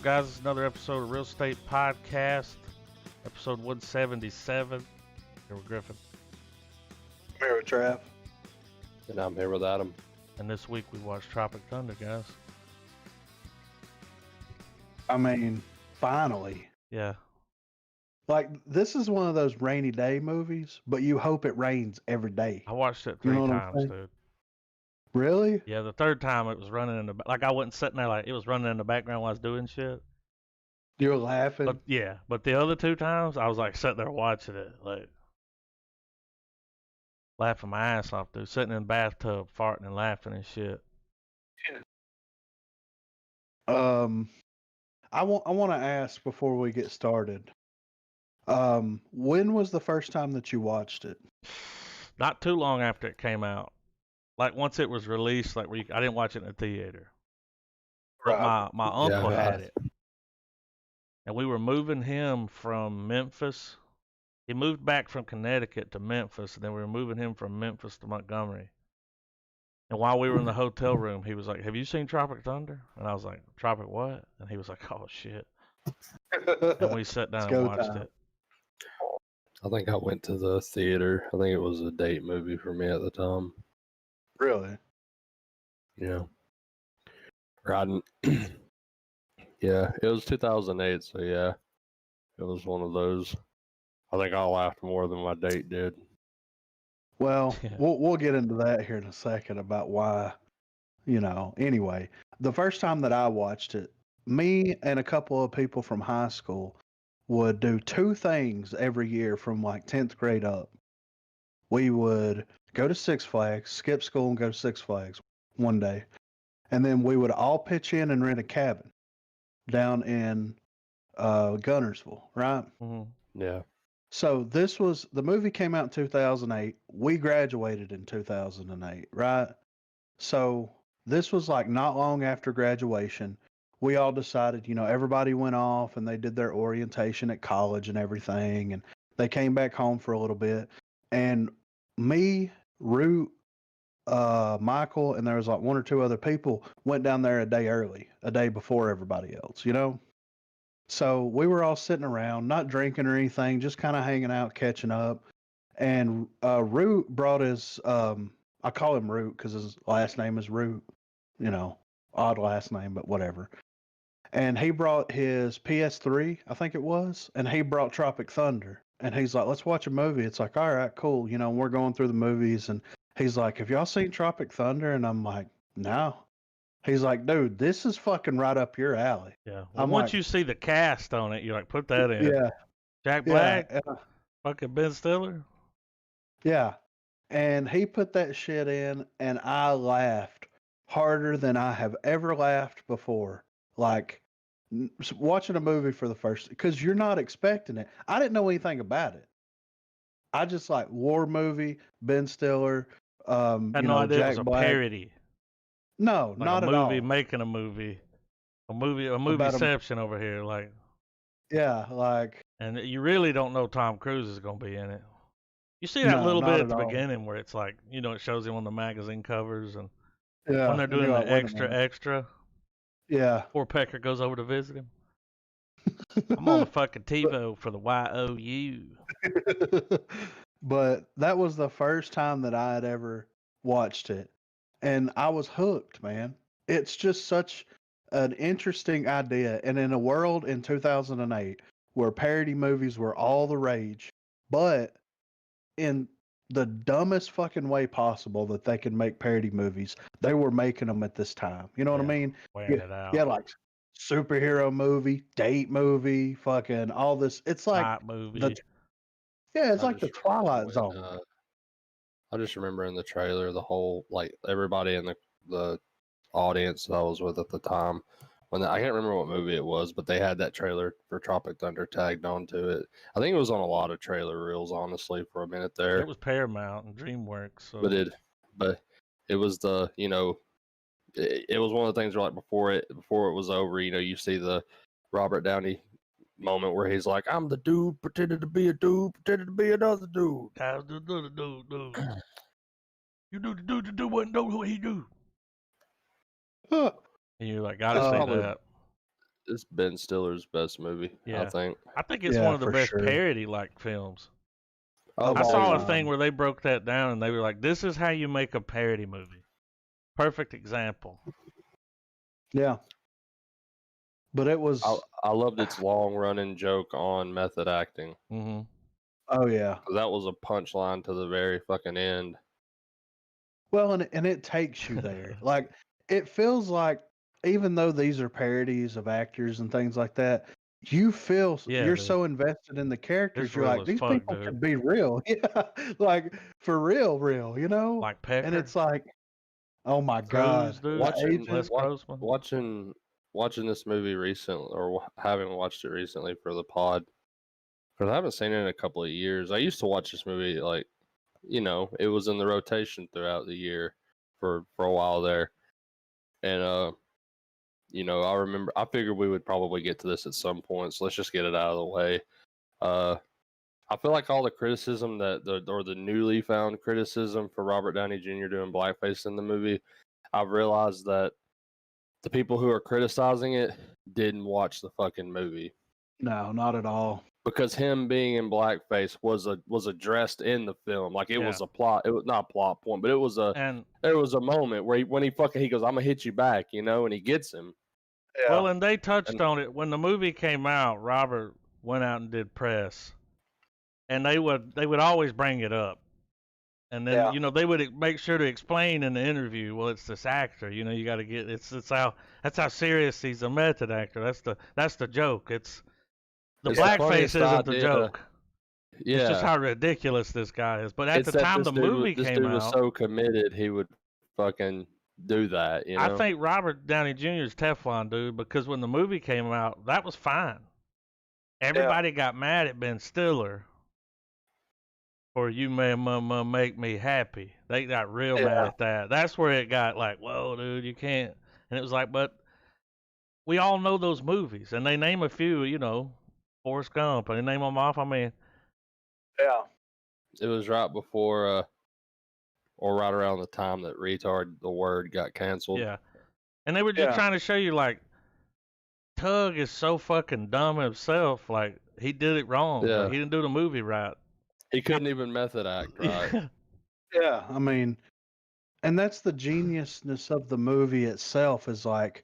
guys? It's another episode of Real Estate Podcast, episode 177. Here with Griffin. I'm here with Trav. And I'm here with Adam. And this week we watched Tropic Thunder, guys. I mean, finally. Yeah. Like, this is one of those rainy day movies, but you hope it rains every day. I watched it three times, dude. Really? Yeah, the third time it was running in the like I wasn't sitting there like it was running in the background while I was doing shit. You were laughing? But the other two times I was like sitting there watching it, like laughing my ass off, dude. Sitting in the bathtub, farting and laughing and shit. I want to ask before we get started. When was the first time that you watched it? Not too long after it came out. Like once it was released, like I didn't watch it in the theater. But my uncle had it. And we were moving him from Memphis. He moved back from Connecticut to Memphis, and then we were moving him from Memphis to Montgomery. And while we were in the hotel room, he was like, "Have you seen Tropic Thunder?" And I was like, "Tropic what?" And he was like, "Oh shit." And we sat down and watched it. I think I went to the theater. I think it was a date movie for me at the time. Really? Yeah. Riding. Yeah, it was 2008, so yeah. It was one of those. I think I laughed more than my date did. Well, we'll get into that here in a second about why, Anyway, the first time that I watched it, me and a couple of people from high school would do two things every year from like 10th grade up. We would go to Six Flags, skip school and go to Six Flags one day. And then we would all pitch in and rent a cabin down in Gunnersville, right? Mm-hmm. Yeah. So the movie came out in 2008. We graduated in 2008, right? So this was like not long after graduation. We all decided, everybody went off and they did their orientation at college and everything. And they came back home for a little bit. And me, Root, Michael, and there was like one or two other people went down there a day early, a day before everybody else, So we were all sitting around, not drinking or anything, just kind of hanging out, catching up. And Root brought his, I call him Root because his last name is Root, odd last name, but whatever. And he brought his PS3, I think it was, and he brought Tropic Thunder. And he's like, let's watch a movie. It's like, all right, cool. We're going through the movies. And he's like, have y'all seen Tropic Thunder? And I'm like, no. He's like, dude, this is fucking right up your alley. Yeah. Well, once you see the cast on it, you're like, put that in. Yeah. Jack Black, fucking Ben Stiller. Yeah. And he put that shit in, and I laughed harder than I have ever laughed before. Like, watching a movie for the first, because you're not expecting it. I didn't know anything about it. I just like war movie, Ben Stiller, I had no idea Jack it was a Black. parody. No, like not a at all. movie making a movie. A movieception over here, like. Yeah, like. And you really don't know Tom Cruise is going to be in it. You see that little bit at the beginning where it's like, it shows him on the magazine covers and when they're doing the extra. Yeah. Poor Pecker goes over to visit him. I'm on the fucking TiVo for the YOU. But that was the first time that I had ever watched it. And I was hooked, man. It's just such an interesting idea. And in a world in 2008 where parody movies were all the rage, but in the dumbest fucking way possible that they can make parody movies, they were making them at this time. You know what I mean? It out. Yeah, like superhero movie, date movie, fucking all this. It's like Night movie. It's like the Twilight Zone. I just remember in the trailer, the whole, like, everybody in the audience that I was with at the time, I can't remember what movie it was, but they had that trailer for Tropic Thunder tagged onto it. I think it was on a lot of trailer reels, honestly, for a minute there. It was Paramount and DreamWorks. So. But it was the, it was one of the things where, like, before it was over, you see the Robert Downey moment where he's like, I'm the dude, pretended to be a dude, pretended to be another dude. I was the dude. You do the dude wasn't know who he do. And you're like, gotta say that. It's Ben Stiller's best movie, I think. I think it's one of the best parody-like films. I saw a thing where they broke that down, and they were like, this is how you make a parody movie. Perfect example. Yeah. But it was... I loved its long-running joke on method acting. Mm-hmm. Oh, yeah. That was a punchline to the very fucking end. Well, and it takes you there. Like, it feels like, even though these are parodies of actors and things like that, you feel you're so invested in the characters. You're like, these people could be real. Yeah, like, for real, you know? Like Pecker. And it's like, oh my God. Watching this movie recently, or having watched it recently for the pod, because I haven't seen it in a couple of years. I used to watch this movie, like, you know, it was in the rotation throughout the year for a while there. And, you know, I figured we would probably get to this at some point, so let's just get it out of the way. I feel like all the criticism the newly found criticism for Robert Downey Jr. doing blackface in the movie, I've realized that the people who are criticizing it didn't watch the fucking movie. No, not at all. Because him being in blackface was addressed in the film. Like, it was a plot. It was not a plot point, but it was there was a moment where he goes, I'm gonna hit you back, you know, and he gets him. Yeah. Well, and they touched on it when the movie came out. Robert went out and did press, and they would always bring it up, and then you know, they would make sure to explain in the interview. Well, it's this actor, you know, you got to get that's how serious he's a method actor. That's the joke. It's blackface isn't the joke. Yeah, it's just how ridiculous this guy is. But at the time the movie came out, this dude was so committed he would fucking do that. You know? I think Robert Downey Jr. is Teflon, dude, because when the movie came out, that was fine. Everybody got mad at Ben Stiller for "You May Make Me Happy." They got real mad at that. That's where it got like, whoa, dude, you can't. And it was like, but we all know those movies, and they name a few, you know, Forrest Gump, and they name them off. I mean, yeah, it was right before, or right around the time that "retard" the word got canceled. Yeah, and they were just trying to show you, like, Tug is so fucking dumb himself. Like, he did it wrong. Yeah. Like, he didn't do the movie right. He couldn't even method act right. Yeah, I mean, and that's the geniusness of the movie itself, is like,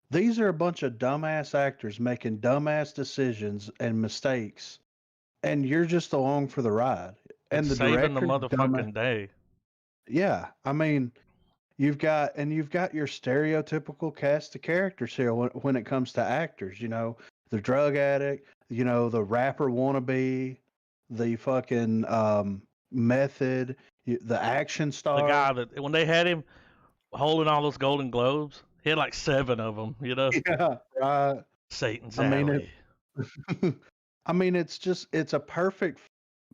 these are a bunch of dumbass actors making dumbass decisions and mistakes, and you're just along for the ride. And the saving the director, motherfucking day. Yeah, I mean, you've got your stereotypical cast of characters here when it comes to actors. You know, the drug addict, you know, the rapper wannabe, the fucking method, the action star. The guy that, when they had him holding all those Golden Globes, he had like 7 of them, you know? Yeah, right. Satan's Alley. I mean, it's a perfect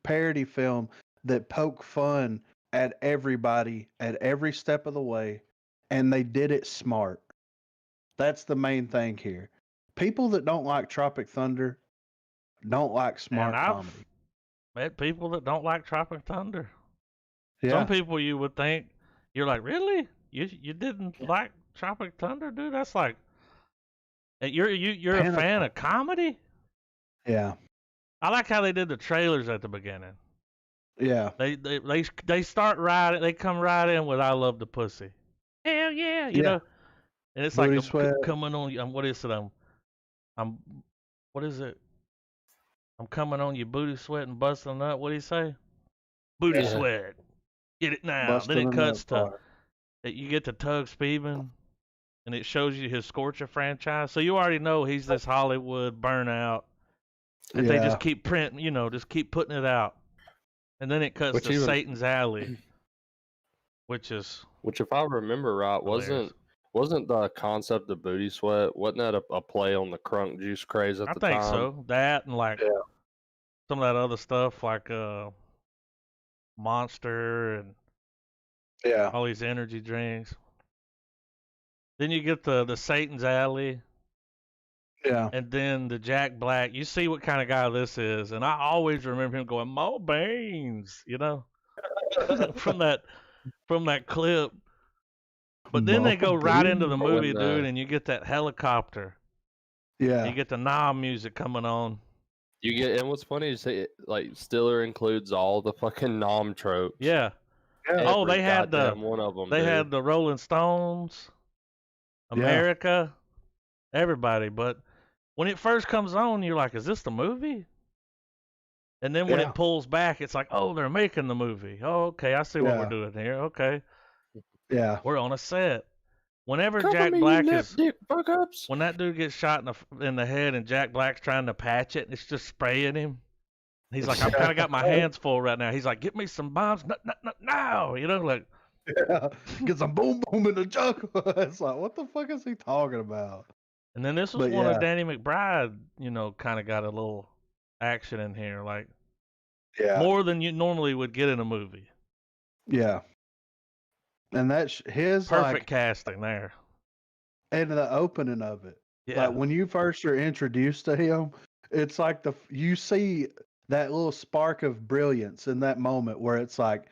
parody film that poke fun at everybody at every step of the way, and they did it smart. That's the main thing here. People that don't like Tropic Thunder don't like smart comedy. Met people that don't like Tropic Thunder. Yeah. Some people you would think, you're like, really? You didn't like Tropic Thunder, dude? That's like, you're a fan of comedy? Yeah. I like how they did the trailers at the beginning. Yeah. They start right, they come right in with "I love the pussy." Hell yeah, you know. And it's Booty like sweat. coming on. What is it? What is it? I'm coming on your booty sweat and busting up. What do you say? Booty sweat. Get it now. Busting then it cuts to you get to Tug Speedman, and it shows you his Scorcher franchise. So you already know he's this Hollywood burnout. And they just keep printing, you know, just keep putting it out. And then it cuts to Satan's Alley, which if I remember right, hilarious. wasn't the concept of booty sweat, wasn't that a play on the crunk juice craze at the time? I think so. That and like some of that other stuff, like Monster and all these energy drinks. Then you get the Satan's Alley. Yeah. And then the Jack Black, you see what kind of guy this is. And I always remember him going, "Mo Baines," you know, from that clip. But then they go right into the movie, dude, and you get that helicopter. Yeah. You get the Nam music coming on. You get, and what's funny is like Stiller includes all the fucking nom tropes. Yeah. Every They had one of them. They had the Rolling Stones, America, everybody. But when it first comes on, you're like, "Is this the movie?" And then when it pulls back, it's like, "Oh, they're making the movie. Oh, okay, I see what we're doing here. Okay, we're on a set." Whenever Jack Black is, when that dude gets shot in the head and Jack Black's trying to patch it, it's just spraying him. He's like, I've kind of got my hands full right now. He's like, get me some bombs now. You know, like. Yeah, get some boom boom in the jungle. It's like, what the fuck is he talking about? And then this was one of Danny McBride, you know, kind of got a little action in here, like more than you normally would get in a movie. Yeah. And that's his perfect casting there. And the opening of it. Yeah. Like when you first are introduced to him, it's like you see that little spark of brilliance in that moment where it's like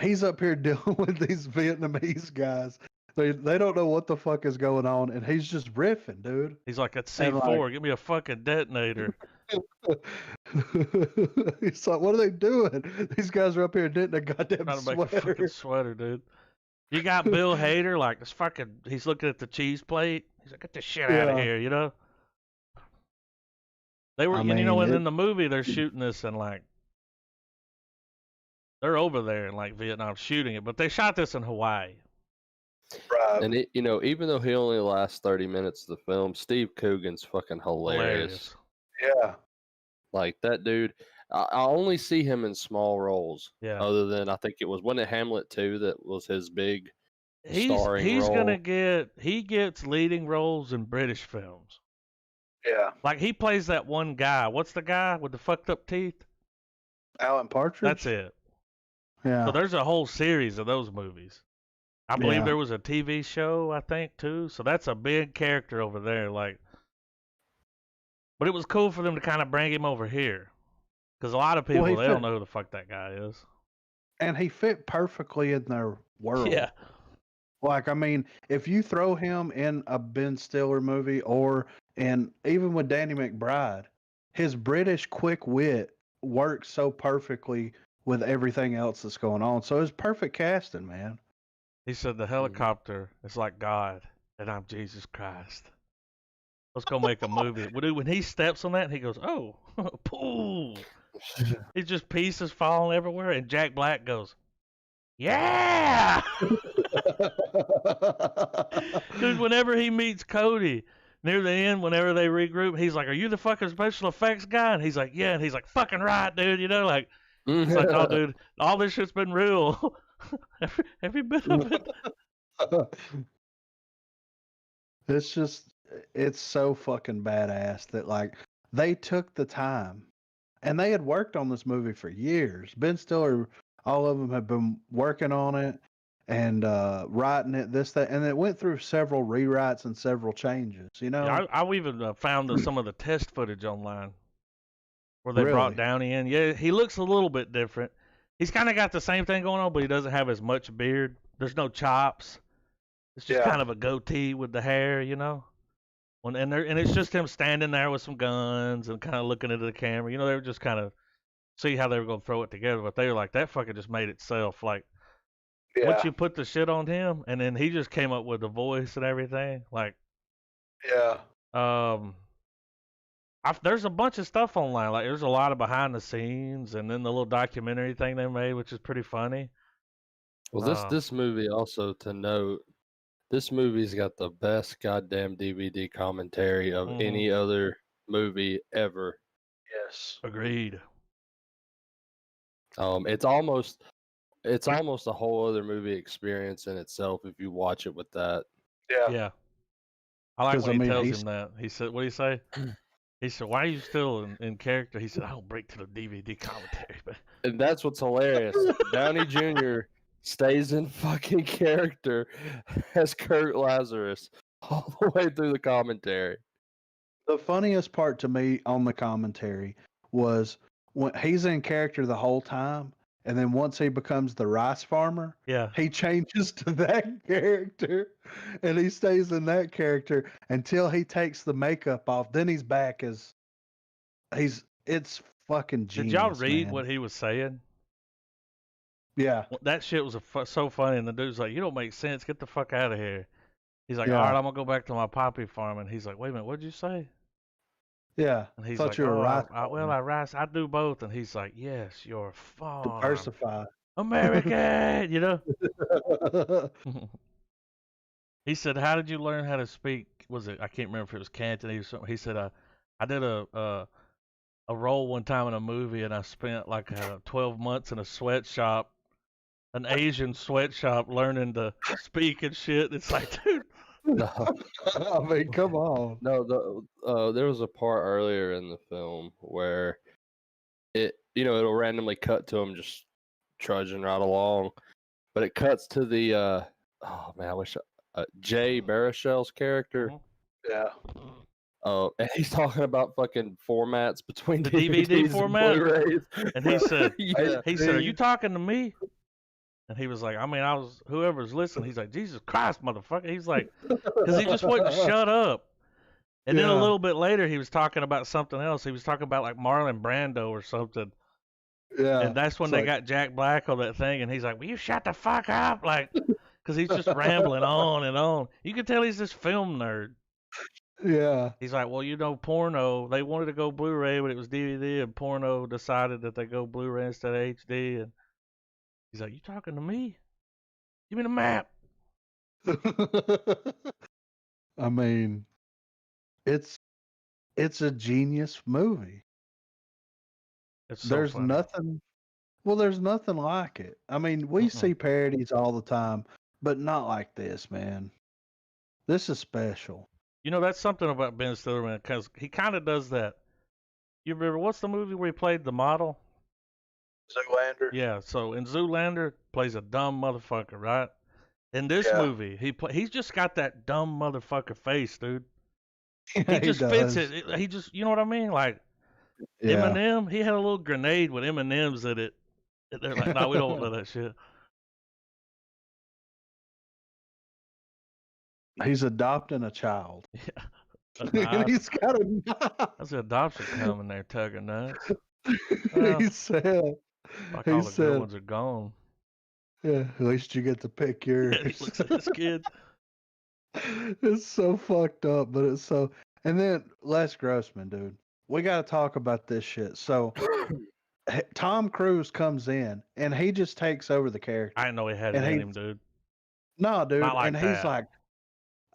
he's up here dealing with these Vietnamese guys. They don't know what the fuck is going on, and he's just riffing, dude. He's like, at C4, give me a fucking detonator. He's like, what are they doing? These guys are up here knitting a goddamn trying to sweater. make a fucking sweater, dude. You got Bill Hader, like, this fucking, he's looking at the cheese plate. He's like, get this shit out of here, you know? They were, and in the movie, they're shooting this in, like, they're over there in, like, Vietnam shooting it, but they shot this in Hawaii. Right. And, even though he only lasts 30 minutes of the film, Steve Coogan's fucking hilarious. Yeah. Like, that dude, I only see him in small roles. Yeah. Other than, I think wasn't it Hamlet 2 that was his big starring role? He gets leading roles in British films. Yeah. Like, he plays that one guy. What's the guy with the fucked up teeth? Alan Partridge? That's it. Yeah. So there's a whole series of those movies. I believe there was a TV show, I think, too. So that's a big character over there. Like, but it was cool for them to kind of bring him over here. Because a lot of people, they don't know who the fuck that guy is. And he fit perfectly in their world. Yeah. Like, I mean, if you throw him in a Ben Stiller movie and even with Danny McBride, his British quick wit works so perfectly with everything else that's going on. So it's perfect casting, man. He said the helicopter is like God, and I'm Jesus Christ. Let's go make a movie. When he steps on that, he goes, oh, pooh. It's just pieces falling everywhere, and Jack Black goes, yeah! Dude, whenever he meets Cody, near the end, whenever they regroup, he's like, are you the fucking special effects guy? And he's like, yeah. And he's like, fucking right, dude. You know, like, it's like, oh, dude, all this shit's been real. Every bit of it. It's so fucking badass that, like, they took the time. And they had worked on this movie for years. Ben Stiller, all of them have been working on it and writing it, this, that. And it went through several rewrites and several changes, you know? Yeah, I even found some of the test footage online where they brought Downey in. Yeah, he looks a little bit different. He's kind of got the same thing going on, but he doesn't have as much beard. There's no chops. It's just kind of a goatee with the hair, you know? And it's just him standing there with some guns and kind of looking into the camera. You know, they were just kind of see how they were going to throw it together. But they were like, that fucking just made itself. Like, once you put the shit on him, and then he just came up with the voice and everything. Like, there's a bunch of stuff online. Like, there's a lot of behind the scenes, and then the little documentary thing they made, which is pretty funny. Well, this movie also, to note, this movie's got the best goddamn DVD commentary of any other movie ever. Yes, agreed. It's almost a whole other movie experience in itself if you watch it with that. Yeah. I like when he tells him that. He said, what did he say? He said, why are you still in character? He said, I don't break to the DVD commentary. And that's what's hilarious. Downey Jr. stays in fucking character as Kirk Lazarus all the way through the commentary. The funniest part to me on the commentary was when he's in character the whole time, And then once he becomes the rice farmer, Yeah. he changes to that character, and he stays in that character until he takes the makeup off. Then he's back as it's fucking genius. Did y'all read man. what he was saying? Yeah. That shit was so funny, and the dude's like, "You don't make sense. Get the fuck out of here." He's like, Yeah. "All right, I'm gonna go back to my poppy farm," and he's like, "Wait a minute, what'd you say?" Yeah. And he's Thought like, you were "Oh, rice I do both." And he's like, "Yes, you're farm diversify. American," you know. He said, "How did you learn how to speak?" Was it? I can't remember if it was Cantonese or something. He said, "I did a role one time in a movie, and I spent like 12 months in a sweatshop, an Asian sweatshop, learning to speak and shit." It's like, dude. No, I mean, come on. no. There was a part earlier in the film where it'll randomly cut to him just trudging right along, but it cuts to the oh man, I wish Jay Baruchel's character. Yeah. And he's talking about fucking formats between The DVDs DVD and format? Blu-rays. And he said, Yeah. he said, "Are you talking to me?" And he was like, "I mean, I was whoever's listening." He's like, "Jesus Christ, motherfucker!" He's like, because he just wouldn't shut up. And then a Yeah. little bit later, he was talking about something else. He was talking about like Marlon Brando or something. Yeah. And that's when It's they like- got Jack Black on that thing, and he's like, "Will you shut the fuck up?" Like, because he's just rambling on and on. You can tell he's this film nerd. Yeah. He's like, "Well, you know, porno, they wanted to go Blu-ray, but it was DVD, and porno decided that they go Blu-ray instead of HD." And he's like, "You talking to me? Give me the map." I mean, it's a genius movie. It's so There's funny. nothing. Well, there's nothing like it. I mean, we see parodies all the time, but not like this, man. This is special. You know, that's something about Ben Stiller, man, because he kind of does that. You remember, what's the movie where he played the model? Zoolander. Yeah, so in Zoolander, plays a dumb motherfucker, right? In this movie, he's just got that dumb motherfucker face, dude. He just fits it. He just, you know what I mean? Like, Eminem, he had a little grenade with M&Ms in it. And they're like, "No, we don't want that shit." He's adopting a child. Yeah. And he's got a knife. That's the adoption coming there, tugging nuts. He said, Like he all the said, good ones are gone. yeah, at least you get to pick yours. Yeah, he looks at his kids. It's so fucked up, but it's so. And then Les Grossman, dude, we got to talk about this shit. So Tom Cruise comes in and he just takes over the character. I didn't know he had it in him, dude. No, dude, Not like and that. he's like,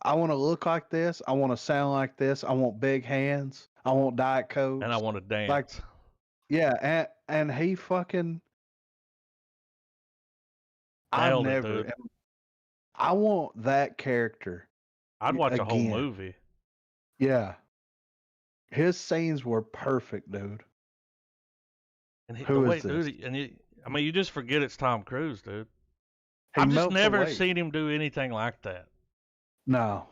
"I want to look like this. I want to sound like this. I want big hands. I want Diet Coke. And I want to dance. Like, yeah, and he fucking. Nailed it, dude. I want that character. I'd watch a whole again. movie. Yeah. His scenes were perfect, dude. And Who the is way, this? dude, and I mean, you just forget it's Tom Cruise, dude. He I've just melts never away. seen him do anything like that. No.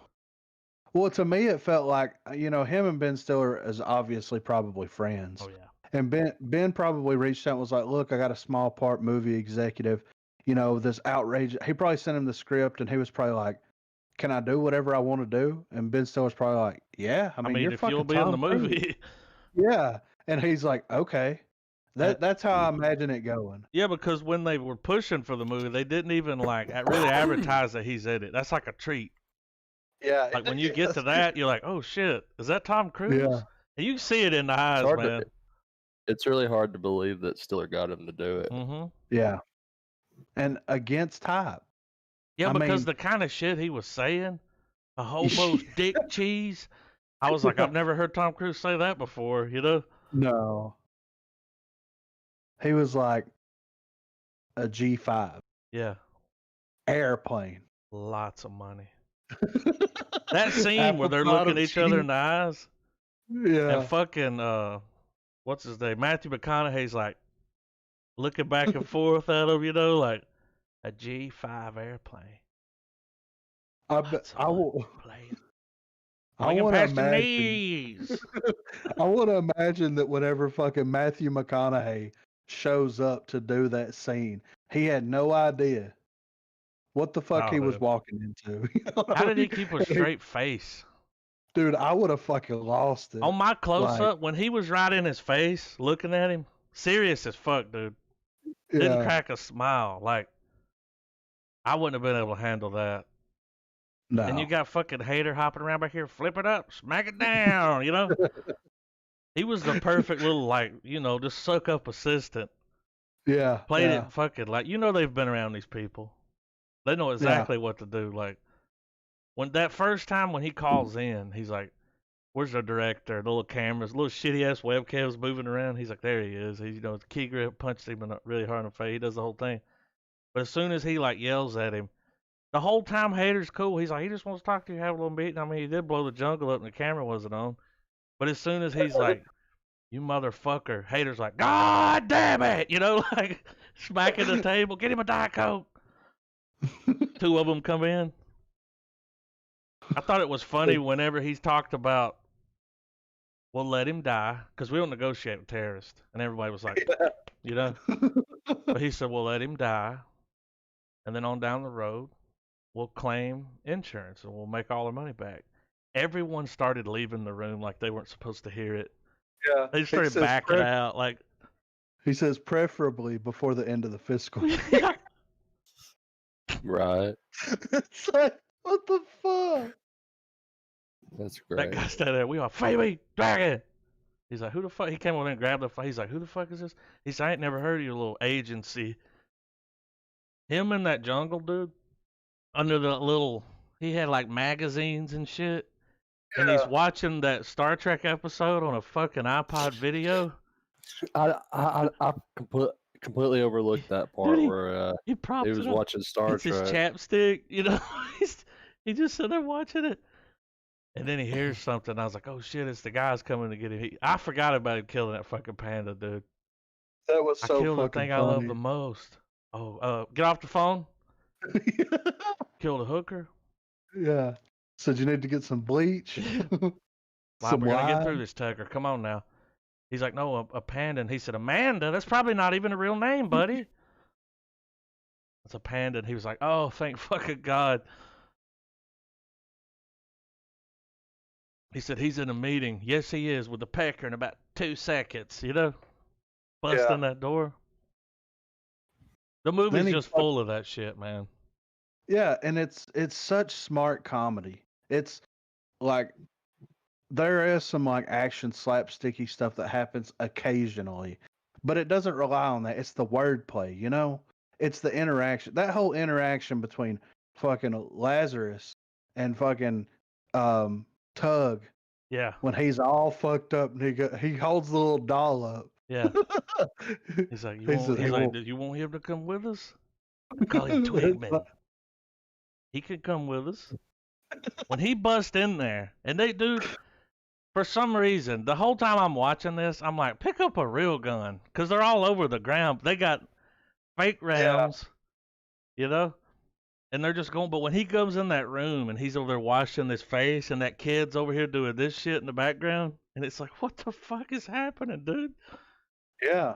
Well, to me, it felt like, him and Ben Stiller is obviously probably friends. Oh yeah. And Ben probably reached out and was like, "Look, I got a small part movie executive. This outrage." He probably sent him the script, and he was probably like, "Can I do whatever I want to do?" And Ben Stiller's probably like, "Yeah, I mean, you're if fucking you'll be in the Tom Cruise." movie. Yeah, and he's like, "Okay." That's how I imagine it going. Yeah, because when they were pushing for the movie, they didn't even really advertise that he's in it. That's like a treat. Yeah, Like when you get to that, you're like, "Oh shit, is that Tom Cruise?" Yeah. And you can see it in the eyes, man. It's really hard to believe that Stiller got him to do it. Mm-hmm. Yeah, and against type. Yeah, I because mean- the kind of shit he was saying, a homo's dick cheese. I was like, I've never heard Tom Cruise say that before, No. He was like a G5 Yeah, airplane. lots of money. That scene where they're looking at each other in the eyes, Yeah. and fucking what's his name? Matthew McConaughey's like looking back and forth at him, like a G5 airplane. I want to past your imagine. knees. I want to imagine that whenever fucking Matthew McConaughey shows up to do that scene. He had no idea what the fuck he was walking into. You know How did he keep a straight face? Dude, I would have fucking lost it. On my close-up, when he was right in his face, looking at him, serious as fuck, dude. Didn't crack a smile. Like, I wouldn't have been able to handle that. No. And you got fucking Hater hopping around back here, flip it up, smack it down, you know? He was the perfect little, like, you know, just suck up assistant. Yeah. Played it fucking like, you know, they've been around these people. They know exactly what to do. Like, when that first time when he calls in, he's like, where's the director? The little cameras, little shitty ass webcams moving around. He's like, there he is. He, you know, the key grip punched him really hard in the face. He does the whole thing. But as soon as he like yells at him, the whole time Hater's cool. He's like, he just wants to talk to you, have a little meeting. I mean, he did blow the jungle up and the camera wasn't on. But as soon as he's like, you motherfucker, Hater's like, God damn it, you know, like smacking the table, get him a Diet Coke. Two of them come in. I thought it was funny whenever he's talked about, we'll let him die, because we don't negotiate with terrorists. And everybody was like, you know? But he said, we'll let him die, and then on down the road, we'll claim insurance, and we'll make all our money back. Everyone started leaving the room like they weren't supposed to hear it. Yeah. They started backing out. Like, he says, preferably before the end of the fiscal year. Right. It's like, what the fuck? That's great. That guy standing there, we are Phoebe Dragon. He's like, who the fuck? He came over and grabbed the phone. He's like, who the fuck is this? He said, I ain't never heard of your little agency. Him in that jungle, dude, under the little, he had like magazines and shit. Yeah. And he's watching that Star Trek episode on a fucking iPod video. I completely overlooked that part. Dude, where he was watching Star Trek. His chapstick, you know. He just sitting there watching it. And then he hears something. I was like, oh shit, it's the guys coming to get him. I forgot about him killing that fucking panda, dude. That was so I killed the thing funny. I love the most. Oh, get off the phone. Killed a hooker. Yeah. Said you need to get some bleach. We're gonna get through this, Tucker. Come on now. He's like, no, a panda. And he said, Amanda? That's probably not even a real name, buddy. It's a panda. And he was like, oh, thank fucking God. He said, he's in a meeting. Yes, he is, with the pecker in about 2 seconds, you know? Busting that door. The movie's just full of that shit, man. Yeah, and it's such smart comedy. It's like, there is some like action slapsticky stuff that happens occasionally, but it doesn't rely on that. It's the wordplay, you know? It's the interaction. That whole interaction between fucking Lazarus and fucking Tug. Yeah. When he's all fucked up and he holds the little doll up. Yeah. He's like, do you want him to come with us? Call him Twigman. He could come with us. When he bust in there, and they do, for some reason, the whole time I'm watching this, I'm like, pick up a real gun, because they're all over the ground. They got fake rounds, you know, and they're just going. But when he comes in that room and he's over there washing his face, and that kid's over here doing this shit in the background, and it's like, what the fuck is happening, dude? Yeah.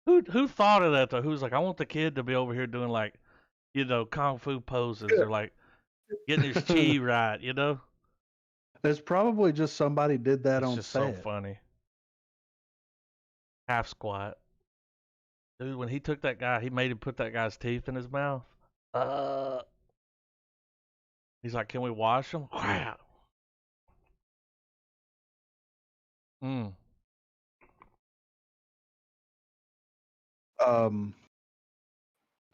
Who thought of that though? Who's like, I want the kid to be over here doing like, you know, kung fu poses or like getting his chi right, you know? It's probably just somebody did that on set. It's just so funny. Half squat. Dude, when he took that guy, he made him put that guy's teeth in his mouth. He's like, can we wash them? Wow.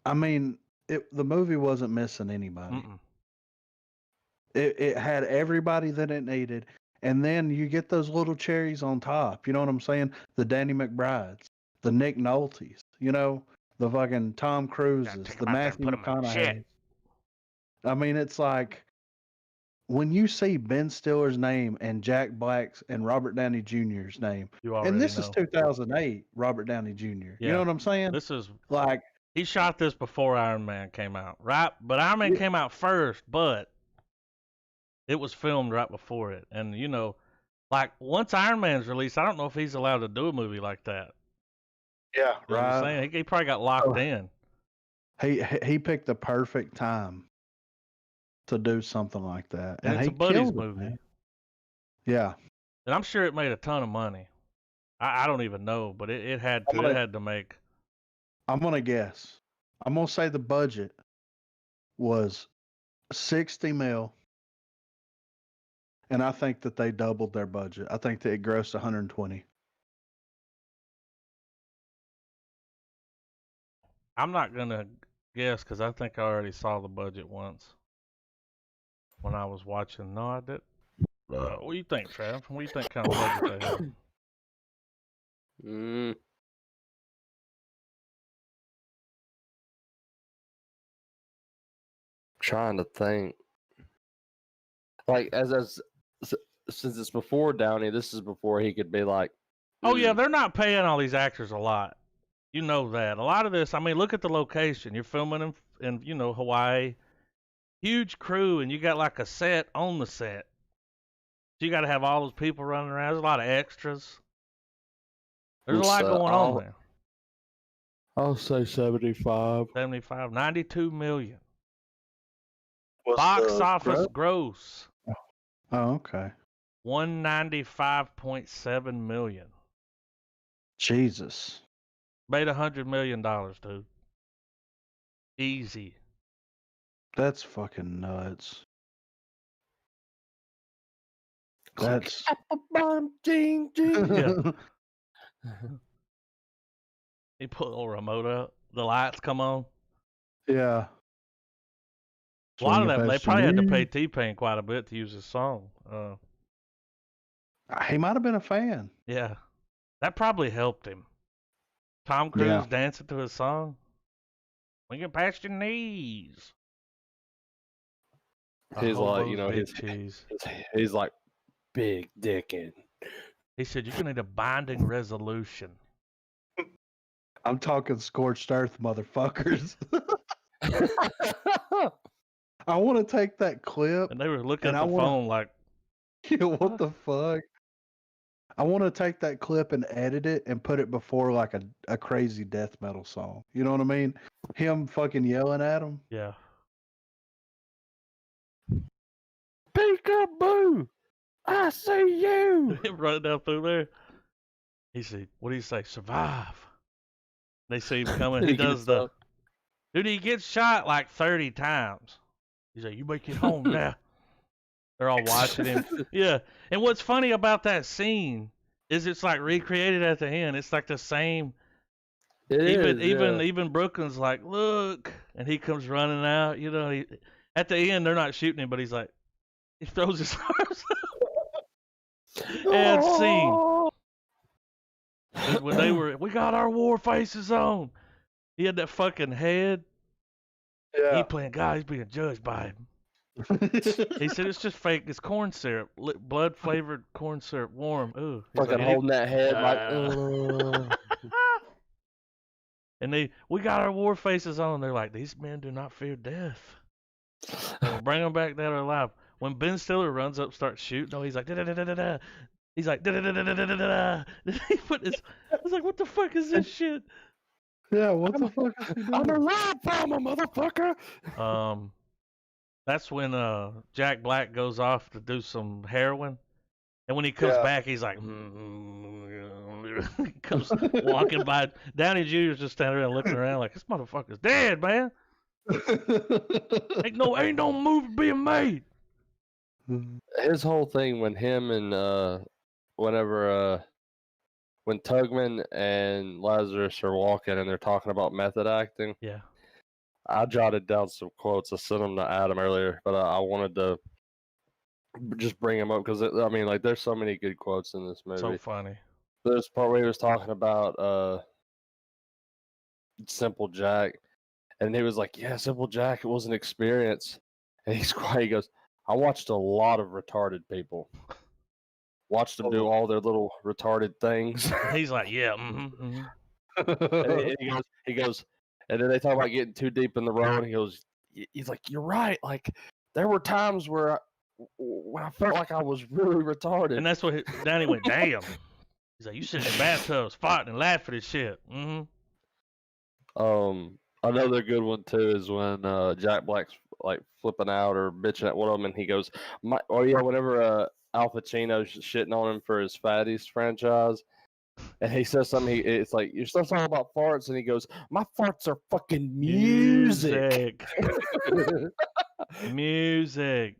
I mean, the movie wasn't missing anybody. It had everybody that it needed, and then you get those little cherries on top. You know what I'm saying? The Danny McBrides, the Nick Noltes, you know, the fucking Tom Cruises, the Matthew McConaughey. I mean, it's like when you see Ben Stiller's name and Jack Black's and Robert Downey Jr.'s name, and this is 2008, Robert Downey Jr. Yeah. You know what I'm saying? This is like, he shot this before Iron Man came out, right? But Iron Man came out first, but it was filmed right before it. And, you know, like, once Iron Man's released, I don't know if he's allowed to do a movie like that. Yeah, You know what I'm right. saying? He probably got locked in. He picked the perfect time to do something like that, And it's he a buddies killed it, movie. man. Yeah, And I'm sure it made a ton of money. I don't even know, but it had to. It had to make. I'm gonna guess. I'm gonna say the budget was 60 mil, and I think that they doubled their budget. I think that it grossed 120. I'm not gonna guess because I think I already saw the budget once when I was watching. No, I did. What do you think, Trav? What do you think kind of budget they had? Trying to think. Like since it's before Downey, this is before he could be like. Oh yeah, they're not paying all these actors a lot. You know that. A lot of this. I mean, look at the location. You're filming in Hawaii. Huge crew, and you got like a set on the set. So you got to have all those people running around. There's a lot of extras. There's a lot going on there. I'll say 75. 75, 92 million. What's Box the office gross. Oh, okay. 195.7 million. Jesus. Made $100 million, dude. Easy. That's fucking nuts. That's Ding, ding. Yeah. He put a little remote up. The lights come on. yeah. A lot of Swing it them, they past probably had to you. pay T-Pain quite a bit to use his song. He might have been a fan. Yeah. That probably helped him. Tom Cruise dancing to his song. Swing it past your knees. He's like, he's like big dickin'. He said, you're going to need a binding resolution. I'm talking scorched earth, motherfuckers. I want to take that clip. And they were looking at the phone like, what the fuck? I want to take that clip and edit it and put it before like a crazy death metal song. You know what I mean? Him fucking yelling at him. Yeah. Peekaboo! I see you! Running down through there. He said, what do you say? Survive. They see him coming. He does the... Dude, he gets shot like 30 times. He's like, you make it home now. They're all watching him. Yeah. And what's funny about that scene is it's like recreated at the end. It's like the same. Even Brooklyn's like, look. And he comes running out. You know, at the end, they're not shooting him, but he's like, he throws his arms up. And scene. When we got our war faces on. He had that fucking head. Yeah. He playing God. He's being judged by him. He said it's just fake. It's corn syrup, blood flavored corn syrup, warm. Ooh, fucking holding that head like. And we got our war faces on. They're like, these men do not fear death. We'll bring them back dead or alive. When Ben Stiller runs up, starts shooting, he's like da da da da da. He's like da da da da da da da. He put his. I was like, what the fuck is this shit? Yeah, what the fuck is he doing? I'm a ride farmer, motherfucker. That's when Jack Black goes off to do some heroin, and when he comes back, he's like, he comes walking by. Downey Jr.'s just standing there looking around like, this motherfucker's dead, man. ain't no movie being made. His whole thing when him and when Tugman and Lazarus are walking and they're talking about method acting. Yeah. I jotted down some quotes. I sent them to Adam earlier, but I wanted to just bring them up because I mean, like, there's so many good quotes in this movie. So funny. There's part where he was talking about Simple Jack, and he was like, "Yeah, Simple Jack, it was an experience." And he's quiet. He goes, "I watched a lot of retarded people. Watched them do all their little retarded things." He's like, "Yeah." And he goes. And then they talk about getting too deep in the road. And he's like, you're right. Like, there were times when I felt like I was really retarded. And that's what Danny went, damn. He's like, you sit in bathtubs, farting and laughing at shit. Mm-hmm. Another good one too is when Jack Black's like flipping out or bitching at one of them, and he goes, whenever Al Pacino's shitting on him for his Fatties franchise, and he says something, it's like, you're still talking about farts, and he goes, my farts are fucking music. Music.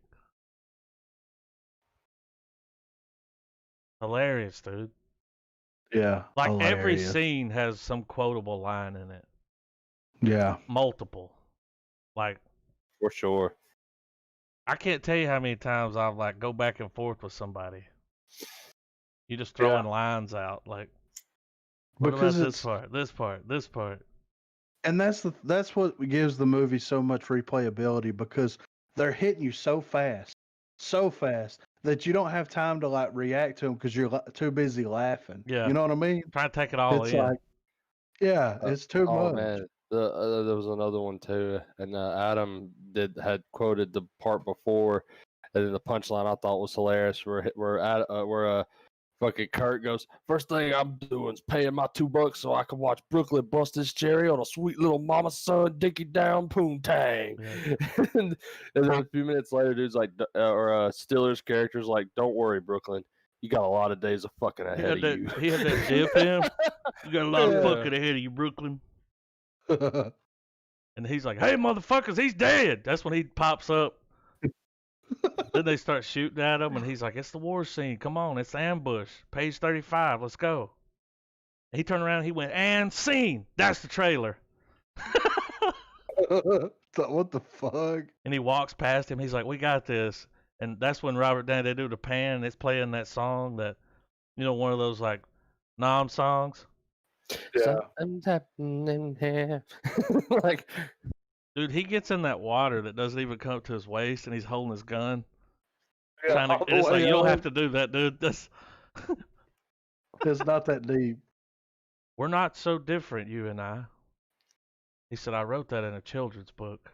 Hilarious, dude. Yeah. Like every hilarious. scene has some quotable line in it. Yeah. Multiple. Like, For sure. I can't tell you how many times I've like go back and forth with somebody. You just throwing lines out like, what Because about it's this part, this part. and that's what gives the movie so much replayability, because they're hitting you so fast that you don't have time to like react to them because you're too busy laughing. Yeah. You know what I mean? Try to take it all It's in. like, yeah, it's too Oh much. man, there was another one too, and Adam had quoted the part before, and then the punchline I thought was hilarious. Where fucking Kirk goes, first thing I'm doing is paying my $2 so I can watch Brooklyn bust this cherry on a sweet little mama son dinky down poontang. Yeah. and then a few minutes later, dude's like, Stiller's character's like, don't worry, Brooklyn. You got a lot of days of fucking ahead of you. He had that dip in him. You got a lot of fucking ahead of you, Brooklyn. And he's like, hey, motherfuckers, he's dead. That's when he pops up. Then they start shooting at him, and he's like, it's the war scene. Come on, it's the ambush. Page 35, let's go. And he turned around and he went, and scene. That's the trailer. What the fuck? And he walks past him. He's like, we got this. And that's when Robert Downey, they do the pan, and it's playing that song that, one of those like nom songs. Yeah. Something's happening here. Like, dude, he gets in that water that doesn't even come up to his waist, and he's holding his gun. Yeah, And it's like, you don't have to do that, dude. That's it's not that deep. We're not so different, you and I. He said, I wrote that in a children's book.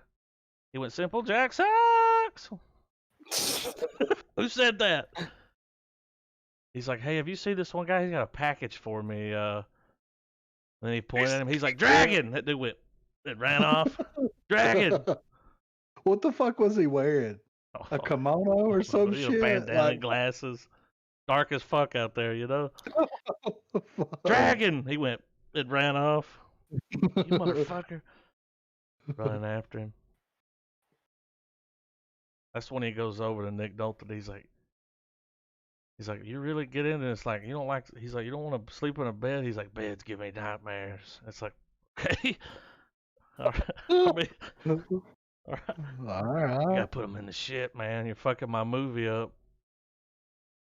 He went, Simple Jack sucks. Who said that? He's like, hey, have you seen this one guy? He's got a package for me. And then he pointed at him. He's like, Dragon. That dude went, it ran off. Dragon. What the fuck was he wearing? A kimono or some shit? Bandana, glasses. Dark as fuck out there, Dragon. He went, it ran off. You motherfucker. Running after him. That's when he goes over to Nick Nolte. He's like, you really get into this? Like, you don't like, he's like, you don't want to sleep in a bed? He's like, beds give me nightmares. It's like, okay. All right. I mean, all right. You gotta put him in the shit, man. You're fucking my movie up.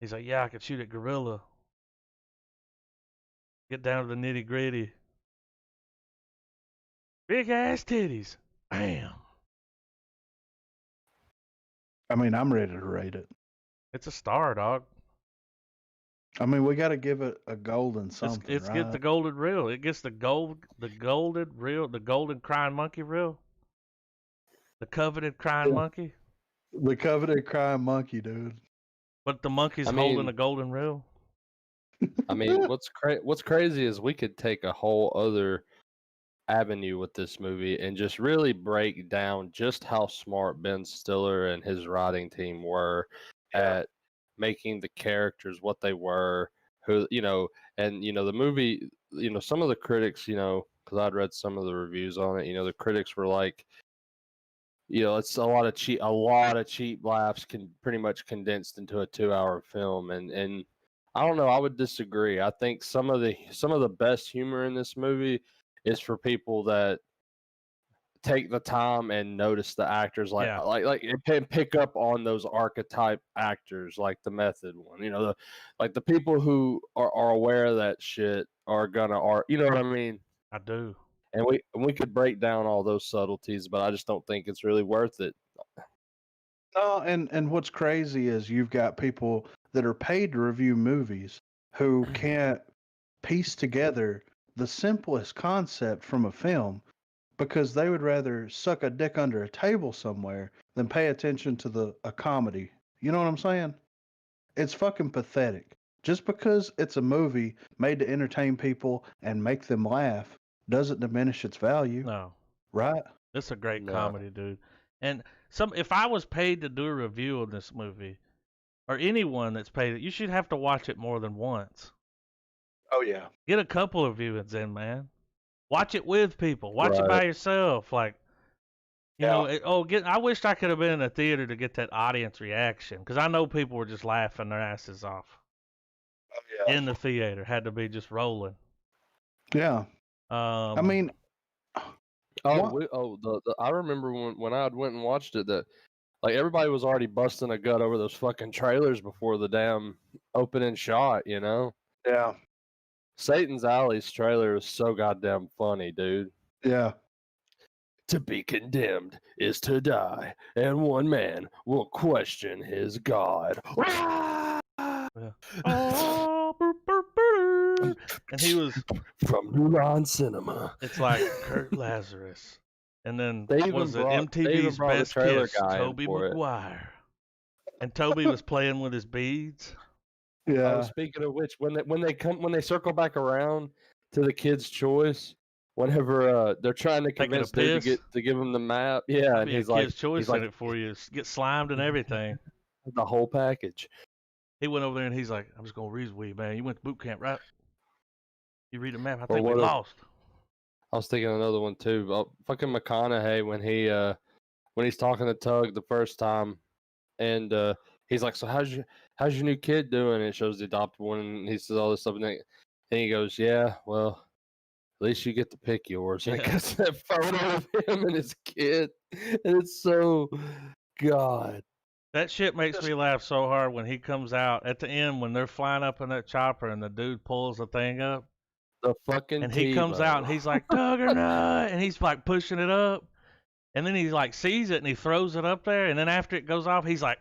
He's like, yeah, I could shoot at gorilla. Get down to the nitty gritty. Big ass titties. Bam. I mean, I'm ready to rate it. It's a star, dog. I mean, we got to give it a golden something. It's right? get the golden reel. It gets the golden reel, the golden crying monkey reel. The coveted crying monkey. The coveted crying monkey, dude. But the monkey's holding a golden reel. I mean, what's crazy is we could take a whole other avenue with this movie and just really break down just how smart Ben Stiller and his writing team were at making the characters what they were, and the movie, some of the critics, because I'd read some of the reviews on it, the critics were like, it's a lot of cheap laughs can pretty much condensed into a 2-hour film, and I don't know, I would disagree. I think some of the best humor in this movie is for people that take the time and notice the actors, and pick up on those archetype actors, like the Method one. The people who are aware of that shit are gonna you know what I mean? I do. And we could break down all those subtleties, but I just don't think it's really worth it. No, and what's crazy is you've got people that are paid to review movies who can't piece together the simplest concept from a film because they would rather suck a dick under a table somewhere than pay attention to a comedy. You know what I'm saying? It's fucking pathetic. Just because it's a movie made to entertain people and make them laugh doesn't diminish its value, No, right? it's a great No. comedy, dude. And if I was paid to do a review of this movie, or anyone that's paid it, you should have to watch it more than once. Oh yeah. Get a couple of viewings in, man. Watch it with people. Watch it Right. by yourself. Like, you Yeah. know, I wished I could have been in a theater to get that audience reaction, because I know people were just laughing their asses off Oh yeah. in the theater. Had to be just rolling. Yeah. I mean, I remember when I went and watched it that like everybody was already busting a gut over those fucking trailers before the damn opening shot, you know? yeah. Satan's Alley's trailer is so goddamn funny, dude. Yeah. To be condemned is to die, and one man will question his God. Oh, burr, burr, burr. And he was from New Line Cinema. It's like Kirk Lazarus, and then They even was it brought- they even MTV's brought the Best trailer Kiss, guy in Toby for it. Maguire, and Toby was playing with his beads. Yeah. Speaking of which, when they circle back around to the Kid's Choice, whenever they're trying to Taking a convince dude piss? to give him the map, yeah, and Be a he's like, Kid's Choice he's like in it for you. Get slimed and everything. the whole package. He went over there and he's like, "I'm just gonna read with you, man. You went to boot camp, right? You read the map. I Or think we what a- lost." I was thinking another one too. Fucking McConaughey when he's talking to Tug the first time, and he's like, "So how's your new kid doing?" And it shows the adopted one, and he says all this stuff, and he goes, "Yeah, well, at least you get to pick yours." And it Yeah. gets that photo of him and his kid, and it's so, God. That shit makes me laugh so hard when he comes out at the end when they're flying up in that chopper and the dude pulls the thing up. The fucking And he comes out and he's like, "Juggernaut," and he's like pushing it up, and then he like sees it and he throws it up there, and then after it goes off, he's like,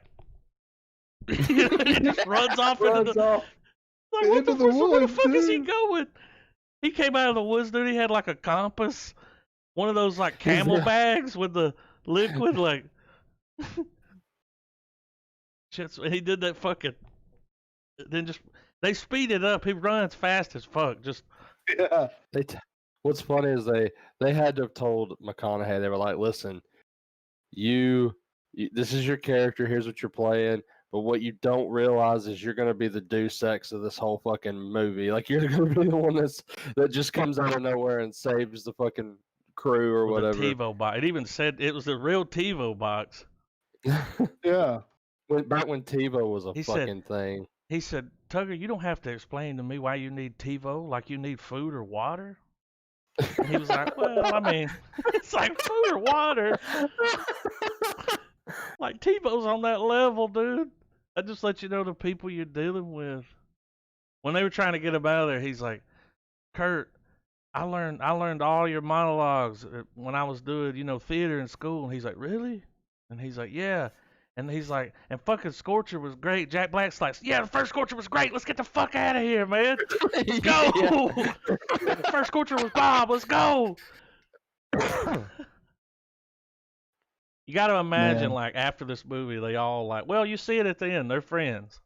he just runs off into the off. like, what into the the fuck, where the woods, fuck is he dude. going? He came out of the woods, dude. He had like a compass, one of those like He's camel the- bags with the liquid, like. Shit, so he did that fucking. Then just they speed it up. He runs fast as fuck. Just Yeah. What's funny is they had to have told McConaughey, they were like, "Listen, you this is your character. Here's what you're playing. But what you don't realize is you're going to be the deus ex of this whole fucking movie. Like you're going to be the one that just comes out of nowhere and saves the fucking crew or with whatever." a TiVo box. It even said it was the real TiVo box. Yeah. Back when TiVo was a He said- fucking thing. He said, "Tugger, you don't have to explain to me why you need TiVo, like you need food or water." And he was like, "Well, I mean, it's like food or water. Like TiVo's on that level, dude. I just let you know the people you're dealing with." When they were trying to get him out of there, he's like, "Kurt, I learned all your monologues when I was doing, theater in school." And he's like, "Really?" And he's like, "Yeah." And he's like, "And fucking Scorcher was great." Jack Black's like, "Yeah, the first Scorcher was great. Let's get the fuck out of here, man. Let's go." Yeah. First Scorcher was Bob. Let's go. You got to imagine, Man. like, after this movie, they all like, well, you see it at the end. They're friends.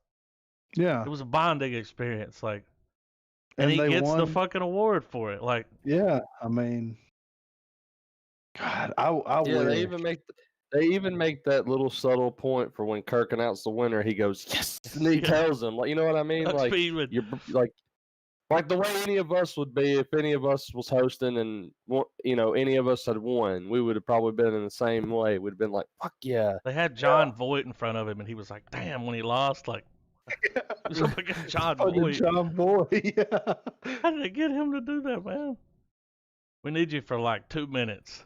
Yeah. It was a bonding experience, like, and he they gets the won. fucking award for it, like. Yeah. I mean, God, I Yeah, wish. they even make that little subtle point for when Kirk announced the winner. He goes, "Yes," and he Yeah. tells him, like, you know what I mean? Duck Like Speed with- you're like the way any of us would be if any of us was hosting and any of us had won, we would have probably been in the same way. We'd have been like, "Fuck yeah!" They had John Voight in front of him, and he was like, "Damn!" When he lost, like, it was up against John Voight. John Boy. Yeah. How did they get him to do that, man? We need you for like 2 minutes.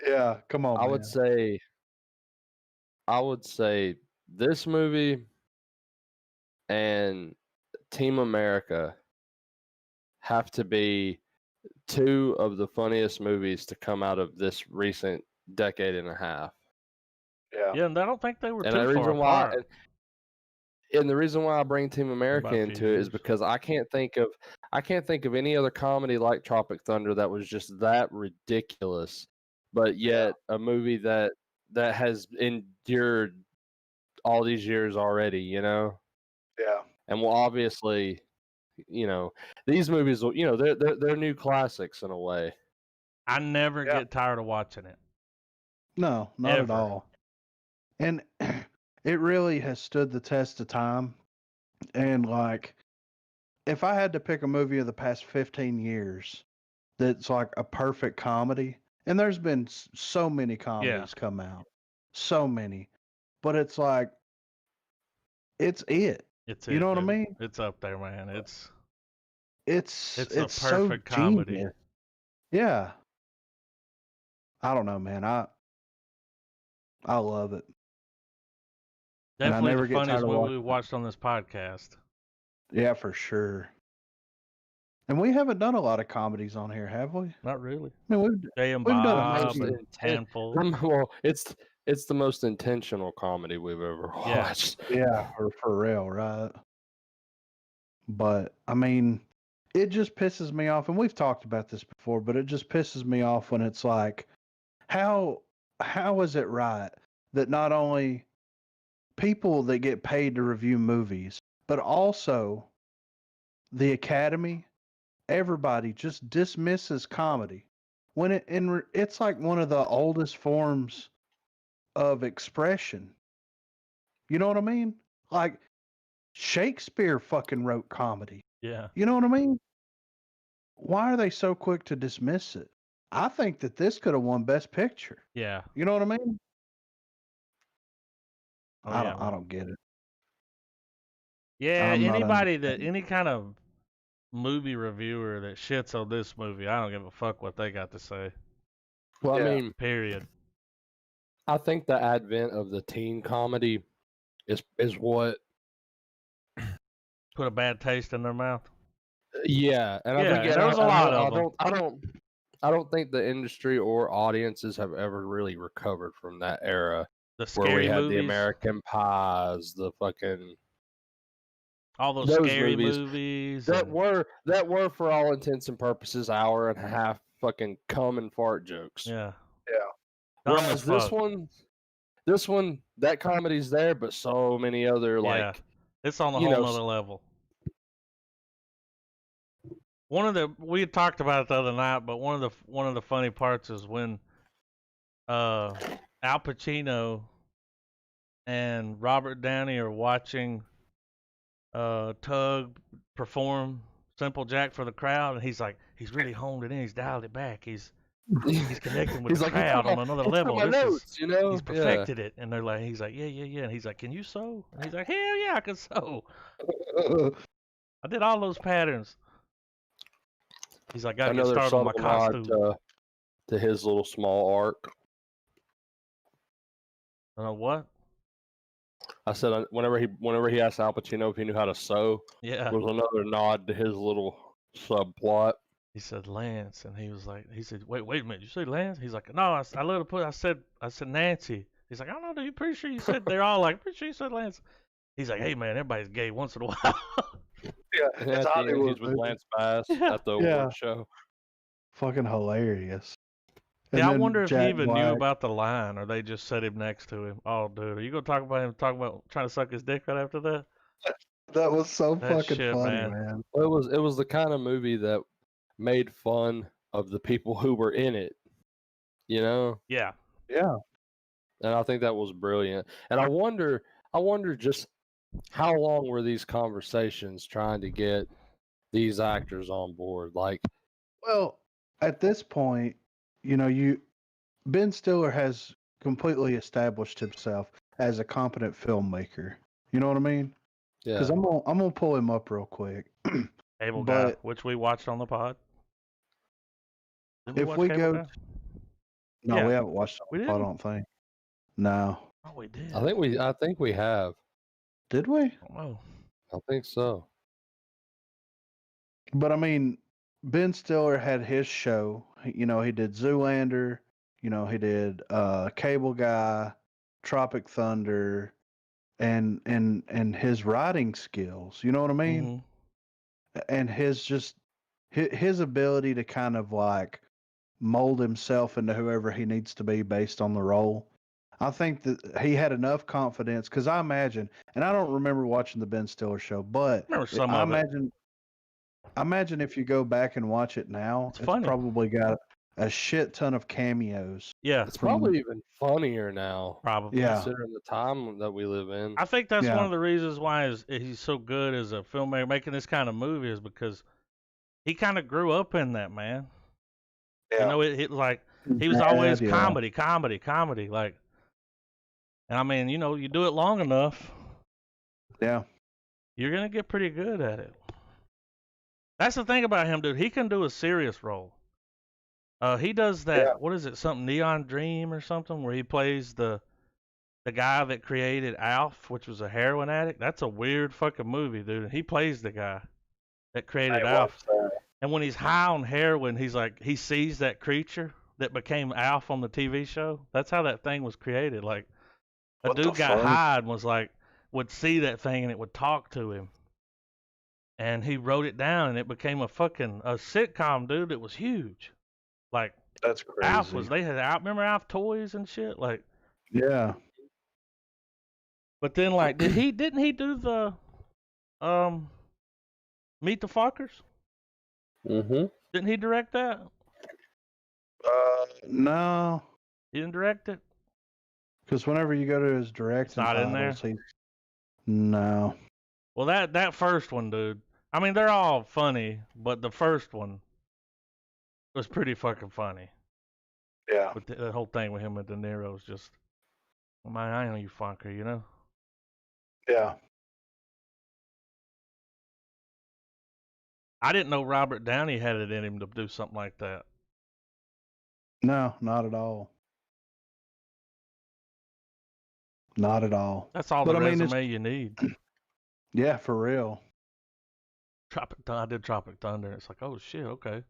Yeah. Come on. I would say this movie and Team America have to be two of the funniest movies to come out of this recent decade and a half. Yeah. Yeah, and I don't think they were And too the far reason why, apart. and the reason why I bring Team America About a few into it is years. because I can't think of any other comedy like Tropic Thunder that was just that ridiculous, but yet a movie that has endured all these years already. Yeah. and will obviously, these movies will, they're new classics in a way. I never get tired of watching it. No, not Ever. at all. And it really has stood the test of time. And like, if I had to pick a movie of the past 15 years that's like a perfect comedy, and there's been so many comedies come out, so many, but it's like, it's it. It's you know what I mean? It's up there, man. It's a perfect so comedy. Genius. Yeah. I don't know, man. I love it. Definitely the funniest movie we watched on this podcast. Yeah, for sure. And we haven't done a lot of comedies on here, have we? Not really. I mean, we've done a handful. Well, it's the most intentional comedy we've ever watched. Yeah, for real, right? But I mean, it just pisses me off, and we've talked about this before, but it just pisses me off when it's like, how is it right that not only people that get paid to review movies, but also the Academy, everybody just dismisses comedy when it's like one of the oldest forms of expression. You know what I mean? Like Shakespeare fucking wrote comedy. Yeah. You know what I mean? Why are they so quick to dismiss it? I think that this could have won Best Picture. Yeah. You know what I mean? Oh, I don't get it. Yeah, any kind of movie reviewer that shits on this movie, I don't give a fuck what they got to say. Well, I mean, period. I think the advent of the teen comedy is what put a bad taste in their mouth. Yeah, and I think there was a lot of them. I don't think the industry or audiences have ever really recovered from that era. The scary where we had movies. the American Pies, the fucking all those scary movies that were for all intents and purposes hour and a half fucking cum and fart jokes. Yeah. Whereas this one, that comedy's there, but so many other it's on a whole other level. We had talked about it the other night, but one of the funny parts is when Al Pacino and Robert Downey are watching Tug perform Simple Jack for the crowd, and he's really honed it in, he's dialed it back, he's connecting with the crowd on another level. He's perfected it, and they're like, he's like, yeah, and he's like, can you sew? And he's like, hell yeah, I can sew. I did all those patterns. He's like, gotta get started on my costume. To his little small arc. What? I said whenever he asked Al Pacino if he knew how to sew, was another nod to his little subplot. He said Lance, and he said, wait a minute, you say Lance? He's like, no, I said Nancy. He's like, I don't know, dude, pretty sure you said, they're all like, pretty sure you said Lance. He's like, hey man, everybody's gay once in a while. It's Hollywood. He's with Lance Bass at the award show. Fucking hilarious. Yeah, I wonder if he even knew about the line, or they just set him next to him. Oh, dude, are you gonna talk about him trying to suck his dick right after that? That was so fucking funny, man. Well, it was the kind of movie that made fun of the people who were in it. You know? Yeah. Yeah. And I think that was brilliant. And I wonder just how long were these conversations trying to get these actors on board? Well, at this point, Ben Stiller has completely established himself as a competent filmmaker. You know what I mean? Yeah. Because I'm gonna pull him up real quick. Cable Guy, which we watched on the pod. If we go, no, we haven't watched it on the pod, I don't think. No. Oh, we did. I think we have. Did we? Oh. I think so. But I mean, Ben Stiller had his show. He did Zoolander. He did Cable Guy, Tropic Thunder, and his writing skills. You know what I mean? Mm-hmm. And his ability to kind of mold himself into whoever he needs to be based on the role. I think that he had enough confidence because I imagine, and I don't remember watching the Ben Stiller show, but I remember some of it. I imagine if you go back and watch it now, It's funny. probably got a shit ton of cameos. Yeah, It's probably even funnier now, probably. Yeah. considering the time that we live in. I think that's Yeah. one of the reasons why he's so good as a filmmaker making this kind of movie is because he kind of grew up in that, man. You know, it like he was always comedy, like. And I mean, you know, you do it long enough, Yeah. you're gonna get pretty good at it. That's the thing about him, dude. He can do a serious role. He does that. Yeah. What is it? Something Neon Dream or something, where he plays the guy that created Alf, which was a heroin addict. That's a weird fucking movie, dude. He plays the guy that created Alf. And when he's high on heroin, he's like, he sees that creature that became Alf on the TV show. That's how that thing was created. Like, a dude got high and was like, would see that thing and it would talk to him. And he wrote it down and it became a sitcom, dude. It was huge. Like, That's crazy. Alf remember Alf toys and shit? Like, yeah. But then, like, didn't he do the, Meet the Fockers? Mm-hmm. Didn't he direct that? No. He didn't direct it? Because whenever you go to his directing not in titles, no. Well, that first one, dude. I mean, they're all funny, but the first one was pretty fucking funny. Yeah. But the whole thing with him and De Niro is just, man, I know you fucker, you know? Yeah. I didn't know Robert Downey had it in him to do something like that. No, not at all. Not at all. That's all the resume you need. Yeah, for real. I did Tropic Thunder. It's like, oh shit, okay.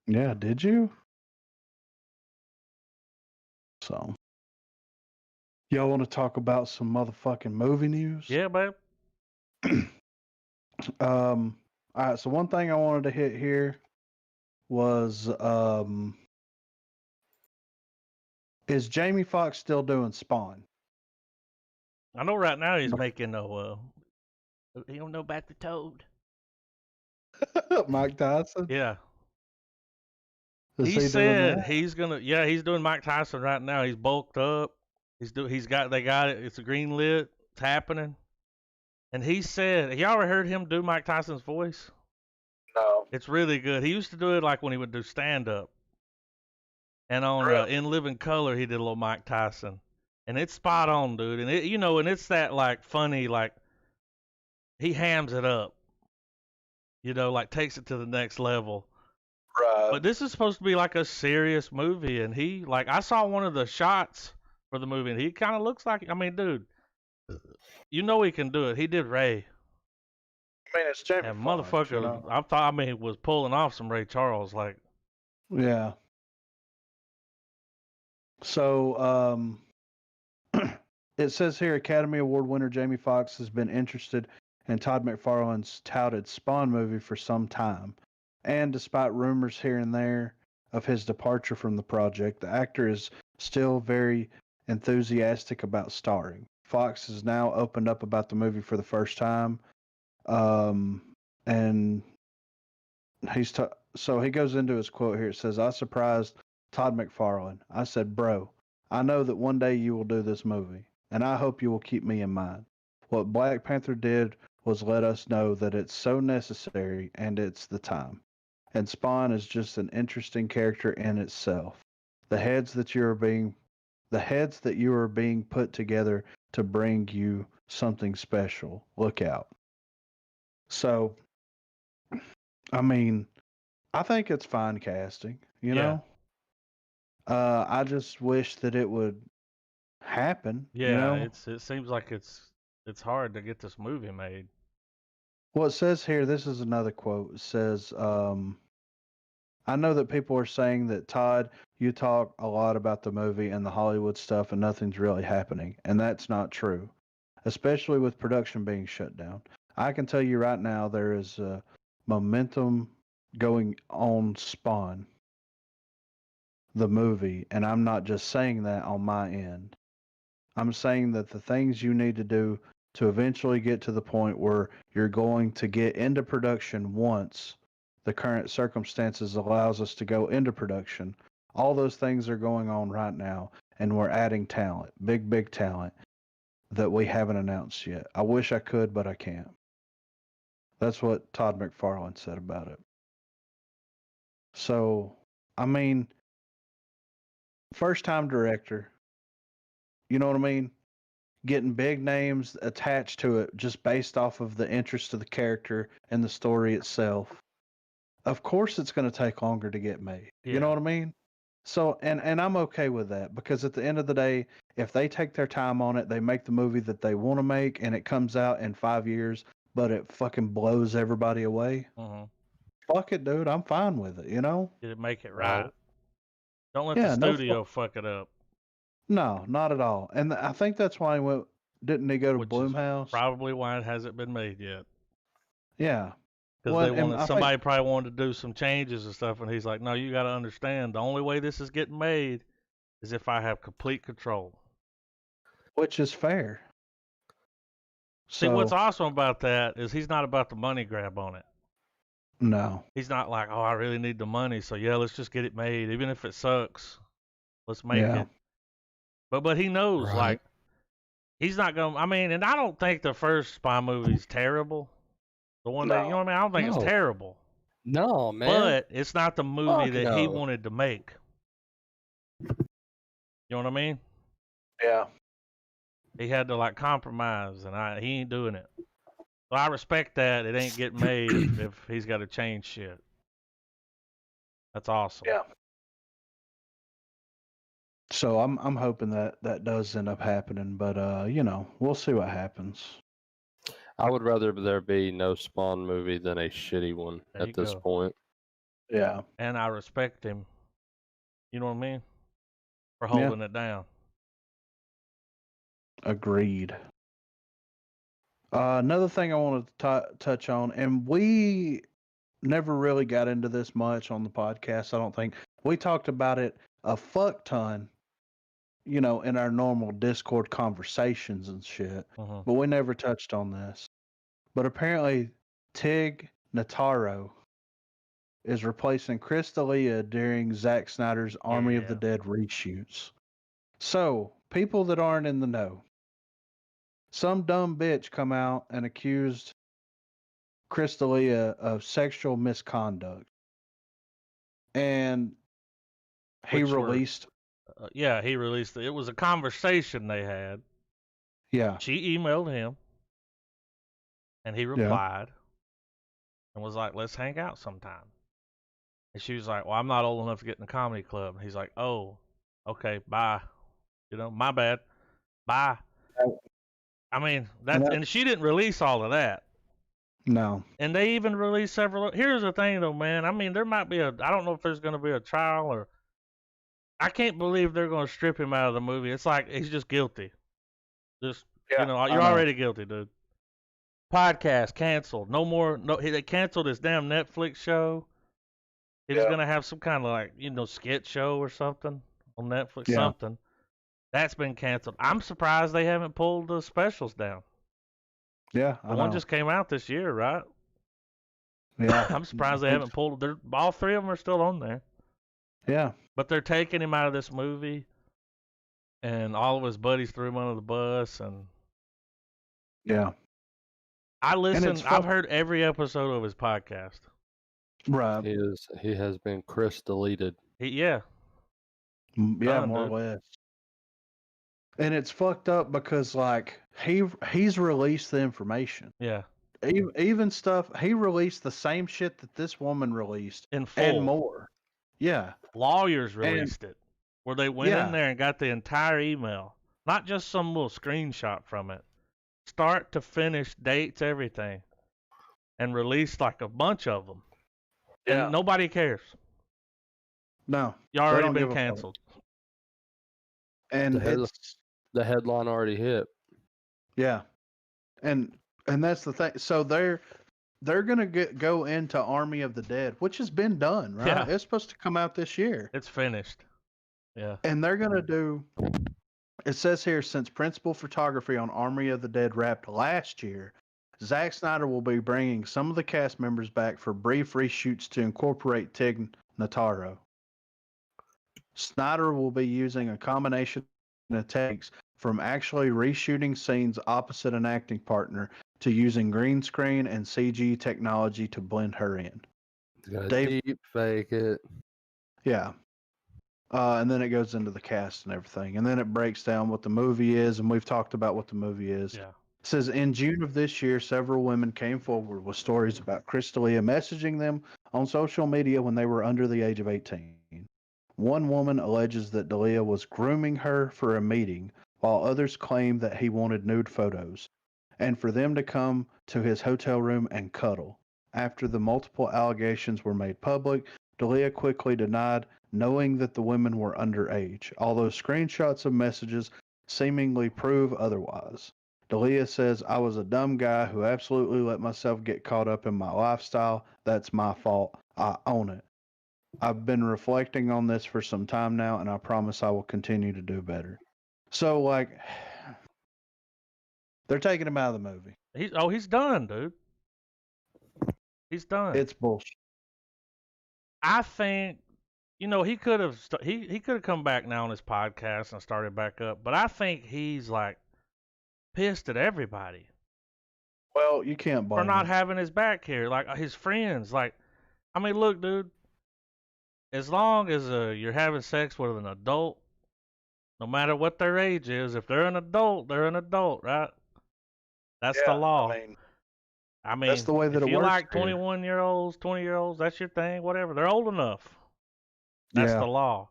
Yeah, did you? So, y'all want to talk about some motherfucking movie news? Yeah, babe. All right, so one thing I wanted to hit here was is Jamie Foxx still doing Spawn? I know right now he's making he don't know about the Toad. Mike Tyson? Yeah. Is He said that? he's doing Mike Tyson right now. He's bulked up. They got it. It's a green lit. It's happening. And he said, y'all ever heard him do Mike Tyson's voice? No. It's really good. He used to do it like when he would do stand up. And on In Living Color, he did a little Mike Tyson. And it's spot on, dude. And and it's that like funny, like he hams it up. Like takes it to the next level. Right. But this is supposed to be like a serious movie, and I saw one of the shots for the movie, and he kind of looks like, I mean, dude, he can do it. He did Ray. I mean, it's Jamie And Foxx, motherfucker, was pulling off some Ray Charles, like. Yeah. So, it says here, Academy Award winner Jamie Foxx has been interested in Todd McFarlane's touted Spawn movie for some time. And despite rumors here and there of his departure from the project, the actor is still very enthusiastic about starring. Fox has now opened up about the movie for the first time. And so he goes into his quote here. It says, I surprised Todd McFarlane. I said, bro, I know that one day you will do this movie, and I hope you will keep me in mind. What Black Panther did was let us know that it's so necessary and it's the time. And Spawn is just an interesting character in itself. The heads that you are being put together to bring you something special. Look out. So, I mean, I think it's fine casting, you know? I just wish that it would happen. Yeah, it seems like it's hard to get this movie made. Well, it says here, this is another quote. It says, I know that people are saying that, Todd, you talk a lot about the movie and the Hollywood stuff and nothing's really happening. And that's not true, especially with production being shut down. I can tell you right now, there is momentum going on Spawn, the movie. And I'm not just saying that on my end. I'm saying that the things you need to do to eventually get to the point where you're going to get into production once the current circumstances allows us to go into production. All those things are going on right now, and we're adding talent, big talent that we haven't announced yet. I wish I could, but I can't. That's what Todd McFarlane said about it. So, I mean, first time director, you know what I mean? Getting big names attached to it just based off of the interest of the character and the story itself. Of course it's going to take longer to get made. Yeah. You know what I mean? So, and I'm okay with that, because at the end of the day, if they take their time on it, they make the movie that they want to make, and it comes out in 5 years, but it fucking blows everybody away. Fuck it, dude. I'm fine with it, you know? Did it make it right? Don't let the studio fuck it up. No, not at all. And I think that's why he went. Didn't he go to Blumhouse? Probably why it hasn't been made yet. Yeah. Because somebody probably wanted to do some changes and stuff, and he's like, no, you got to understand, the only way this is getting made is if I have complete control. Which is fair. See, what's awesome about that is he's not about the money grab on it. No. He's not like, oh, I really need the money, so yeah, let's just get it made. Even if it sucks, let's make it. But he knows, like, he's not going to, I mean, and I don't think the first spy movie's terrible. The one that, you know what I mean? I don't think it's terrible. No, man. But it's not the movie that he wanted to make. You know what I mean? Yeah. He had to, like, compromise, and he ain't doing it. So I respect that. It ain't getting made if he's got to change shit. That's awesome. Yeah. So I'm hoping that does end up happening, but you know, we'll see what happens. I would rather there be no Spawn movie than a shitty one at this point. Yeah. And I respect him. You know what I mean? For holding it down. Agreed. Another thing I wanted to touch on, and we never really got into this much on the podcast, I don't think. We talked about it a fuck ton, you know, in our normal Discord conversations and shit, but we never touched on this. But apparently, Tig Notaro is replacing Chris D'Elia during Zack Snyder's Army of the Dead reshoots. So, people that aren't in the know, some dumb bitch come out and accused Chris D'Elia of sexual misconduct. And he released... he released it. It was a conversation they had. Yeah. She emailed him. And he replied and was like, let's hang out sometime. And she was like, well, I'm not old enough to get in the comedy club. And he's like, oh, okay, bye. You know, my bad. Bye. I mean, and she didn't release all of that. No. And they even released several. Here's the thing, though, man. I mean, there might be I don't know if there's going to be a trial or. I can't believe they're going to strip him out of the movie. It's like he's just guilty. Just, you know, you're already guilty, dude. Podcast canceled. No more. No, they canceled his damn Netflix show. He was gonna have some kind of, like, you know, sketch show or something on Netflix. Something that's been canceled. I'm surprised they haven't pulled the specials down. Yeah, the one just came out this year, right? Yeah, I'm surprised they haven't pulled. All three of them are still on there. Yeah, but they're taking him out of this movie, and all of his buddies threw him under the bus, and I listen. I've heard every episode of his podcast. Right. He has been Chris deleted. More or less. And it's fucked up because, like, he's released the information. Yeah. Even stuff he released the same shit that this woman released in full and more. Yeah. Lawyers released it, where they went in there and got the entire email, not just some little screenshot from it. Start to finish, dates, everything, and released like a bunch of them. And nobody cares. No. You already been canceled. And the headline already hit. Yeah. And that's the thing. So they're going to go into Army of the Dead, which has been done, right? Yeah. It's supposed to come out this year. It's finished. Yeah. And they're going to do It says here, since principal photography on Army of the Dead wrapped last year, Zack Snyder will be bringing some of the cast members back for brief reshoots to incorporate Tig Notaro. Snyder will be using a combination of techniques from actually reshooting scenes opposite an acting partner to using green screen and CG technology to blend her in. Dave, deep fake it. Yeah. And then it goes into the cast and everything. And then it breaks down what the movie is, and we've talked about what the movie is. Yeah. It says, in June of this year, several women came forward with stories about Crystalia messaging them on social media when they were under the age of 18. One woman alleges that D'Elia was grooming her for a meeting, while others claim that he wanted nude photos, and for them to come to his hotel room and cuddle. After the multiple allegations were made public, D'Elia quickly denied knowing that the women were underage, although screenshots of messages seemingly prove otherwise. D'Elia says, I was a dumb guy who absolutely let myself get caught up in my lifestyle. That's my fault. I own it. I've been reflecting on this for some time now, and I promise I will continue to do better. So, like, they're taking him out of the movie. He's done, dude. He's done. It's bullshit. I think, he could have he could have come back now on his podcast and started back up, but I think he's like pissed at everybody. Well, you can't blame for not him. having his back here, like his friends. Like, I mean, look, dude. As long as you're having sex with an adult, no matter what their age is, if they're an adult, they're an adult, right? That's the law. I mean, that's the way that if it you works. like 21-year-olds, 20-year-olds, that's your thing, whatever. They're old enough. That's the law.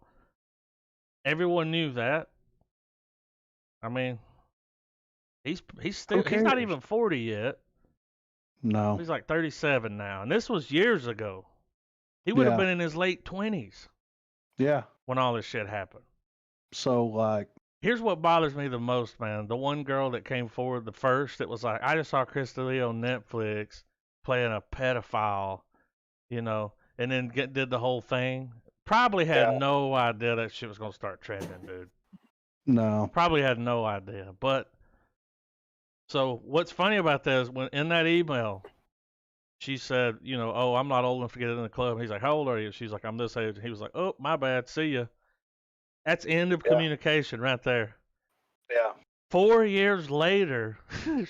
Everyone knew that. I mean, he's not even 40 yet. No. He's like 37 now, and this was years ago. He would have been in his late 20s. Yeah. When all this shit happened. So, like, here's what bothers me the most, man. The one girl that came forward the first, it was like, I just saw Crystalia on Netflix playing a pedophile, and then did the whole thing. Probably had no idea that shit was going to start trending, dude. No. Probably had no idea. But, so what's funny about that is when in that email, she said, oh, I'm not old enough to get in the club. He's like, how old are you? She's like, I'm this age. He was like, oh, my bad. See ya. That's end of communication right there. Yeah. 4 years later,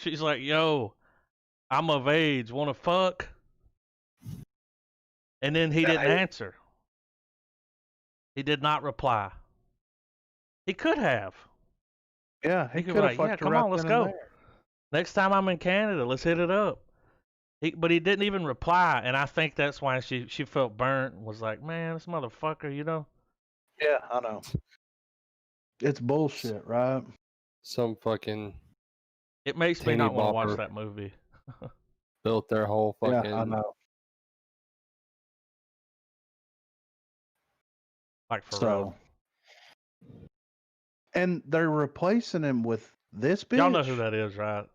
she's like, yo, I'm of age. Want to fuck? And then he didn't answer. He did not reply. He could have. Yeah, he could have like, yeah, come on, let's go. Next time I'm in Canada, let's hit it up. But he didn't even reply, and I think that's why she felt burnt and was like, man, this motherfucker, Yeah, I know. It's bullshit, right? Some fucking... It makes me not want to watch that movie. Built their whole fucking... Yeah, I know. Like, for real. And they're replacing him with this bitch. Y'all know who that is, right?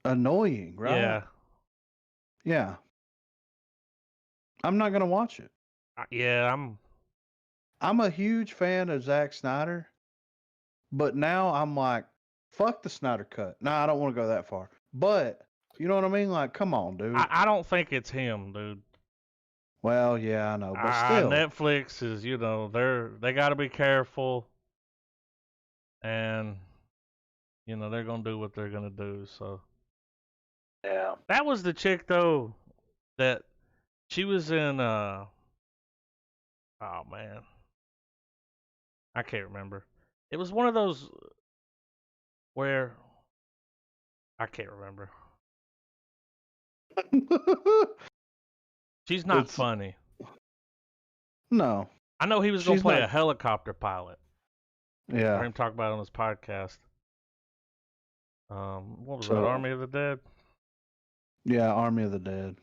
Annoying, right? Yeah. Yeah. I'm not gonna watch it. Yeah, I'm a huge fan of Zack Snyder, but now I'm like, fuck the Snyder cut. Nah, I don't want to go that far. But you know what I mean? Like, come on, dude. I don't think it's him, dude. Well, yeah, I know, but still, Netflix is, they got to be careful, and they're gonna do what they're gonna do. So. Yeah. That was the chick though that she was in oh man. I can't remember. It was one of those where I can't remember. She's not funny. No. I know he was going to play a helicopter pilot. Yeah. Heard him talk about it on his podcast. What was that? Army of the Dead? Yeah, Army of the Dead.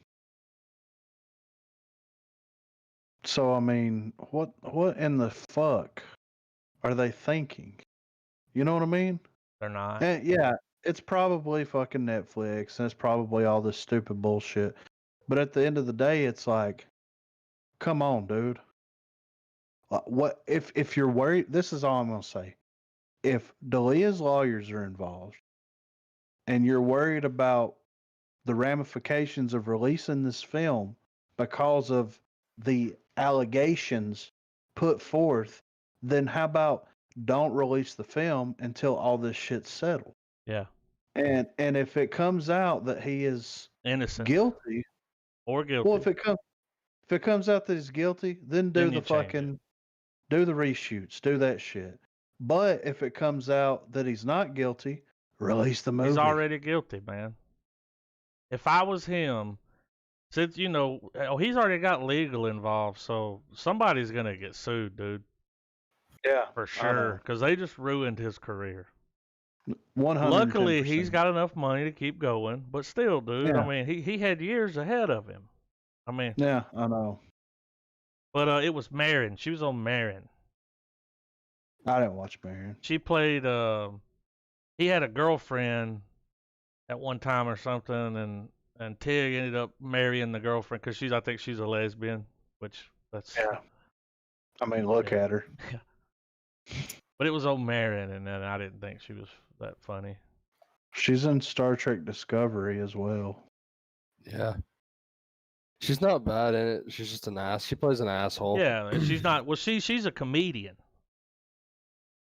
So I mean, what in the fuck are they thinking? You know what I mean? They're not. And yeah, it's probably fucking Netflix, and it's probably all this stupid bullshit. But at the end of the day, it's like, come on, dude. What if you're worried? This is all I'm gonna say. if D'Elia's lawyers are involved and you're worried about the ramifications of releasing this film because of the allegations put forth, then how about don't release the film until all this shit's settled? Yeah. And if it comes out that he is Innocent guilty, or guilty. well, if it comes out that he's guilty, then do Then you the change fucking do the reshoots, do that shit. But if it comes out that he's not guilty, release the movie. He's already guilty, man. If I was him, since he's already got legal involved, so somebody's gonna get sued, dude. Yeah, For sure, because they just ruined his career. 110%. Luckily, he's got enough money to keep going, but still, dude. Yeah. I mean, he had years ahead of him. I mean, Yeah, I know. But it was Marin. She was on Marin. I didn't watch Marin. She played. He had a girlfriend at one time or something, and Tig ended up marrying the girlfriend because I think she's a lesbian, which that's. Yeah. I mean, look at her. Yeah. But it was on Marin, and then I didn't think she was that funny. She's in Star Trek Discovery as well. Yeah. She's not bad in it. She's just an ass. She plays an asshole. Yeah, and she's not. Well, she's a comedian.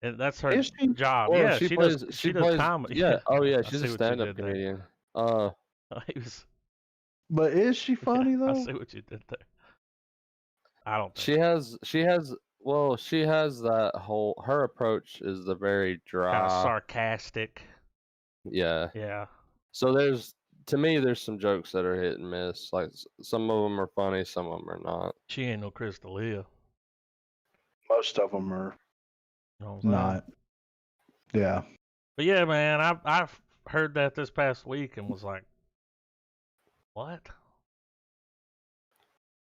And that's her job. Well, Yeah, she does plays comedy. Yeah. Oh yeah, I she's see a what you stand-up did there. comedian. But is she funny though? I see what you did there. I don't think she has that whole, her approach is the very dry, kind of sarcastic. Yeah. Yeah. So there's some jokes that are hit and miss. Like some of them are funny, some of them are not. She ain't no Chris D'Elia. Most of them are No, not. Yeah. But yeah, man, I've heard that this past week and was like, what?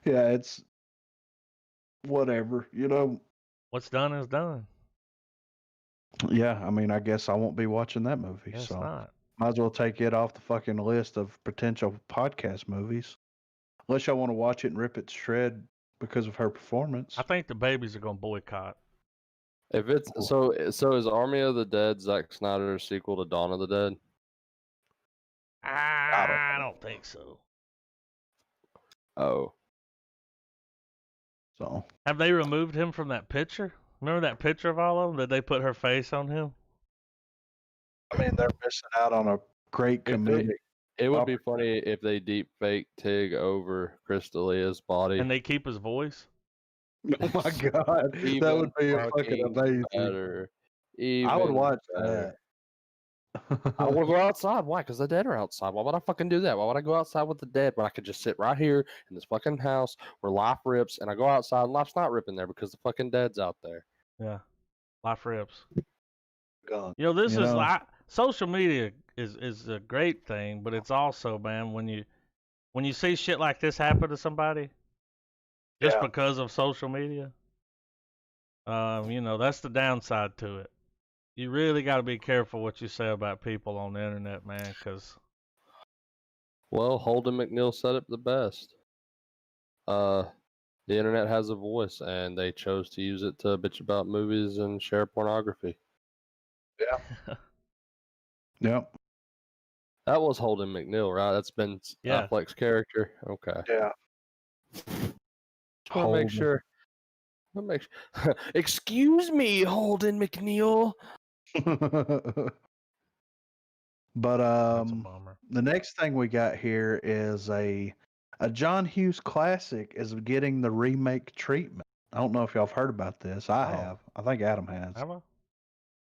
Yeah, it's whatever, What's done is done. Yeah, I mean, I guess I won't be watching that movie. It's so not. might as well take it off the fucking list of potential podcast movies. Unless y'all want to watch it and rip it to shred because of her performance. I think the babies are gonna boycott. If it's so is Army of the Dead Zack Snyder's sequel to Dawn of the Dead? I don't think so. Oh. So have they removed him from that picture? Remember that picture of all of them? Did they put her face on him? I mean, they're missing out on a great comedic. It would be funny if they deep fake Tig over Chris D'Elia's body. And they keep his voice? Oh my god. That would be fucking amazing. Better. I would watch that. I want to go outside. Why? Because the dead are outside. Why would I fucking do that? Why would I go outside with the dead when I could just sit right here in this fucking house where life rips, and I go outside and life's not ripping there because the fucking dead's out there. Yeah. Life rips. God. This is like social media is a great thing, but it's also, man, when you see shit like this happen to somebody just because of social media, that's the downside to it. You really got to be careful what you say about people on the internet, man, because... Well, Holden McNeil said it the best. The internet has a voice, and they chose to use it to bitch about movies and share pornography. Yeah. Yep. That was Holden McNeil, right? That's been Affleck's character. Okay. Yeah. Just want to make sure. Excuse me, Holden McNeil. But That's a bummer. the next thing we got here is a John Hughes classic is getting the remake treatment. I don't know if y'all have heard about this. I have. I think Adam has. Have I?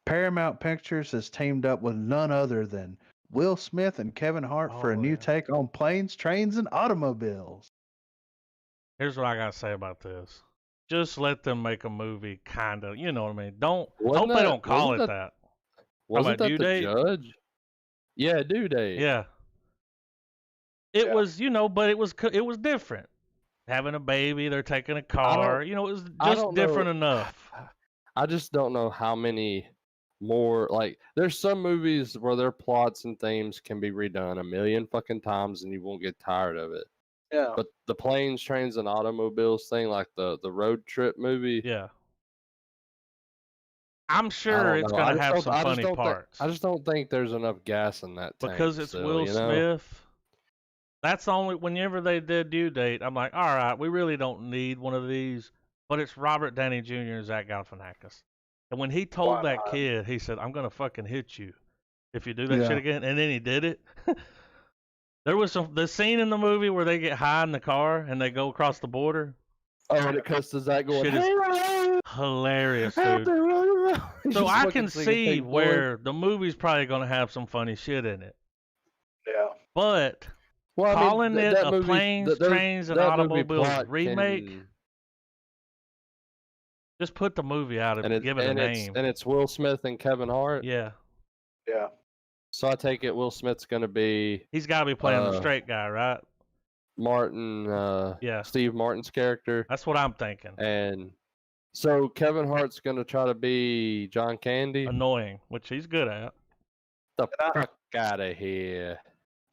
Paramount Pictures has teamed up with none other than Will Smith and Kevin Hart for a new take on planes, trains, and automobiles. Here's what I gotta say about this. Just let them make a movie, kind of. You know what I mean? I hope they don't call it that. Wasn't that the Judge? Yeah, Due Date. Yeah. It was, but it was different. Having a baby, they're taking a car. It was just different enough. I just don't know how many more, like, there's some movies where their plots and themes can be redone a million fucking times and you won't get tired of it. Yeah. But the planes, trains, and automobiles thing, like the road trip movie. Yeah. I'm sure it's going to have some funny parts. I just don't think there's enough gas in that tank. Because it's still, Will you know? Smith. That's the only, whenever they did Due Date, I'm like, all right, we really don't need one of these. But it's Robert Downey Jr. and Zach Galifianakis. And when he told that kid, he said, I'm going to fucking hit you if you do that shit again. And then he did it. There was the scene in the movie where they get high in the car and they go across the border. Oh, and it cuts to Zach going, shit is hilarious, dude. So I can see where the movie's probably going to have some funny shit in it. Yeah. But calling it a Planes, Trains, and Automobiles remake, just put the movie out and give it a name. And it's Will Smith and Kevin Hart? Yeah. Yeah. So I take it Will Smith's going to be... He's got to be playing the straight guy, right? Martin, Steve Martin's character. That's what I'm thinking. And so Kevin Hart's going to try to be John Candy. Annoying, which he's good at. The fuck out of here.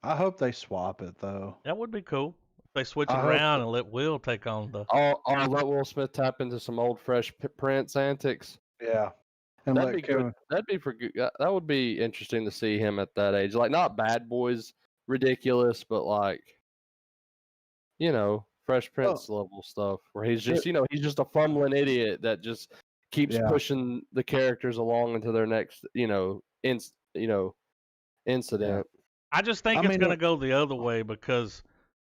I hope they swap it, though. That would be cool. If they switch it around and let Will take on the... I'll let Will Smith tap into some old Fresh Prince antics. Yeah. And that'd be good. That would be interesting to see him at that age. Like, not Bad Boys ridiculous, but like, you know, Fresh Prince level stuff where he's just, he's just a fumbling idiot that just keeps pushing the characters along into their next, incident. I just think it's going to go the other way because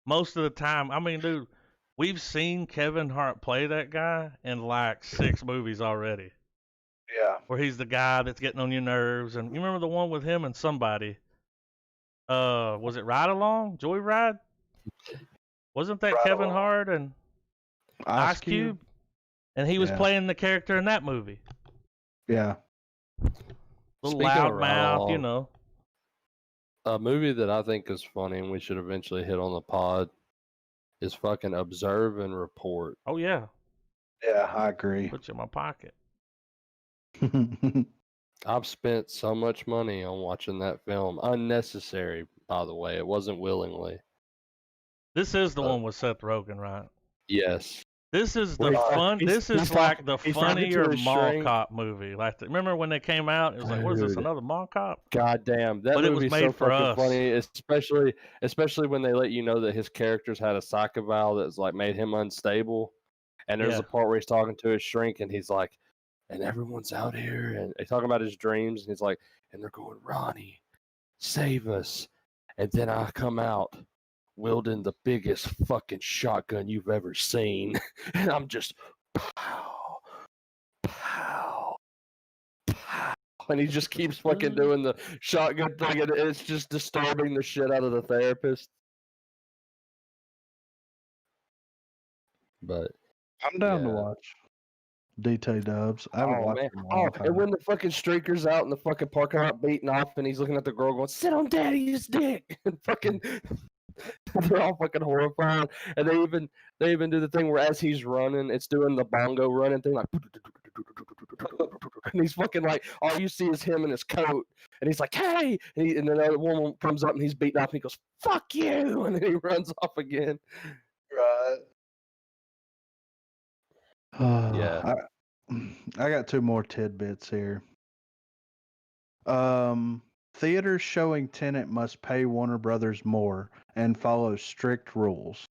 most of the time, I mean, dude, we've seen Kevin Hart play that guy in like 6 movies already. Yeah. Where he's the guy that's getting on your nerves. And you remember the one with him and somebody? Was it Ride Along? Joyride? Wasn't that Kevin Hart and Ice Cube? And he was playing the character in that movie. Yeah. Little loud mouth, you know. A movie that I think is funny and we should eventually hit on the pod is fucking Observe and Report. Oh, yeah. Yeah, I agree. Put you in my pocket. I've spent so much money on watching that film. Unnecessary, by the way. It wasn't willingly. This is the one with Seth Rogen, right? Yes. This is the fun. This is like the funnier mall cop movie. Like, remember when they came out? It was like, what is this? Another mall cop? God damn, that movie's so fucking funny. Especially when they let you know that his character's had a psych eval that's like made him unstable. And there's a part where he's talking to his shrink, and he's like, "And everyone's out here," and he's talking about his dreams, and he's like, "And they're going, Ronnie, save us." And then I come out wielding the biggest fucking shotgun you've ever seen. And I'm just pow, pow, pow. And he just keeps fucking doing the shotgun thing, and it's just disturbing the shit out of the therapist. But I'm down to watch DT Dubs. I haven't watched them all the time. And when the fucking streaker's out in the fucking parking lot beating off, and he's looking at the girl going, "Sit on daddy's dick," and fucking they're all fucking horrified. And they even do the thing where as he's running, it's doing the bongo running thing, like, and he's fucking like, all you see is him in his coat, and he's like, "Hey," and then another woman comes up and he's beating off, and he goes, "Fuck you," and then he runs off again. Right. Yeah. I got 2 more tidbits here. Theaters showing Tenet must pay Warner Brothers more and follow strict rules.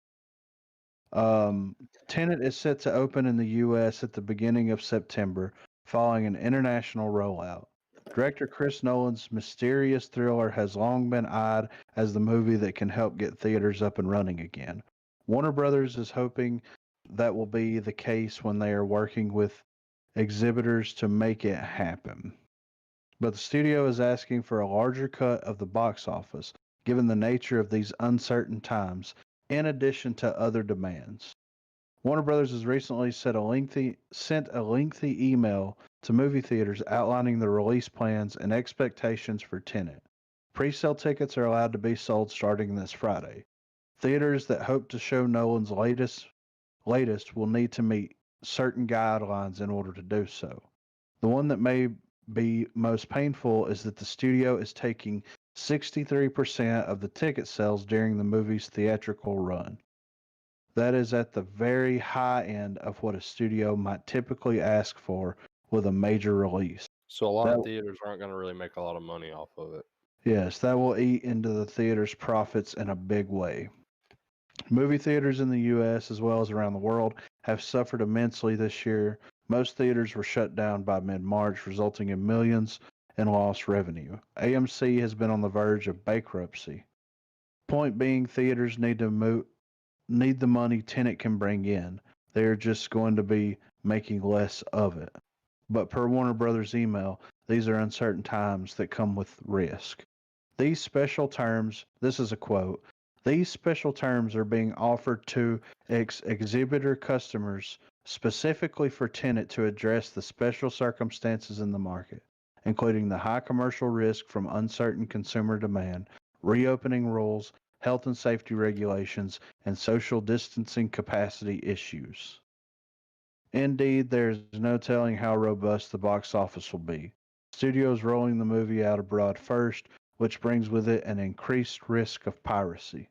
Tenet is set to open in the U.S. at the beginning of September, following an international rollout. Director Chris Nolan's mysterious thriller has long been eyed as the movie that can help get theaters up and running again. Warner Brothers is hoping that will be the case when they are working with exhibitors to make it happen. But the studio is asking for a larger cut of the box office, given the nature of these uncertain times, in addition to other demands. Warner Brothers has recently sent a lengthy email to movie theaters outlining the release plans and expectations for Tenet. Pre-sale tickets are allowed to be sold starting this Friday. Theaters that hope to show Nolan's latest will need to meet certain guidelines in order to do so. The one that may be most painful is that the studio is taking 63% of the ticket sales during the movie's theatrical run. That is at the very high end of what a studio might typically ask for with a major release. So a lot of theaters aren't going to really make a lot of money off of it. Yes, that will eat into the theater's profits in a big way. Movie theaters in the U.S. as well as around the world have suffered immensely this year. Most theaters were shut down by mid-March, resulting in millions in lost revenue. AMC has been on the verge of bankruptcy. Point being, theaters need the money Tenet can bring in. They are just going to be making less of it. But per Warner Brothers email, these are uncertain times that come with risk. These special terms, this is a quote, these special terms are being offered to exhibitor customers specifically for Tenet to address the special circumstances in the market, including the high commercial risk from uncertain consumer demand, reopening rules, health and safety regulations, and social distancing capacity issues. Indeed, there is no telling how robust the box office will be. Studios rolling the movie out abroad first, which brings with it an increased risk of piracy.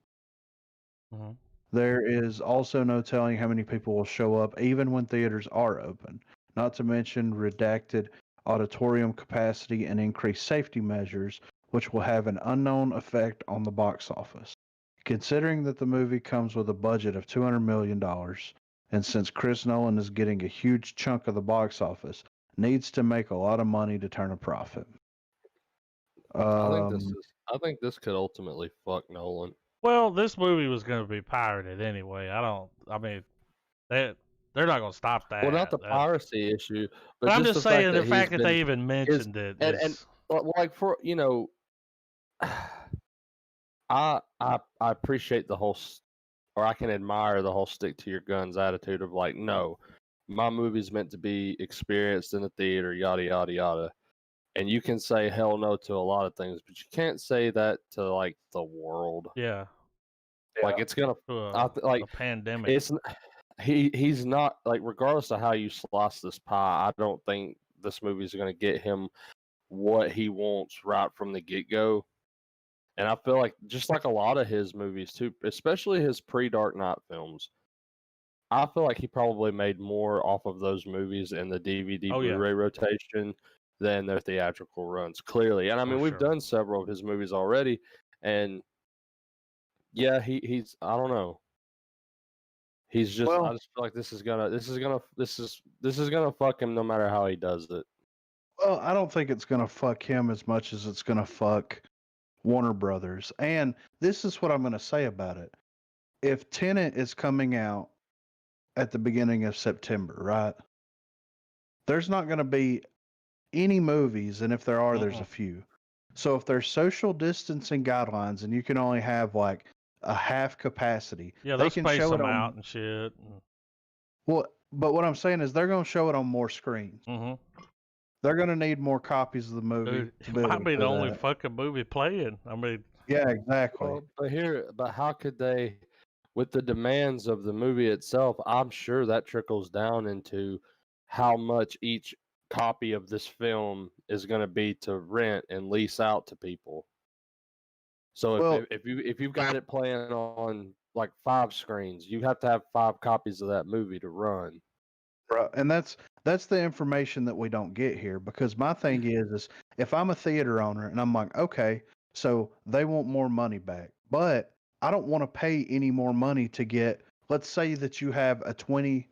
Mm-hmm. There is also no telling how many people will show up even when theaters are open, not to mention redacted auditorium capacity and increased safety measures, which will have an unknown effect on the box office. Considering that the movie comes with a budget of $200 million, and since Chris Nolan is getting a huge chunk of the box office, needs to make a lot of money to turn a profit. I think this could ultimately fuck Nolan. Well, this movie was going to be pirated anyway. They're not going to stop that. Well, not the piracy issue, but I'm just saying the fact that been, they even mentioned it is... And like for I appreciate the whole, or I can admire the whole stick to your guns attitude of like, no, my movie's meant to be experienced in the theater, yada yada yada. And you can say hell no to a lot of things, but you can't say that to like the world. Yeah. Like it's gonna like a pandemic. He's not like, regardless of how you slice this pie, I don't think this movie's gonna get him what he wants right from the get go. And I feel like just like a lot of his movies too, especially his pre-Dark Knight films, I feel like he probably made more off of those movies in the DVD Blu-ray rotation than their theatrical runs, clearly. And I mean, we've done several of his movies already, and yeah, he's I don't know. He's just I just feel like this is gonna fuck him no matter how he does it. Well, I don't think it's gonna fuck him as much as it's gonna fuck Warner Brothers. And this is what I'm gonna say about it. If Tenet is coming out at the beginning of September, right? There's not gonna be any movies, and if there are, there's a few. So if there's social distancing guidelines and you can only have like a half capacity, they can show it out and shit. Well, but what I'm saying is they're going to show it on more screens. Mm-hmm. They're going to need more copies of the movie. Dude, it might be the only fucking movie playing. I mean, yeah, exactly. Well, but how could they, with the demands of the movie itself? I'm sure that trickles down into how much each copy of this film is going to be to rent and lease out to people. So if you've got it playing on like 5 screens, you have to have 5 copies of that movie to run. Right, and that's the information that we don't get here, because my thing is if I'm a theater owner and I'm like, okay, so they want more money back, but I don't want to pay any more money to get, let's say that you have a 20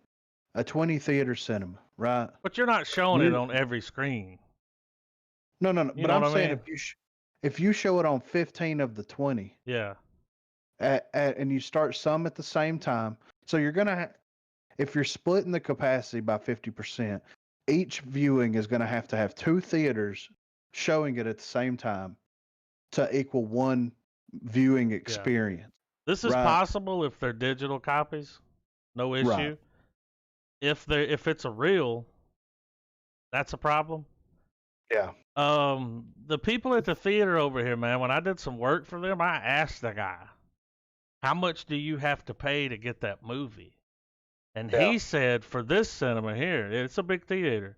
theater cinema, right? But you're not showing it on every screen. No. But I'm saying if you show it on 15 of the 20, yeah, and you start some at the same time, so you're gonna if you're splitting the capacity by 50%, each viewing is gonna have to have 2 theaters showing it at the same time to equal one viewing experience. Yeah. This is possible if they're digital copies, no issue. Right. If it's a reel, that's a problem. Yeah. The people at the theater over here, man, when I did some work for them, I asked the guy, how much do you have to pay to get that movie? And he said, for this cinema here, it's a big theater,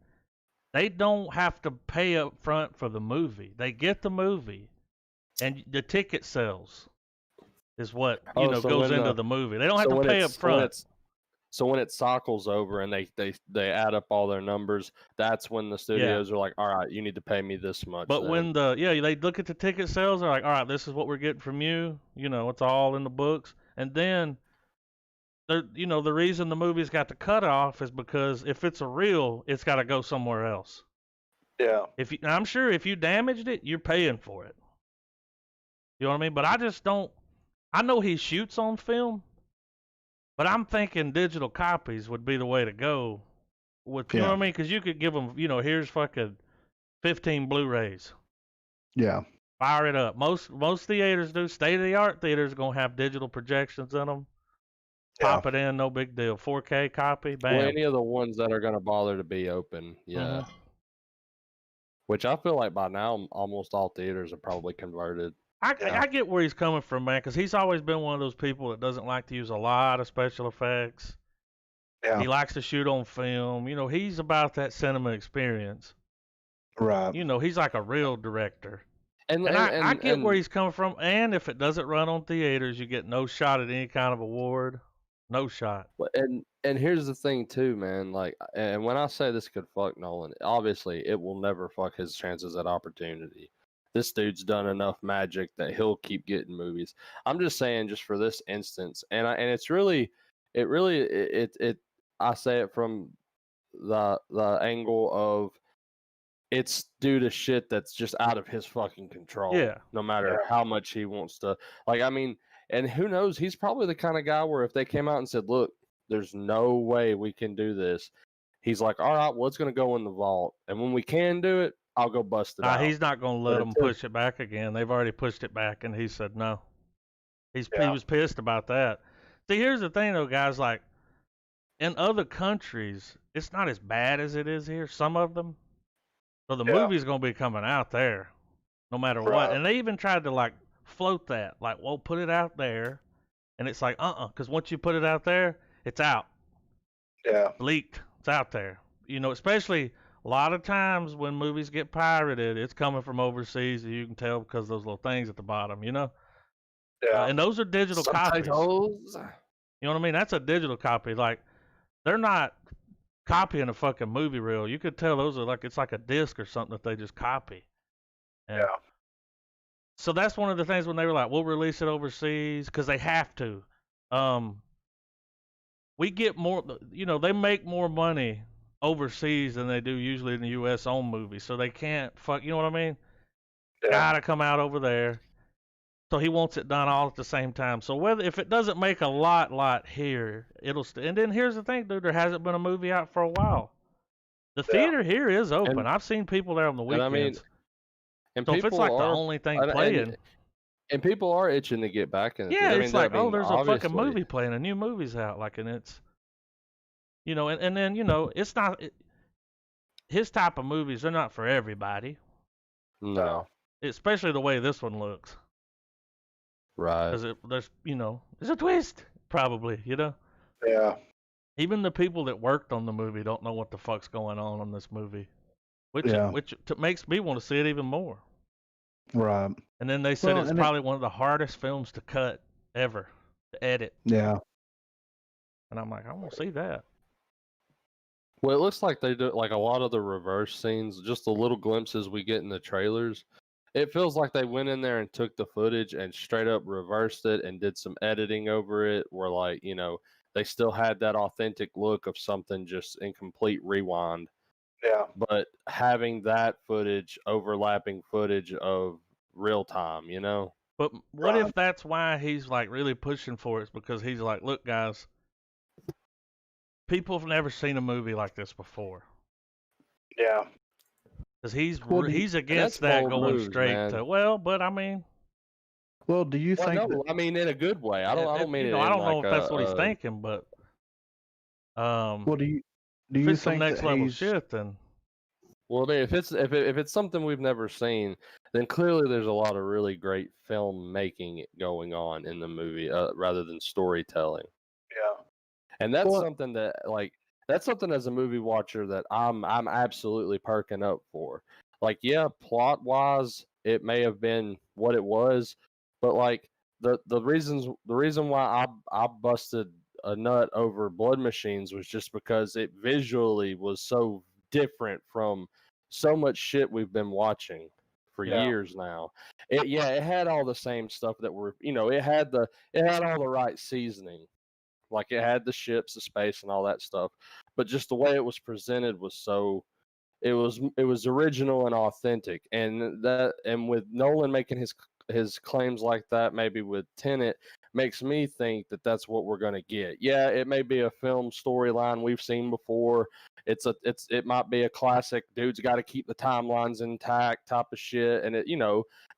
they don't have to pay up front for the movie. They get the movie, and the ticket sales is what goes into the movie. They don't have to pay up front. So when it cycles over and they add up all their numbers, that's when the studios are like, all right, you need to pay me this much. But when they look at the ticket sales, they're like, all right, this is what we're getting from you. You know, it's all in the books. And then, the reason the movie's got the cutoff is because if it's a reel, it's got to go somewhere else. Yeah. I'm sure if you damaged it, you're paying for it. You know what I mean? But I just don't. I know he shoots on film, but I'm thinking digital copies would be the way to go. You know what I mean? Because you could give them, here's fucking 15 Blu-rays. Yeah. Fire it up. Most theaters do. State-of-the-art theaters gonna have digital projections in them. Pop it in, no big deal. 4K copy, bam. Well, any of the ones that are gonna bother to be open, yeah. Mm-hmm. Which I feel like by now almost all theaters are probably converted. I get where he's coming from, man, because he's always been one of those people that doesn't like to use a lot of special effects. Yeah. He likes to shoot on film. He's about that cinema experience. Right. He's like a real director. And I get where he's coming from. And if it doesn't run on theaters, you get no shot at any kind of award. No shot. And here's the thing too, man. Like, and when I say this could fuck Nolan, obviously it will never fuck his chances at opportunity. This dude's done enough magic that he'll keep getting movies. I'm just saying, just for this instance, and it's really, I say it from the angle of it's due to shit that's just out of his fucking control. Yeah. No matter how much he wants to, like, I mean. And who knows? He's probably the kind of guy where if they came out and said, look, there's no way we can do this, he's like, all right, well, it's going to go in the vault. And when we can do it, I'll go bust it out. He's not going to let them push it back again. They've already pushed it back, and he said no. He was pissed about that. See, here's the thing, though, guys. Like, in other countries, it's not as bad as it is here, some of them. So the movie's going to be coming out there no matter what. And they even tried to, like, float that, like, well, put it out there, and it's like, because once you put it out there, it's out. Yeah. Leaked. It's out there. Especially a lot of times when movies get pirated, it's coming from overseas, and you can tell because of those little things at the bottom, Yeah. And those are digital copies. You know what I mean? That's a digital copy. Like, they're not copying a fucking movie reel. You could tell those are like, it's like a disc or something that they just copy. And so that's one of the things when they were like, we'll release it overseas, because they have to. We get more, they make more money overseas than they do usually in the U.S. on movies. So they can't you know what I mean? Yeah. Gotta come out over there. So he wants it done all at the same time. So if it doesn't make a lot here, it'll and then here's the thing, dude, there hasn't been a movie out for a while. The theater here is open. I've seen people there on the weekends. So if it's like the only thing playing, and people are itching to get back in. Yeah, it's like, there's a fucking movie playing, a new movie's out, like, and it's, and then it's not his type of movies. They're not for everybody. No, especially the way this one looks. Right. Because there's a twist, probably. Yeah. Even the people that worked on the movie don't know what the fuck's going on in this movie, which makes me want to see it even more. Right. And then they said it's probably one of the hardest films to cut ever, to edit. Yeah. And I'm like, I want to see that. Well, it looks like they do, like, a lot of the reverse scenes, just the little glimpses we get in the trailers. It feels like they went in there and took the footage and straight up reversed it and did some editing over it, where, like, they still had that authentic look of something just in complete rewind. Yeah. But having that footage overlapping footage of real time, But what if that's why he's, like, really pushing for it? It's because he's like, look, guys, people have never seen a movie like this before. Yeah. Because he's against that going straight to, well, but I mean. Well, do you think? No, I mean, in a good way. I don't mean it. I don't know if that's what he's thinking, but. Well, do you think some next level shit then? Well, if it's something we've never seen, then clearly there's a lot of really great film making going on in the movie, rather than storytelling. Yeah. And that's something that, like, that's something as a movie watcher that I'm absolutely perking up for. Like, yeah, plot wise, it may have been what it was, but like the reason why I busted a nut over Blood Machines was just because it visually was so different from so much shit we've been watching for years now. It had all the same stuff that were, it had all the right seasoning. Like it had the ships, the space, and all that stuff. But just the way it was presented was so it was original and authentic. And with Nolan making his claims like that, maybe with Tenet, makes me think that that's what we're going to get. Yeah, it may be a film storyline we've seen before. It might be a classic dude's got to keep the timelines intact type of shit, and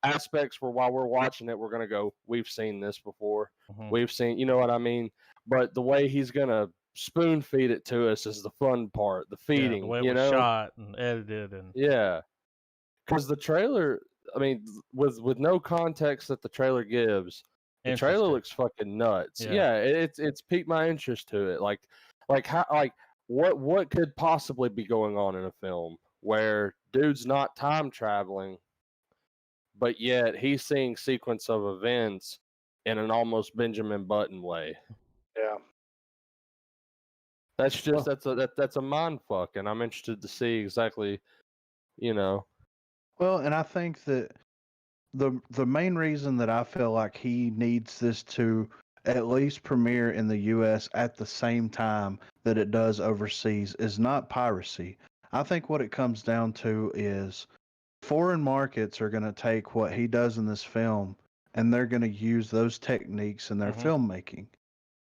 aspects where while we're watching it, we're going to go, we've seen this before. Mm-hmm. We've seen, you know what I mean? But the way he's going to spoon feed it to us is the fun part, the feeding. The way it was shot and edited, and because the trailer, I mean, with no context that the trailer gives, the trailer looks fucking nuts. Yeah, it's piqued my interest to it. Like what could possibly be going on in a film where dude's not time traveling, but yet he's seeing sequence of events in an almost Benjamin Button way. Yeah. That's just that's a mind fuck, and I'm interested to see exactly, Well, and I think that the main reason that I feel like he needs this to at least premiere in the U.S. at the same time that it does overseas is not piracy. I think what it comes down to is foreign markets are going to take what he does in this film and they're going to use those techniques in their filmmaking.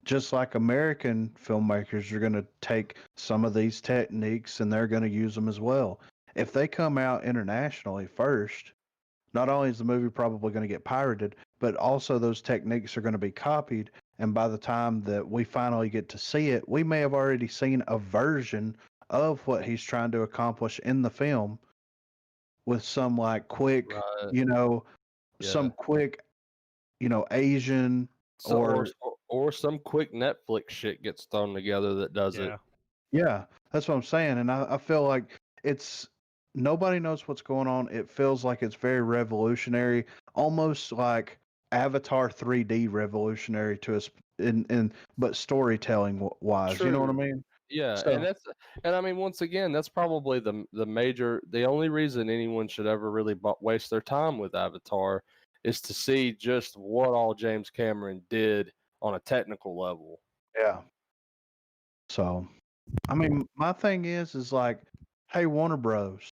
Just like American filmmakers are going to take some of these techniques and they're going to use them as well. If they come out internationally first, not only is the movie probably going to get pirated, but also those techniques are going to be copied. And by the time that we finally get to see it, we may have already seen a version of what he's trying to accomplish in the film with some like quick, some quick, Asian or some quick Netflix shit gets thrown together that does it. Yeah, that's what I'm saying. And I feel like nobody knows what's going on. It feels like it's very revolutionary, almost like Avatar 3D revolutionary to us but storytelling wise. True. You know what I mean? Yeah, so, and I mean, once again, that's probably the only reason anyone should ever really waste their time with Avatar is to see just what all James Cameron did on a technical level. Yeah. So, I mean, my thing is like, hey, Warner Bros.,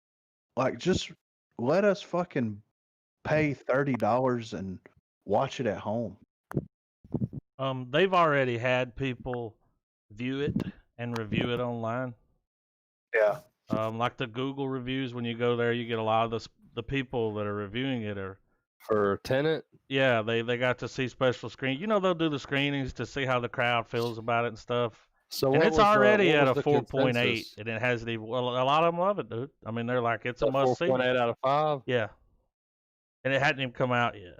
like, just let us fucking pay $30 and watch it at home. They've already had people view it and review it online. Yeah. Like the Google reviews, when you go there, you get a lot of the people that are reviewing it are for Tenet. Yeah, they got to see special screen. They'll do the screenings to see how the crowd feels about it and stuff. So and it's already at a 4.8, and it hasn't even. Well, a lot of them love it, dude. I mean, they're like, it's a must see. 4.8 out of 5. Yeah, and it hadn't even come out yet.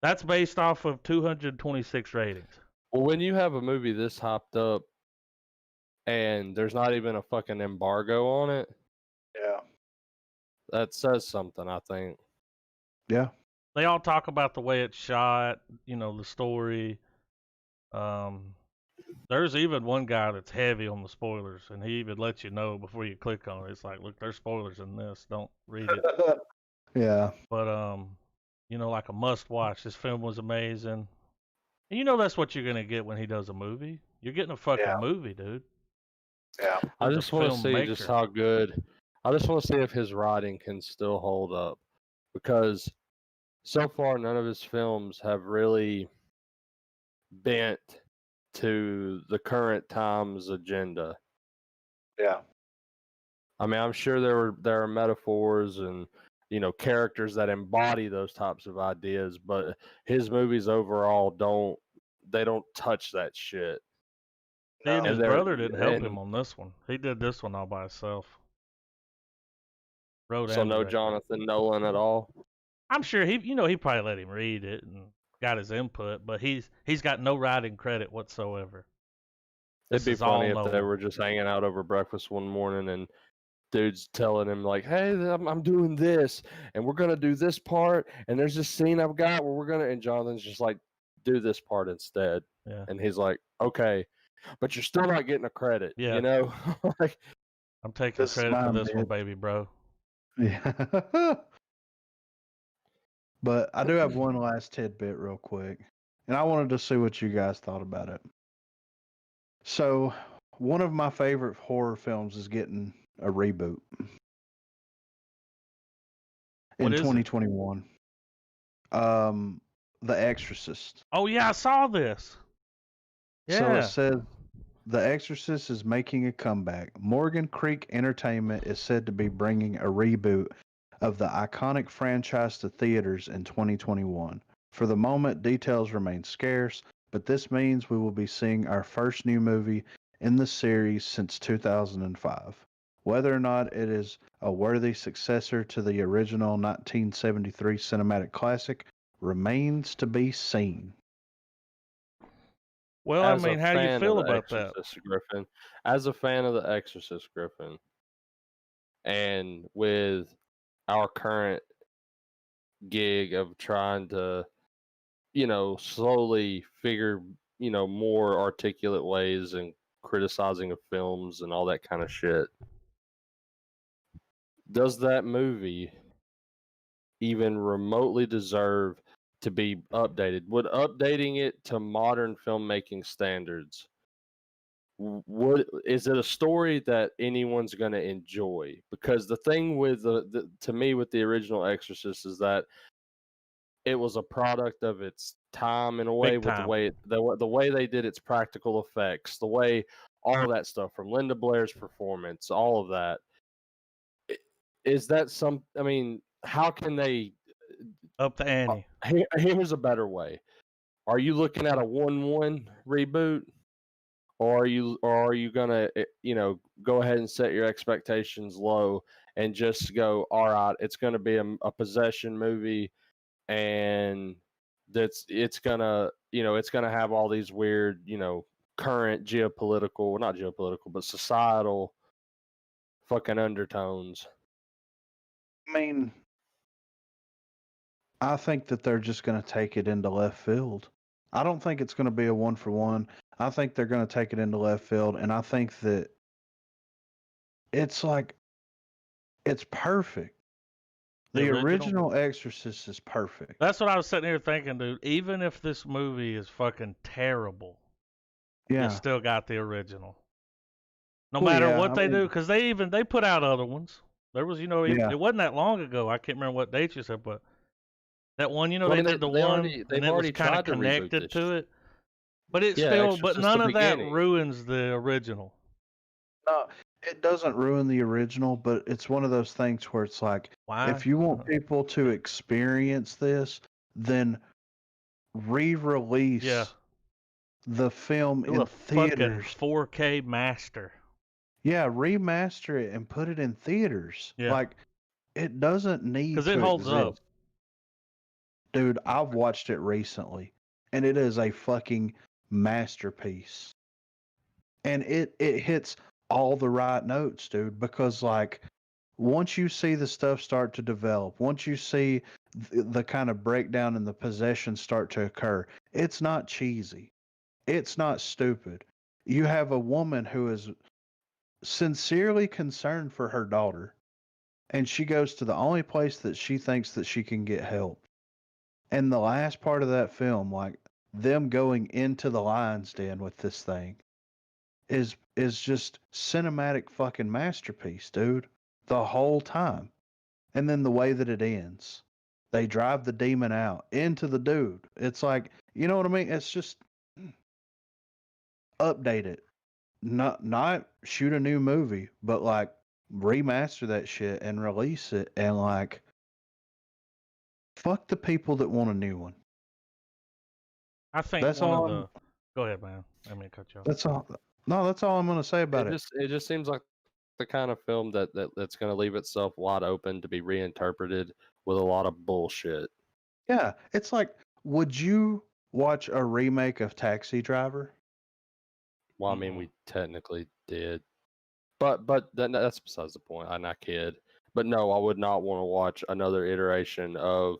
That's based off of 226 ratings. Well, when you have a movie this hyped up, and there's not even a fucking embargo on it, that says something, I think. Yeah. They all talk about the way it's shot, the story. There's even one guy that's heavy on the spoilers, and he even lets you know before you click on it. It's like, look, there's spoilers in this. Don't read it. Yeah. But, like a must watch. This film was amazing. And that's what you're going to get when he does a movie. You're getting a fucking movie, dude. Yeah. I just want to see just how good. I just want to see if his writing can still hold up. Because so far, none of his films have really bent to the current time's agenda. Yeah. I mean, I'm sure there are metaphors and characters that embody those types of ideas, but his movies overall don't touch that shit. And his brother didn't help him on this one. He did this one all by himself. So no Jonathan Nolan at all. I'm sure he probably let him read it and got his input, but he's got no writing credit whatsoever. It'd be funny if they were just hanging out over breakfast one morning and dude's telling him like, "Hey, I'm doing this, and we're gonna do this part, and there's this scene I've got where we're gonna," and Jonathan's just like, do this part instead. Yeah. And he's like, okay, but you're still not getting a credit. Yeah. You know, like, I'm taking credit for this one, baby, bro. Yeah. But I do have one last tidbit real quick, and I wanted to see what you guys thought about it. So, one of my favorite horror films is getting a reboot in 2021. The Exorcist. Oh yeah, I saw this. Yeah. So it says The Exorcist is making a comeback. Morgan Creek Entertainment is said to be bringing a reboot of the iconic franchise to theaters in 2021. For the moment, details remain scarce, but this means we will be seeing our first new movie in the series since 2005. Whether or not it is a worthy successor to the original 1973 cinematic classic remains to be seen. Well, I mean, how do you feel about that? Griffin, as a fan of The Exorcist, Griffin, and with our current gig of trying to, slowly figure, more articulate ways and criticizing of films and all that kind of shit, does that movie even remotely deserve to be updated? Would updating it to modern filmmaking standards, is it a story that anyone's going to enjoy? Because the thing with to me with the original Exorcist is that it was a product of its time in a way, with the way they did its practical effects, the way all that stuff from Linda Blair's performance, all of that. Is that I mean, how can they up the ante? Here's a better way. Are you looking at a 1-1 reboot? Or are you gonna, go ahead and set your expectations low and just go, all right, it's gonna be a possession movie, and it's gonna have all these weird, current geopolitical, not geopolitical, but societal fucking undertones. I mean, I think that they're just going to take it into left field. I don't think it's going to be a 1-for-1. I think they're going to take it into left field, and I think that it's perfect. The original Exorcist is perfect. That's what I was sitting here thinking, dude. Even if this movie is fucking terrible, you still got the original. No matter what they do, because they put out other ones. There was, it wasn't that long ago. I can't remember what date you said, but that one, they did the one, and it was kind of connected to it. But it's still, but none of that ruins the original. No, it doesn't ruin the original, but it's one of those things where it's like, if you want people to experience this, then re-release the film in theaters. 4K master. Yeah, remaster it and put it in theaters. Yeah. Like, it doesn't need to, because it holds up. Dude, I've watched it recently, and it is a fucking masterpiece. And it hits all the right notes, dude, because, like, once you see the stuff start to develop, once you see the kind of breakdown and the possession start to occur, it's not cheesy. It's not stupid. You have a woman who is sincerely concerned for her daughter, and she goes to the only place that she thinks that she can get help. And the last part of that film, like them going into the lion's den with this thing, is just cinematic fucking masterpiece, dude. The whole time. And then the way that it ends. They drive the demon out into the dude. It's like, you know what I mean? It's just update it. Not shoot a new movie, but like remaster that shit and release it, and like fuck the people that want a new one. I think that's all. Go ahead, man. I mean, cut you off. That's all. No, that's all I'm going to say about it. It just seems like the kind of film that's going to leave itself wide open to be reinterpreted with a lot of bullshit. Yeah, it's like, would you watch a remake of Taxi Driver? Well, I mean, we technically did, but that's besides the point. I'm not kid, but no, I would not want to watch another iteration of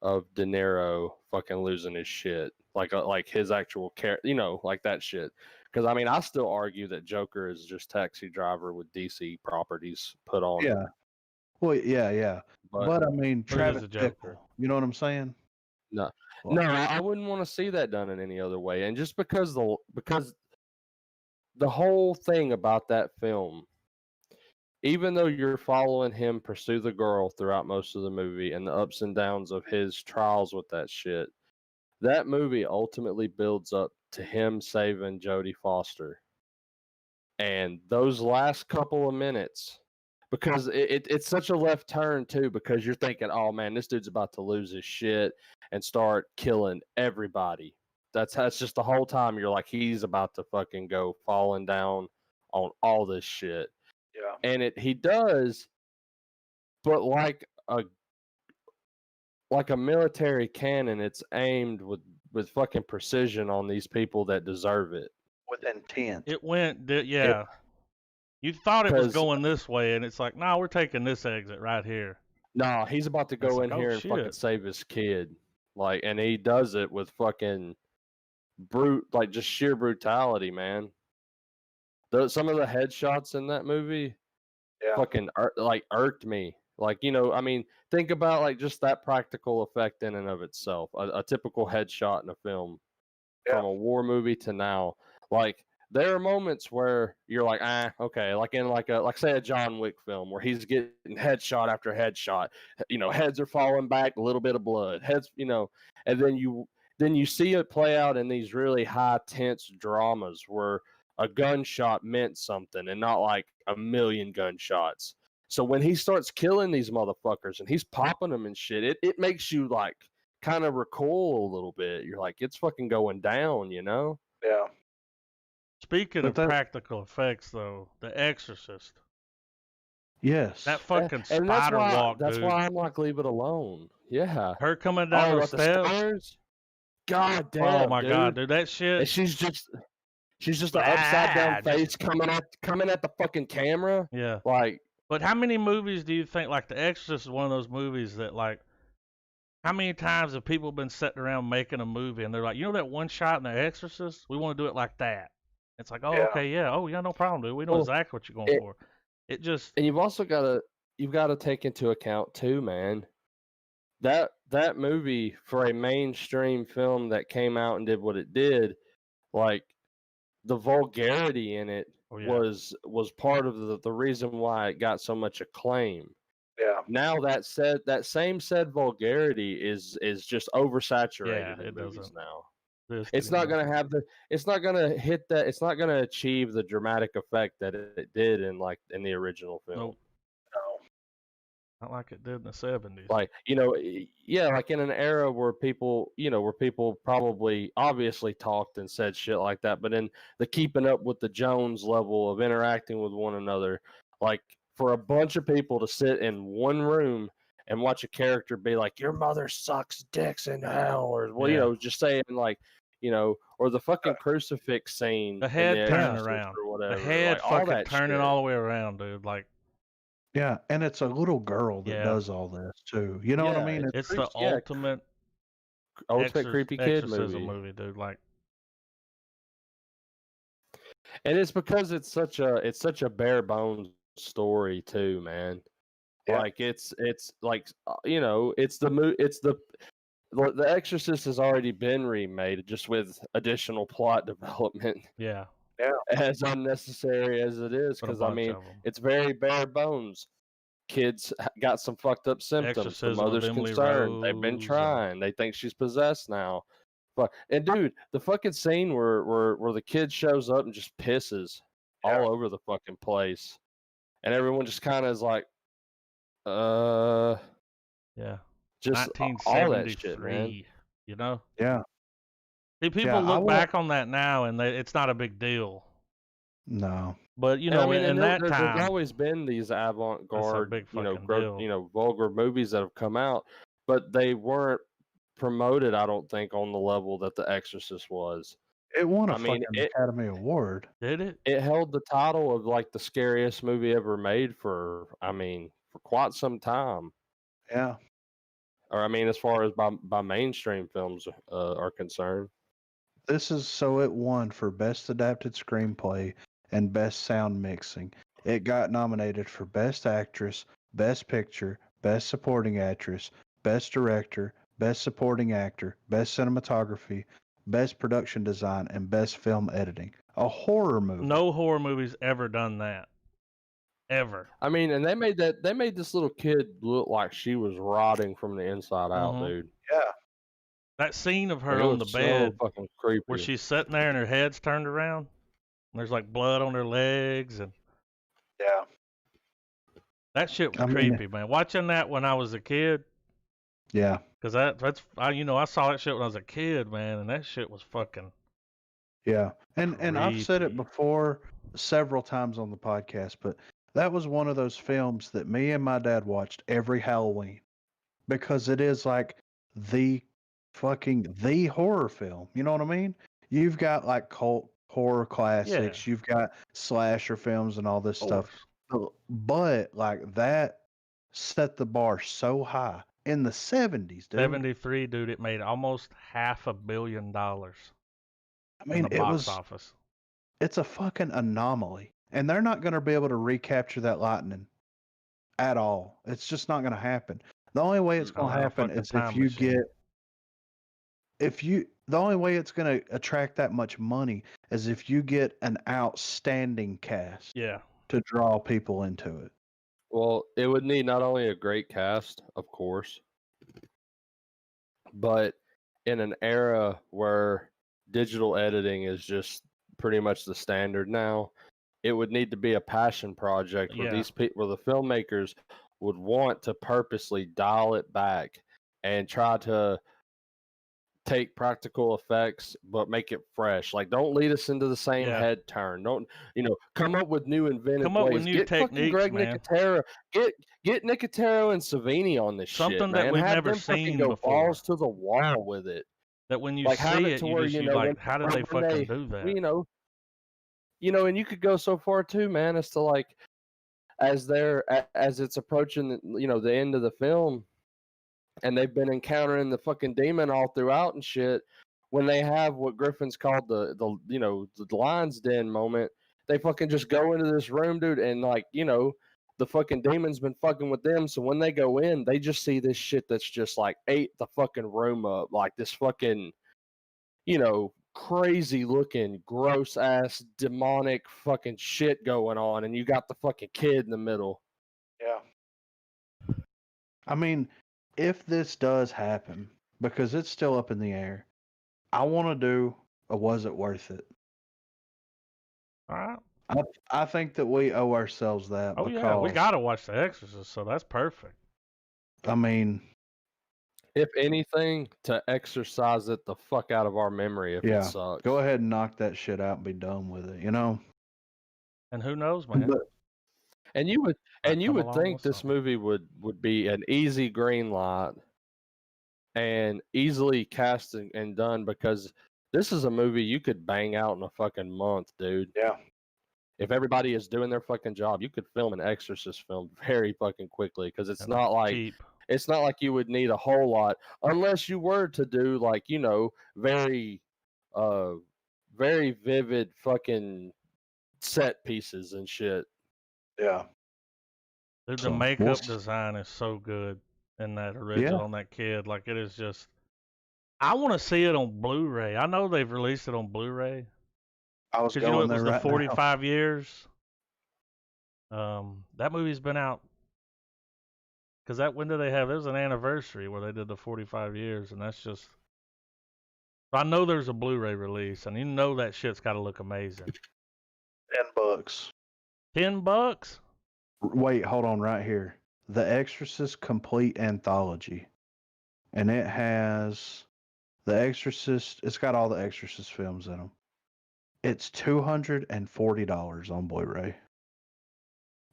of De Niro fucking losing his shit, like his actual character, like that shit. Because I mean, I still argue that Joker is just Taxi Driver with DC properties put on it. Yeah. Well, yeah. But I mean, But it is Travis a Joker. Bickle. You know what I'm saying? No, Well, I wouldn't want to see that done in any other way. And just because the whole thing about that film, even though you're following him pursue the girl throughout most of the movie and the ups and downs of his trials with that shit, that movie ultimately builds up to him saving Jodie Foster. And those last couple of minutes, because it's such a left turn too, because you're thinking, oh man, this dude's about to lose his shit and start killing everybody. That's just the whole time you're like, he's about to fucking go falling down on all this shit. yeah. And he does, but like a military cannon, it's aimed with fucking precision on these people that deserve it. With intent. It went, yeah. You thought it was going this way, and it's like, no, we're taking this exit right here. No, he's about to go in here and fucking save his kid. Like, and he does it with fucking just sheer brutality, man. Some of the headshots in that movie, fucking irked me. Like, I mean, think about like just that practical effect in and of itself. A typical headshot in a film, from a war movie to now. Like, there are moments where you're like, okay, like in like say a John Wick film where he's getting headshot after headshot. Heads are falling back, a little bit of blood. Heads, and then you see it play out in these really high tense dramas where a gunshot meant something and not like a million gunshots. So when he starts killing these motherfuckers and he's popping them and shit, it makes you like kind of recoil a little bit. You're like, it's fucking going down, Yeah. Speaking of practical effects, though, The Exorcist. Yes. That fucking spider walk, That's why I'm like, leave it alone. Yeah. Her coming down the steps. God damn. Oh my god, dude, that shit. And she's just an upside down face coming at the fucking camera. Yeah. Like. But how many movies do you think, like The Exorcist is one of those movies that, like, how many times have people been sitting around making a movie and they're like, that one shot in The Exorcist? We want to do it like that. It's like, okay, yeah. Oh, yeah, no problem, dude. We know exactly what you're going for. It just... And you've also got to take into account, too, man, that movie, for a mainstream film that came out and did what it did, like, the vulgarity in it was part of the reason why it got so much acclaim. Yeah. Now that same vulgarity is just oversaturated in movies now. It's not going to hit that. It's not going to achieve the dramatic effect that it did in the original film. Nope. Not like it did in the 70s. Like, like in an era where people probably obviously talked and said shit like that, but in the keeping up with the Jones level of interacting with one another, like for a bunch of people to sit in one room and watch a character be like, your mother sucks dicks in hell, or, just saying like, or the fucking crucifix scene. The head turning around. Or whatever. The head like, fucking turning all the way around, dude. Like, yeah, and it's a little girl that does all this too. You know what I mean? It's the ultimate creepy kid movie, dude. Like, and it's because it's such a bare bones story too, man. Yeah. Like it's like The Exorcist has already been remade, just with additional plot development. Yeah. As unnecessary as it is, because I mean, it's very bare bones. Kids got some fucked up symptoms. The mother's concerned. They've been trying. They think she's possessed now. And dude, the fucking scene where the kid shows up and just pisses all over the fucking place, and everyone just kind of is like, just all that shit, man. Yeah. See, people look back on that now, and it's not a big deal. No. But in that time, there's always been these avant-garde, vulgar movies that have come out, but they weren't promoted, I don't think, on the level that The Exorcist was. It won a Academy Award. Did it? It held the title of like the scariest movie ever made for quite some time. Yeah. Or I mean, as far as by mainstream films are concerned. This is so it won for Best Adapted Screenplay and Best Sound Mixing. It got nominated for Best Actress, Best Picture, Best Supporting Actress, Best Director, Best Supporting Actor, Best Cinematography, Best Production Design, and Best Film Editing. A horror movie. No horror movie's ever done that. Ever. I mean, and they made this little kid look like she was rotting from the inside out, dude. Yeah. That scene of her Like, on the bed so fucking creepy. where she's sitting there and her head's turned around. And there's like blood on her legs and Yeah. that shit was creepy, man. Watching that when I was a kid. Yeah. Because I saw that shit when I was a kid, man, and that shit was fucking. Yeah. And I've said it before several times on the podcast, but that was one of those films that me and my dad watched every Halloween because it is like the horror film. You know what I mean? You've got like cult horror classics, you've got slasher films and all this stuff. But like that set the bar so high in the 70s, dude. 73, dude, it made almost $500 million. I mean, in the box office. It's a fucking anomaly. And they're not going to be able to recapture that lightning at all. It's just not going to happen. The only way it's going to happen is the only way it's going to attract that much money is if you get an outstanding cast. Yeah. To draw people into it. Well, it would need not only a great cast, of course, but in an era where digital editing is just pretty much the standard now, it would need to be a passion project where these people, where the filmmakers would want to purposely dial it back and try to take practical effects but make it fresh. Like, don't lead us into the same head turn. Don't, come up with new inventive ways. With new techniques, Greg man. Nicotero, get Nicotero and Savini on this shit, man. That we've Have never them seen go before. Balls to the wall with it. That when you like, see it, you like, how did they fucking do that? And you could go so far too, man, as to like, as it's approaching, the end of the film, and they've been encountering the fucking demon all throughout and shit. When they have what Griffin's called the lion's den moment, they fucking just go into this room, dude, and like, the fucking demon's been fucking with them. So when they go in, they just see this shit that's just like ate the fucking room up, like this fucking, crazy looking, gross ass, demonic fucking shit going on, and you got the fucking kid in the middle. Yeah. I mean, if this does happen, because it's still up in the air, I want to do a Was It Worth It? All right. I think that we owe ourselves that. Oh, yeah, we got to watch The Exorcist, so that's perfect. I mean, if anything, to exercise it the fuck out of our memory if it sucks. Go ahead and knock that shit out and be done with it, And who knows, man? And you would think this movie would be an easy green light and easily cast and done, because this is a movie you could bang out in a fucking month, dude. Yeah. If everybody is doing their fucking job, you could film an Exorcist film very fucking quickly, because it's not like cheap. It's not like you would need a whole lot, unless you were to do like, very very vivid fucking set pieces and shit. Yeah. Dude, the makeup design is so good in that original on that kid. Like, it is just, I want to see it on Blu-ray. I know they've released it on Blu-ray. I was going there right now. 45 years. That movie's been out. Because when did they have? There was an anniversary where they did the 45 years, and that's just. I know there's a Blu-ray release, and you know that shit's got to look amazing. $10. $10? Wait, hold on right here. The Exorcist Complete Anthology. And it has The Exorcist. It's got all the Exorcist films in them. It's $240 on Blu-ray.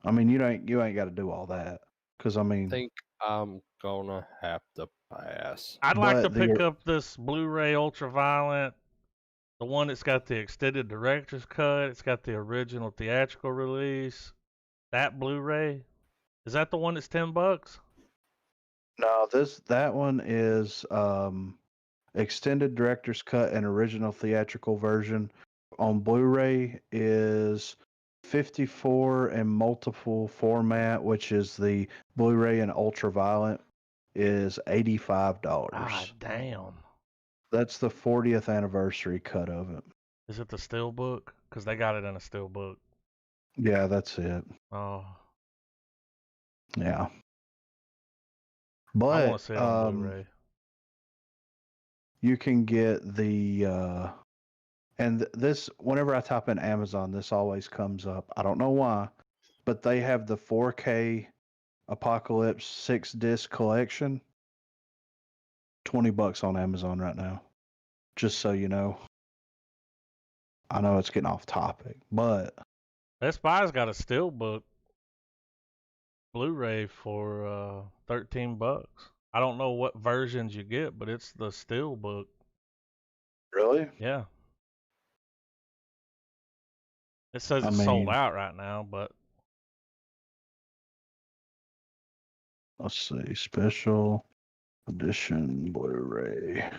I mean, you ain't got to do all that. Because, I think I'm gonna have to pass. I'd like to pick up this Blu-ray Ultraviolet, the one that's got the extended director's cut. It's got the original theatrical release. That Blu-ray, is that the one that's $10? No, that one is extended director's cut and original theatrical version on Blu-ray is 54 and multiple format, which is the Blu-ray and ultraviolet, is $85. Ah, damn. That's the 40th anniversary cut of it. Is it the steel book? Because they got it in a steel book. Yeah, that's it. Oh, Yeah. I But want to see it on Blu-ray. you can get the and this, whenever I type in Amazon, this always comes up. I don't know why, but they have the 4K Apocalypse 6-disc collection. $20 on Amazon right now. Just so you know. I know it's getting off topic, but Best Buy's got a steelbook Blu-ray for $13. I don't know what versions you get, but it's the steelbook. really? Yeah. It says it's sold out right now, but Let's see, special edition Blu-ray.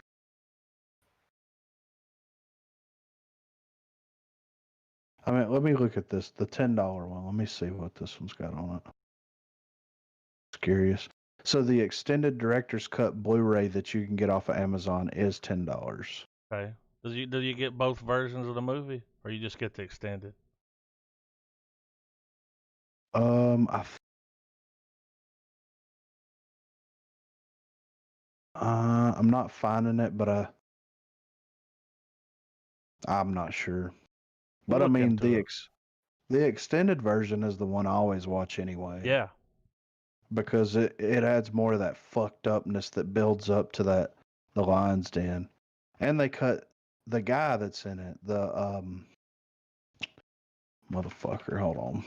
I mean, let me look at this, the $10 one. Let me see what this one's got on it. It's curious. So the extended director's cut Blu-ray that you can get off of Amazon is $10. okay. Do you get both versions of the movie, or you just get the extended? I'm not finding it, but I'm not sure. But I mean, the extended version is the one I always watch anyway. Yeah. Because it adds more of that fucked upness that builds up to the Lion's Den. And they cut the guy that's in it, the motherfucker, hold on.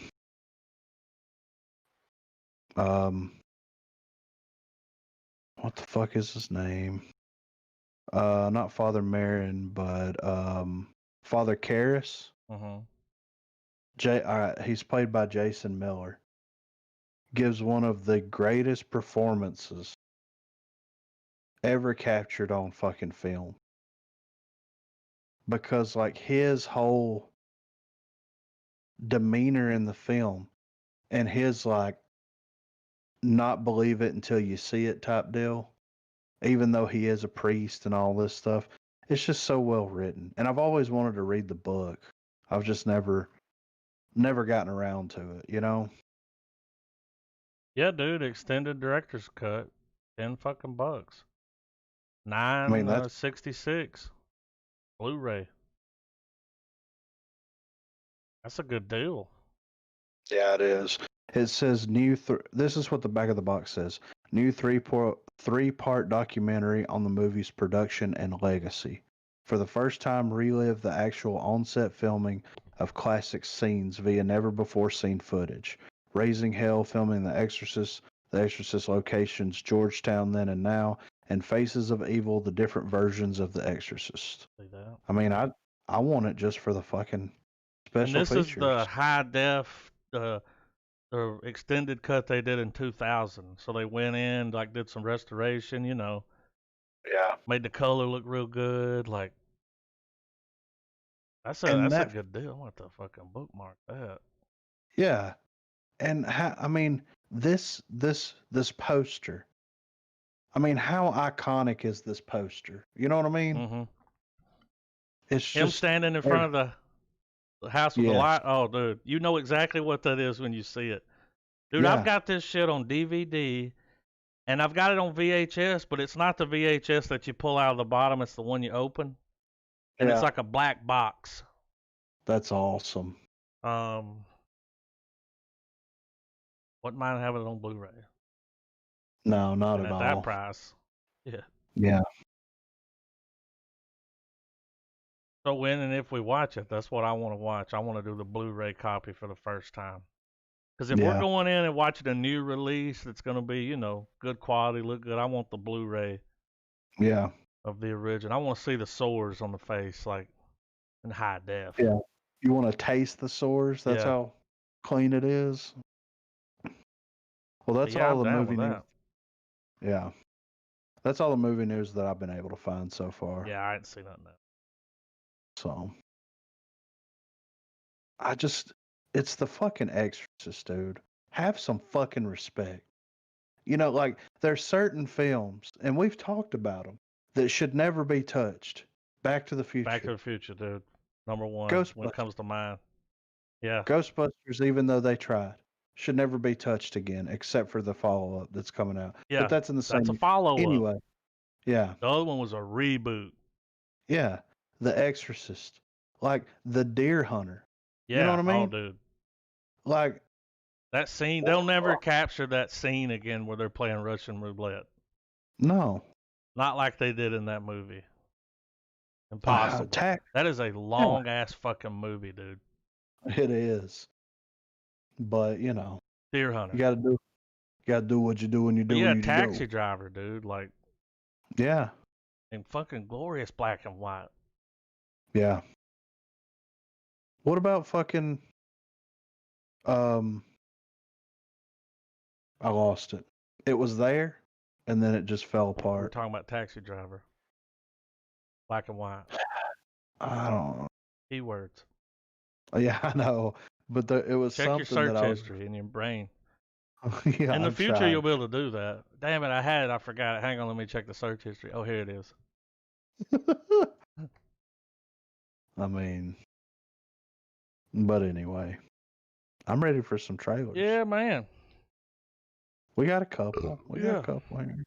What the fuck is his name? Not Father Marin, but Father Karras. Mm-hmm. He's played by Jason Miller. Gives one of the greatest performances ever captured on fucking film. Because like his whole demeanor in the film and his like not believe it until you see it type deal, even though he is a priest and all this stuff, it's just so well written. And I've always wanted to read the book. I've just never gotten around to it, you know? Yeah, dude, extended director's cut, $10 $9.66 Blu-ray. That's a good deal. Yeah, it is. It says this is what the back of the box says. New three-part documentary on the movie's production and legacy. For the first time, relive the actual on-set filming of classic scenes via never-before-seen footage. Raising Hell, filming The Exorcist locations, Georgetown then and now, and Faces of Evil, the different versions of The Exorcist. I mean, I want it just for the fucking special features. And this is the high def, the extended cut they did in 2000. So they went in, like, did some restoration, you know. Yeah. Made the color look real good. Like, that's a good deal. I'm going to fucking bookmark that. Yeah. And I mean, this poster. I mean, how iconic is this poster? You know what I mean? Mm-hmm. It's him just standing in front of the house with the light. Oh, dude, you know exactly what that is when you see it. Dude, yeah. I've got this shit on DVD, and I've got it on VHS, but it's not the VHS that you pull out of the bottom. It's the one you open, and it's like a black box. That's awesome. Wouldn't mind having it on Blu-ray. No, not at all. At that price. Yeah. Yeah. So when and if we watch it, that's what I want to watch. I want to do the Blu-ray copy for the first time. Because if we're going in and watching a new release that's going to be, you know, good quality, look good, I want the Blu-ray. Yeah. Of the original. I want to see the sores on the face, like in high def. Yeah. You want to taste the sores? That's how clean it is. Well, that's all the movie needs. Yeah. That's all the movie news that I've been able to find so far. Yeah, I ain't seen nothing. So it's the fucking Exorcist, dude. Have some fucking respect. You know, like there's certain films, and we've talked about them, that should never be touched. Back to the Future. Back to the Future, dude. Number one when it Ghostbusters. comes to mine. Yeah. Ghostbusters, even though they tried, should never be touched again, except for the follow up that's coming out. Yeah. But that's in the same. That's a follow up. Anyway. Yeah. The other one was a reboot. Yeah. The Exorcist. Like The Deer Hunter. Yeah. You know what I mean? Oh, dude. Like that scene, they'll never capture that scene again where they're playing Russian roulette. No. Not like they did in that movie. Impossible. That is a long ass fucking movie, dude. It is. But, you know. Deer Hunter. You gotta do what you do when you do what you do. Taxi Driver, dude. Like, yeah. And fucking glorious black and white. Yeah. What about fucking I lost it. It was there and then it just fell apart. We're talking about Taxi Driver. Black and white. I don't know. Keywords. Yeah, I know. But it was Check something your search that history in your brain. Yeah, in the future, you'll be able to do that. Damn it, I had it. I forgot it. Hang on, let me check the search history. Oh, here it is. I mean, but anyway, I'm ready for some trailers. Yeah, man. We got a couple. We got a couple here.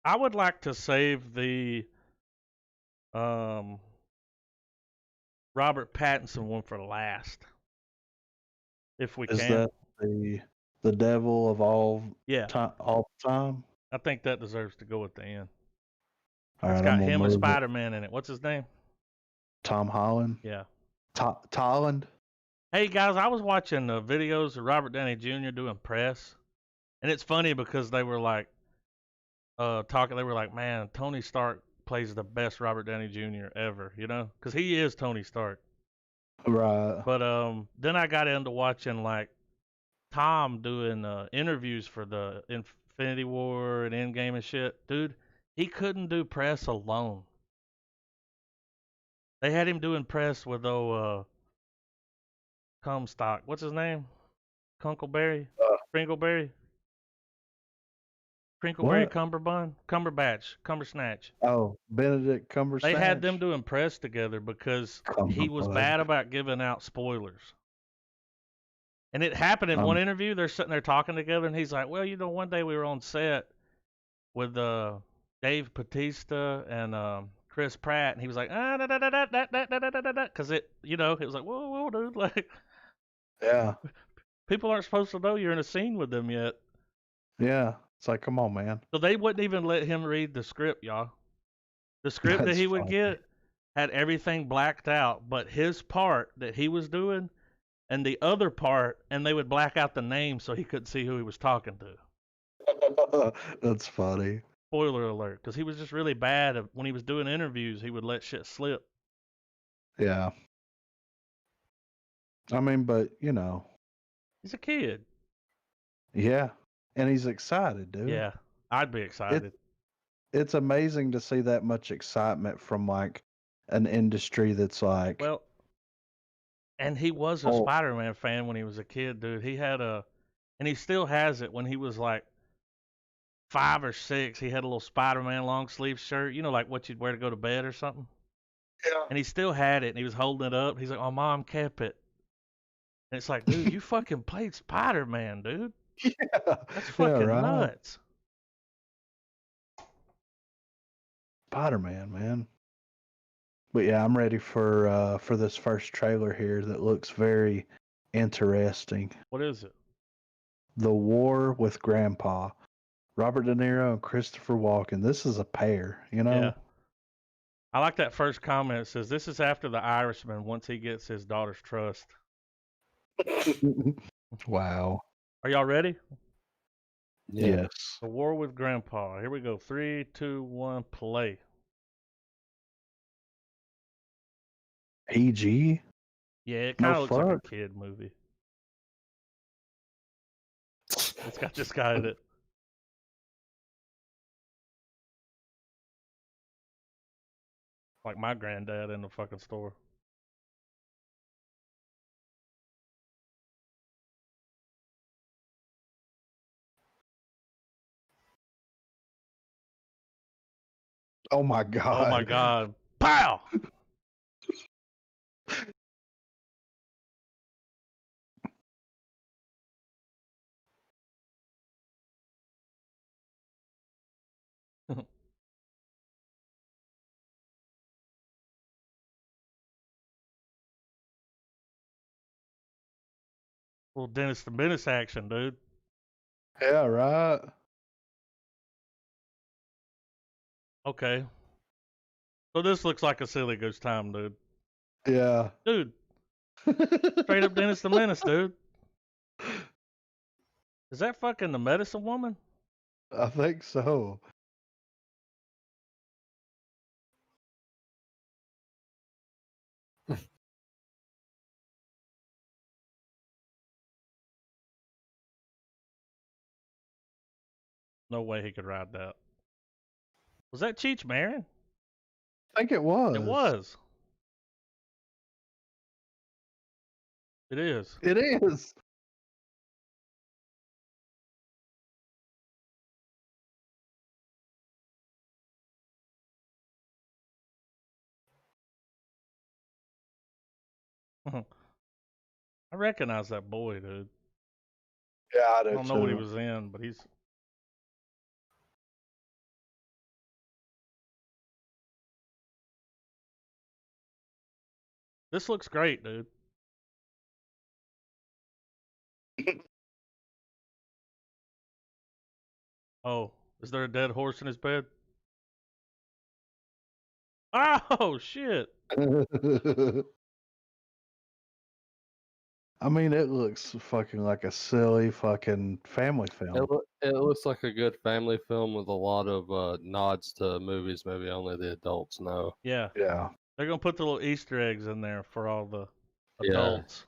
I would like to save the Robert Pattinson one for last, if we can. Is that the devil of all all time? I think that deserves to go at the end. All it's right, got him and Spider-Man in it. What's his name? Tom Holland. Yeah. Holland. Hey guys, I was watching videos of Robert Downey Jr. doing press, and it's funny because they were like talking. They were like, "Man, Tony Stark plays the best Robert Downey Jr. ever," you know, because he is Tony Stark. Right. But then I got into watching like Tom doing interviews for the Infinity War and Endgame and shit. Dude, he couldn't do press alone. They had him doing press with Comstock. What's his name? Kunkleberry? Crinkleberry? Crinkleberry Cumberbatch. Oh, Benedict Cumberbatch. They had them doing press together because he was bad about giving out spoilers. And it happened in one interview. They're sitting there talking together, and he's like, "Well, you know, one day we were on set with Dave Bautista and Chris Pratt, and he was like, because it, you know, it was like, whoa, dude, like, yeah, people aren't supposed to know you're in a scene with them yet. Yeah, it's like, come on, man. So they wouldn't even let him read the script, y'all. The script that he would get had everything blacked out, but his part that he was doing and the other part, and they would black out the name so he couldn't see who he was talking to. That's funny. Spoiler alert, because he was just really bad when he was doing interviews. He would let shit slip. Yeah. I mean, but you know, he's a kid. Yeah, and he's excited, dude. Yeah, I'd be excited. It's amazing to see that much excitement from like an industry that's like. Well, and he was a Spider-Man fan when he was a kid, dude. He had and he still has it. When he was like 5 or 6, he had a little Spider-Man long sleeve shirt, you know, like what you'd wear to go to bed or something. Yeah. And he still had it, and he was holding it up. He's like, "Oh, Mom kept it." And it's like, dude, you fucking played Spider-Man, dude. Yeah. That's fucking nuts. Spider-Man, man. But yeah, I'm ready for this first trailer here that looks very interesting. What is it? The War with Grandpa. Robert De Niro and Christopher Walken. This is a pair, you know? Yeah. I like that first comment. It says, "This is after the Irishman once he gets his daughter's trust." Wow. Are y'all ready? Yes. The War with Grandpa. Here we go. 3, 2, 1, play. PG? Yeah, it kind of looks like a kid movie. It's got this guy in it. Like my granddad in the fucking store. Oh my god. Oh my god. Pow! Little Dennis the Menace action, dude. Yeah, right. Okay. So this looks like a silly goose time, dude. Yeah. Dude, straight up Dennis the Menace, dude. Is that fucking the medicine woman? I think so. No way he could ride that. Was that Cheech Marin? I think it was. It was. It is. It is. I recognize that boy, dude. Yeah, I I do don't know what he was in, but he's. This looks great, dude. Oh, is there a dead horse in his bed? Oh, shit. I mean, it looks fucking like a silly fucking family film. It looks like a good family film with a lot of nods to movies maybe only the adults know. Yeah. Yeah. They're going to put the little Easter eggs in there for all the Yeah. adults.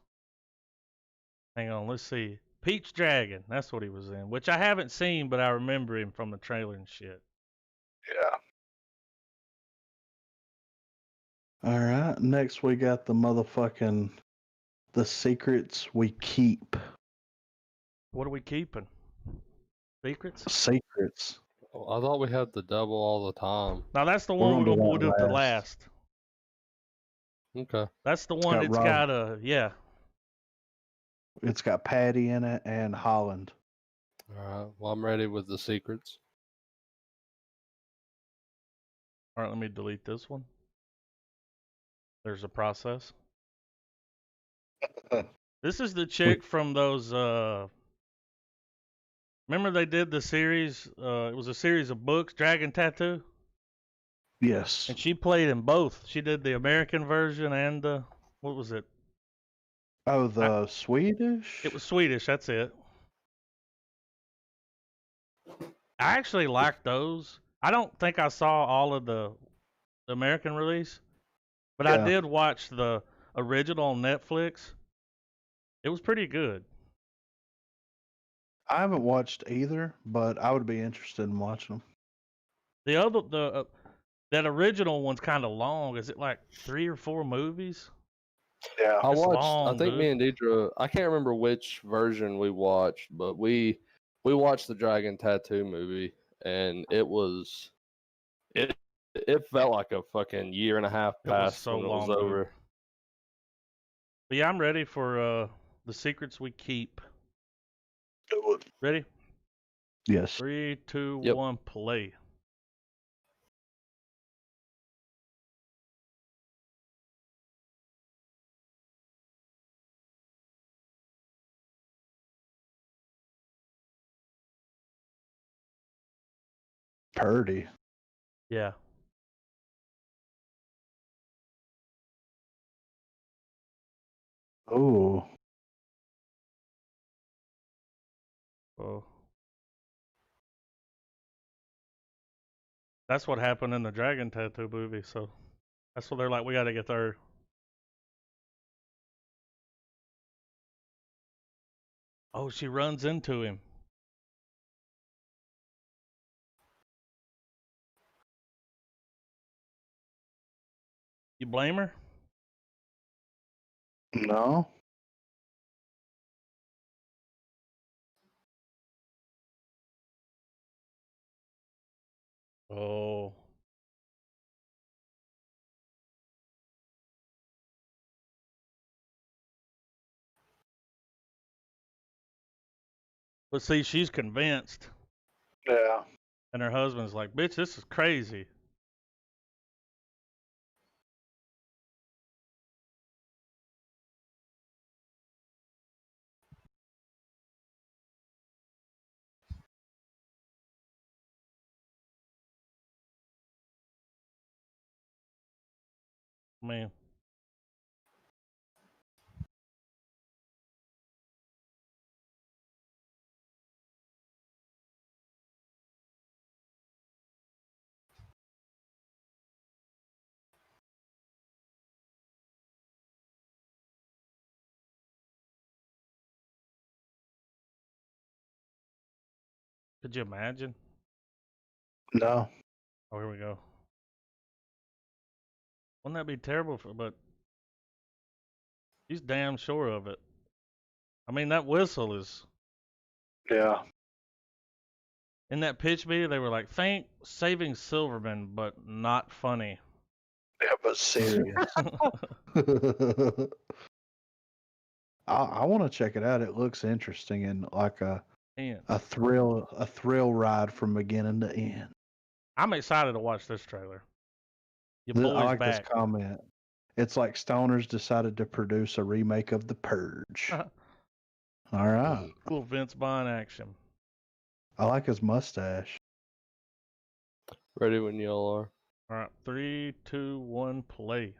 Hang on, let's see. Peach Dragon, that's what he was in, which I haven't seen, but I remember him from the trailer and shit. Yeah. All right. Next, we got the motherfucking The Secrets We Keep. What are we keeping? Secrets? Secrets. Oh, I thought we had the double all the time. Now that's the one we'll do at the last. Okay. That's the one. It's got a yeah. It's got Patty in it and Holland. All right. Well, I'm ready with the secrets. All right, let me delete this one. There's a process. This is the chick from those. Remember they did the series? It was a series of books, Dragon Tattoo. Yes. And she played in both. She did the American version and the what was it? Oh, the Swedish? It was Swedish, that's it. I actually liked those. I don't think I saw all of the American release, but I did watch the original on Netflix. It was pretty good. I haven't watched either, but I would be interested in watching them. The other, that original one's kind of long. Is it like 3 or 4 movies? Yeah, I watched. Long, I think dude. me and Deidre. I can't remember which version we watched, but we watched the Dragon Tattoo movie, and it felt like a fucking year and a half passed when it was over. Dude. But yeah, I'm ready for The Secrets We Keep. Ready? Yes. 3, 2, 1, play. Purdy. Yeah. Oh. Oh. That's what happened in the Dragon Tattoo movie, so that's what they're like, we gotta get there. Oh, she runs into him. You blame her? No. Oh. But see, she's convinced. Yeah. And her husband's like, bitch, this is crazy. Man. Could you imagine? No. Oh, here we go. Wouldn't that be terrible but she's damn sure of it. I mean, that whistle is... Yeah. In that pitch video, they were like, think Saving Silverman, but not funny. Yeah, but serious. I want to check it out. It looks interesting and like a thrill ride from beginning to end. I'm excited to watch this trailer. I like this comment. It's like Stoners decided to produce a remake of The Purge. All right. Cool Vince Vaughn action. I like his mustache. Ready when y'all are. All right, 3, 2, 1, play.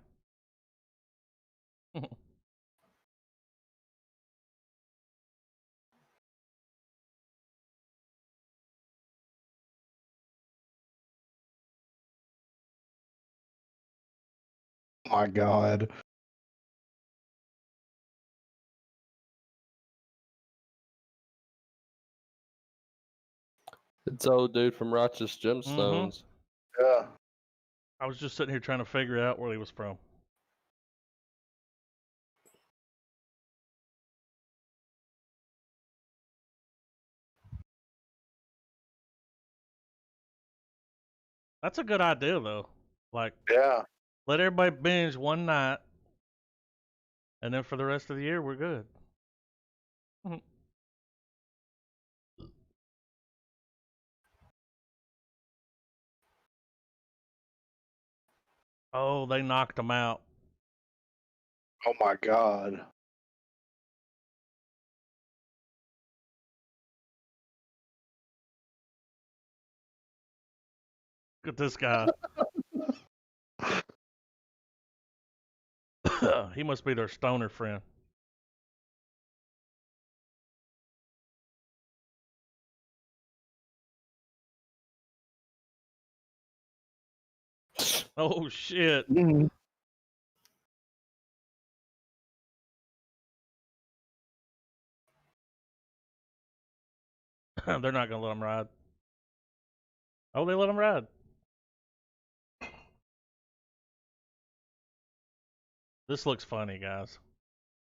My God. It's old dude from Righteous Gemstones. Yeah. I was just sitting here trying to figure out where he was from. That's a good idea, though. Like, Yeah. let everybody binge one night, and then for the rest of the year, we're good. Oh, they knocked him out. Oh my God. Look at this guy. He must be their stoner friend. Oh, shit. Mm-hmm. They're not going to let him ride. Oh, they let him ride. This looks funny, guys.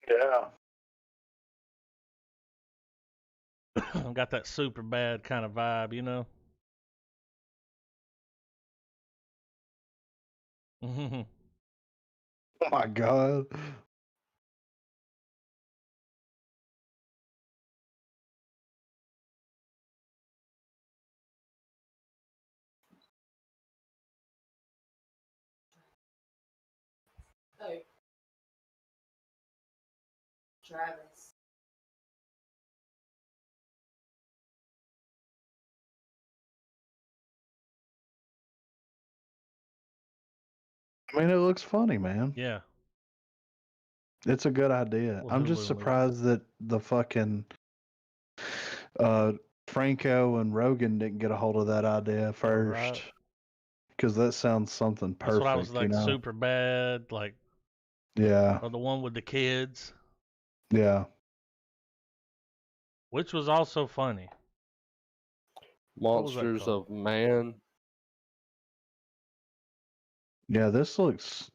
Yeah. Got that super bad kind of vibe, you know? Oh my God. Oh. Travis. I mean, it looks funny, man. Yeah. It's a good idea. Well, I'm just surprised that the fucking Franco and Rogan didn't get a hold of that idea first. Because that sounds something perfect. That's what I was like, super bad, like. Yeah. Or the one with the kids. Yeah. Which was also funny. Monsters of Man. Yeah, this looks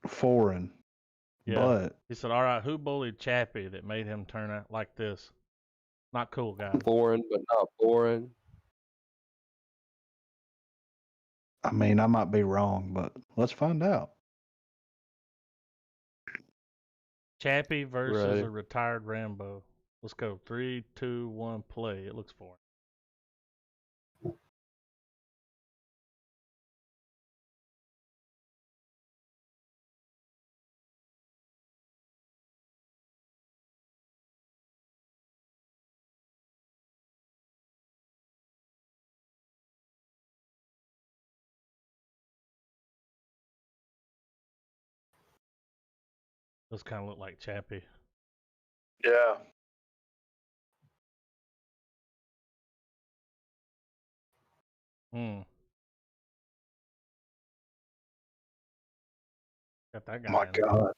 foreign. Yeah. But He said, all right, who bullied Chappie that made him turn out like this? Not cool, guys. Foreign, but not foreign. I mean, I might be wrong, but let's find out. Chappie versus Right. a retired Rambo. Let's go. 3, 2, 1, play. It looks foreign. Those kind of look like Chappie. Yeah. Hmm. Got that guy My in there. God.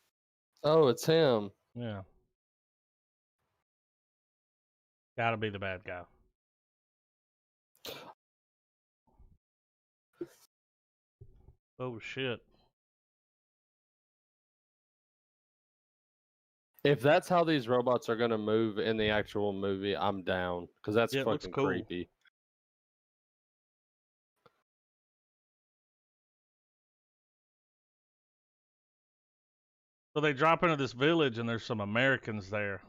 Oh, it's him. Yeah. Gotta be the bad guy. Oh, shit. If that's how these robots are gonna move in the actual movie, I'm down because that's Yeah, it looks fucking cool. creepy. So they drop into this village and there's some Americans there.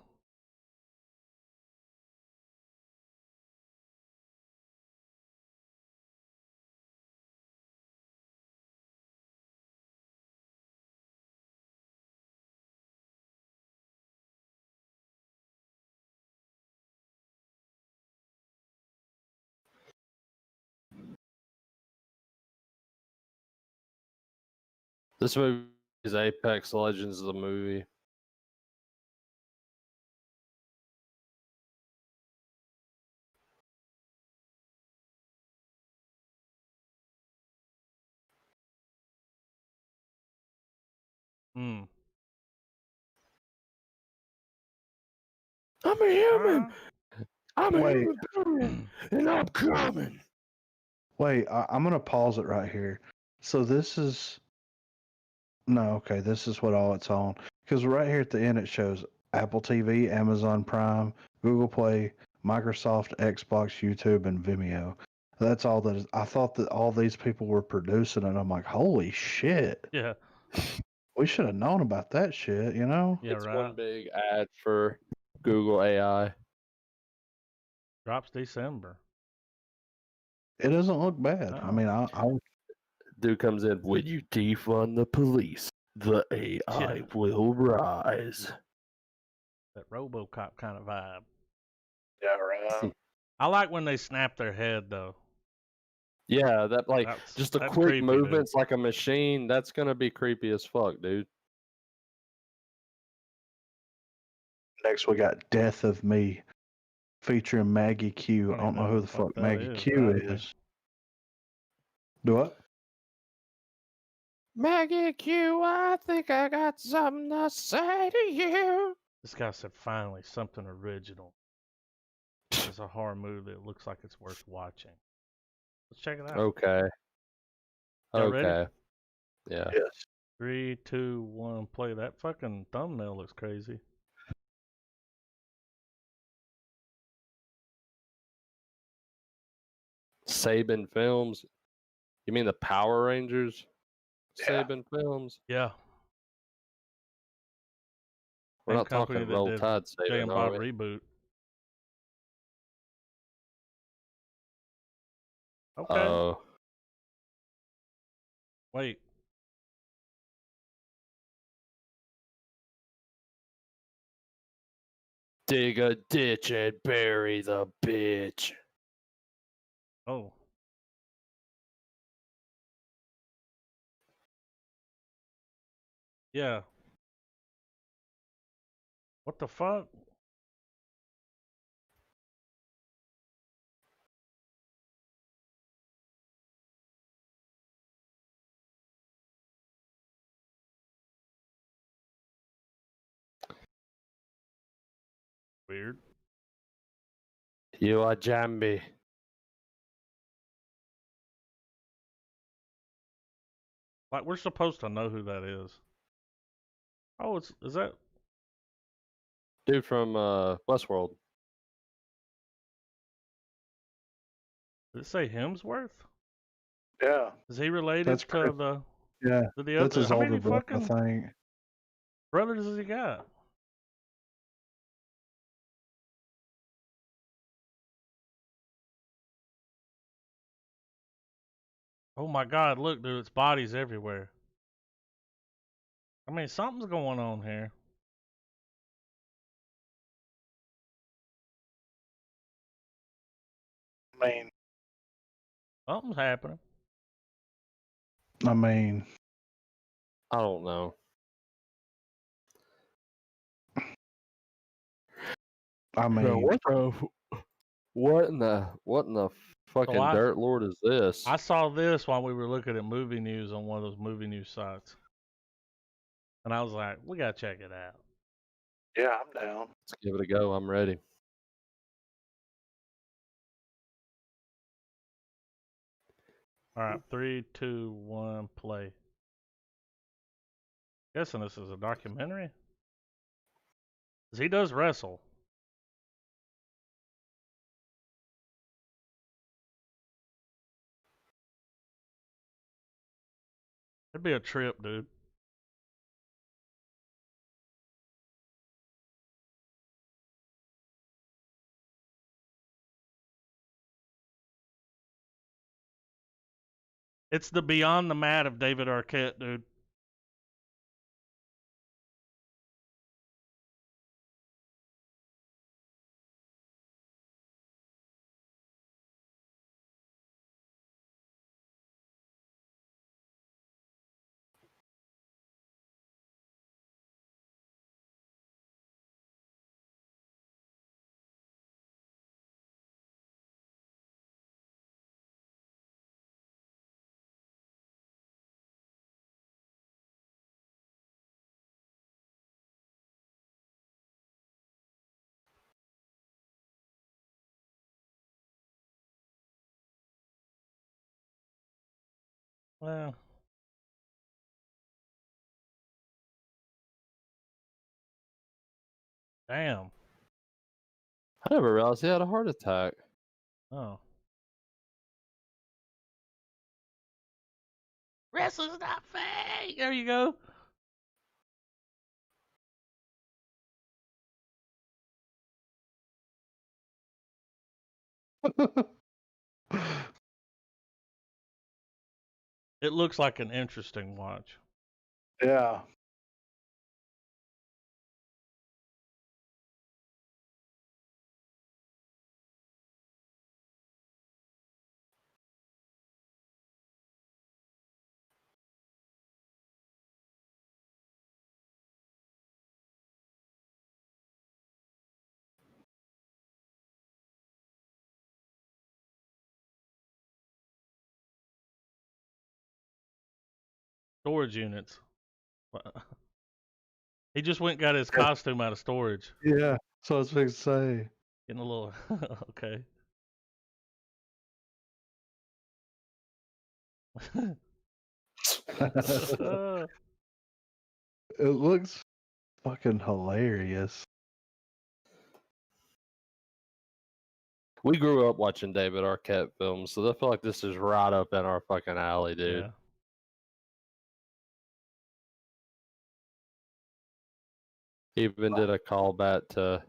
This movie is Apex Legends, the movie. Hmm. I'm a human. I'm a Wait. human being, and I'm coming. Wait, I'm going to pause it right here. So this is. No, okay, this is what all it's on. Because right here at the end, it shows Apple TV, Amazon Prime, Google Play, Microsoft, Xbox, YouTube, and Vimeo. That's all that is. I thought that all these people were producing it. I'm like, holy shit. Yeah. We should have known about that shit, you know? Yeah, It's right. one big ad for Google AI. Drops December. It doesn't look bad. No. I mean, I Dude comes in, when you defund the police, the AI Yeah. will rise. That RoboCop kind of vibe. yeah, right. I like when they snap their head, though. Yeah, that like just the that's quick creepy, movements like a machine. That's gonna be creepy as fuck, dude. Next, we got Death of Me featuring Maggie Q. I don't know who the fuck that Maggie is, Q right? is. Do what? Maggie Q, I think I got something to say to you. This guy said, finally, something original. It's a horror movie that looks like it's worth watching. Let's check it out. Okay. Y'all ready? Okay. Yeah. Yes. 3, 2, 1, play. That fucking thumbnail looks crazy. Saban Films. You mean the Power Rangers? Yeah. Saban Films. Yeah. We're Same not company talking that Roll did Tide Jay Saban, and are Bob we? reboot. Okay. Oh. Wait. Dig a ditch and bury the bitch. Oh. Yeah. What the fuck? Weird. You are Jambi. Like, we're supposed to know who that is. Oh, is that Dude from Westworld. did it say Hemsworth? Yeah, Is he related that's to correct. the Yeah, to the that's other? his How older many brother, I fucking think. brothers has he got? Oh my God! Look, dude, it's bodies everywhere. I mean, something's going on here. I Something's happening. mean, I don't know. Bro, what in the So fucking dirt lord is this? I saw this while we were looking at movie news on one of those movie news sites, and I was like, we gotta check it out. yeah, I'm down. Let's give it a go. I'm ready. All right, 3, 2, 1, play. Guessing this is a documentary. 'Cause he does wrestle. It'd be a trip, dude. It's the Beyond the Mat of David Arquette, dude. Well, damn. I never realized he had a heart attack. Oh. Wrestling's not fake. There you go. It looks like an interesting watch. Yeah. Storage units. He just went and got his costume out of storage. Yeah. So I was going to say. Getting a little okay. It looks fucking hilarious. We grew up watching David Arquette films, so I feel like this is right up in our fucking alley, dude. Yeah. He even did a callback to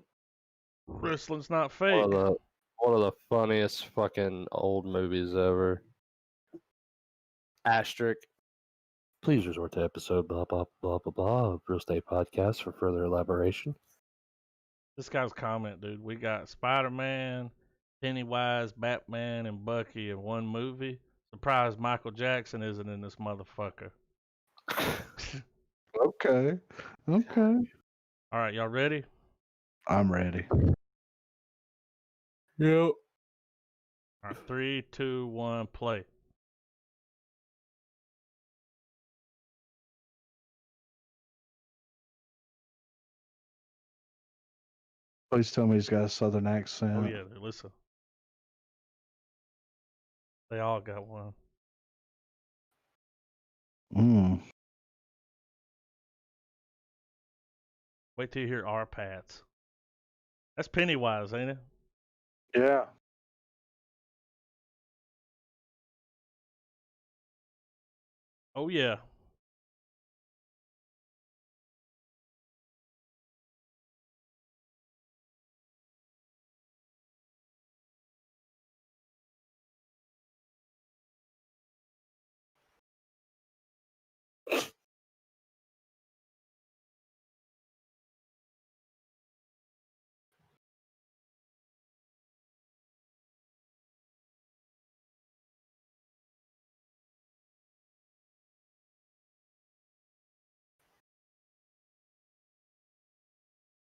Wrestling's not fake. one of the funniest fucking old movies ever. Asterisk. Please resort to episode blah blah blah blah blah of Real Estate Podcast for further elaboration. This guy's comment, dude. We got Spider-Man, Pennywise, Batman, and Bucky in one movie. Surprised Michael Jackson isn't in this motherfucker. Okay. Okay. All right, y'all ready? I'm ready. Yep. All right, 3, 2, 1, play. Please tell me he's got a southern accent. Oh yeah, dude, listen. They all got one. Mm. Wait till you hear our Pats. That's Pennywise, ain't it? Yeah. Oh yeah.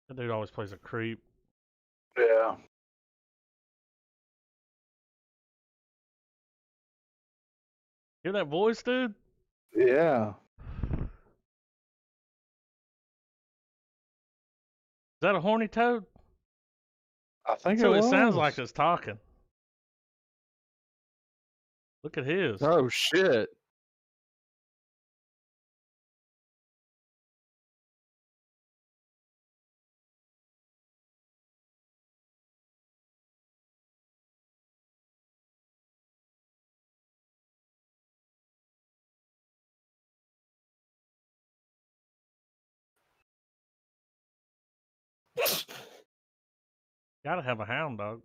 That dude always plays a creep. Yeah. Hear that voice, dude? Yeah. Is that a horny toad? I think So it it was. sounds like it's talking. Look at his. Oh shit! Gotta have a hound dog.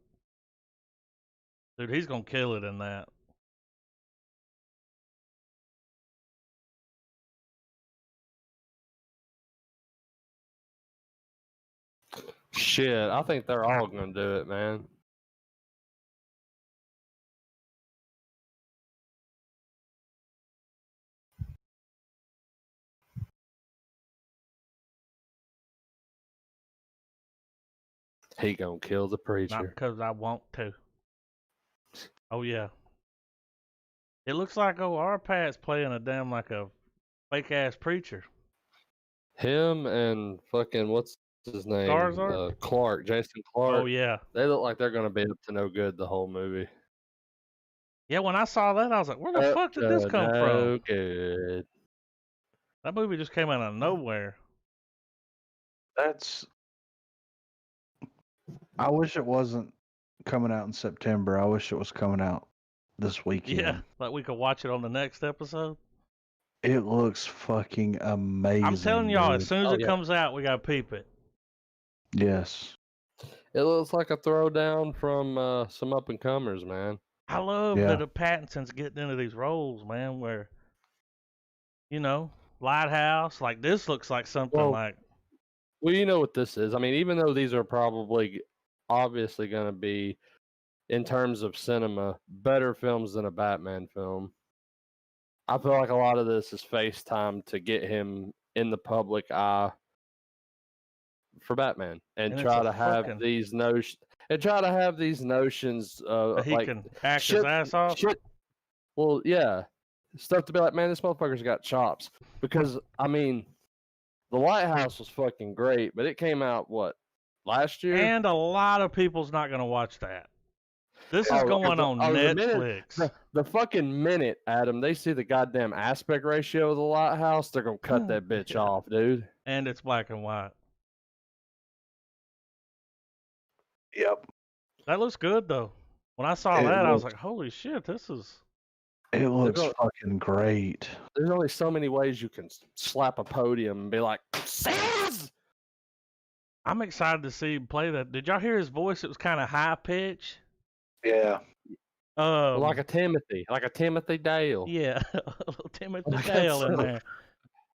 Dude, he's gonna kill it in that. Shit, I think they're all gonna do it, man. He gonna kill the Not preacher. because I want to. Oh yeah. It looks like our Pat's playing a damn like a fake ass preacher. Him and fucking what's his name? Skarsgård? Clark, Jason Clark. Oh yeah. They look like they're gonna be up to no good the whole movie. Yeah, when I saw that, I was like, where the fuck did this come no from? good. That movie just came out of nowhere. I wish it wasn't coming out in September. I wish it was coming out this weekend. Yeah, like we could watch it on the next episode. It looks fucking amazing. I'm telling y'all, dude. as soon as Oh, it yeah. comes out, we gotta peep it. Yes. It looks like a throwdown from some up and comers, man. I love Yeah. that the Pattinson's getting into these roles, man, where, you know, Lighthouse, like this looks like something Well, like, Well, you know what this is. I mean, even though these are probably obviously going to be, in terms of cinema, better films than a Batman film, I feel like a lot of this is FaceTime to get him in the public eye for Batman and And it's try a to have fucking- these notions that he like can act shit, his ass off. shit. Well, yeah, stuff to be like, man, this motherfucker's got chops. Because I mean, The Lighthouse was fucking great, but it came out what, last year? And a lot of people's not gonna watch that. This is Oh, going on the Netflix. minute, the fucking minute, Adam, they see the goddamn aspect ratio of The Lighthouse, they're gonna cut that bitch Yeah. off, dude. And it's black and white. Yep. That looks good though. When I saw It that, I was looks- like, holy shit, this is. It looks go- fucking great. There's only so many ways you can slap a podium and be like, Says! I'm excited to see him play that. Did y'all hear his voice? It was kind of high pitch. Yeah. Like a Timothy Dale. Yeah, a little Timothy Like Dale in that's- there.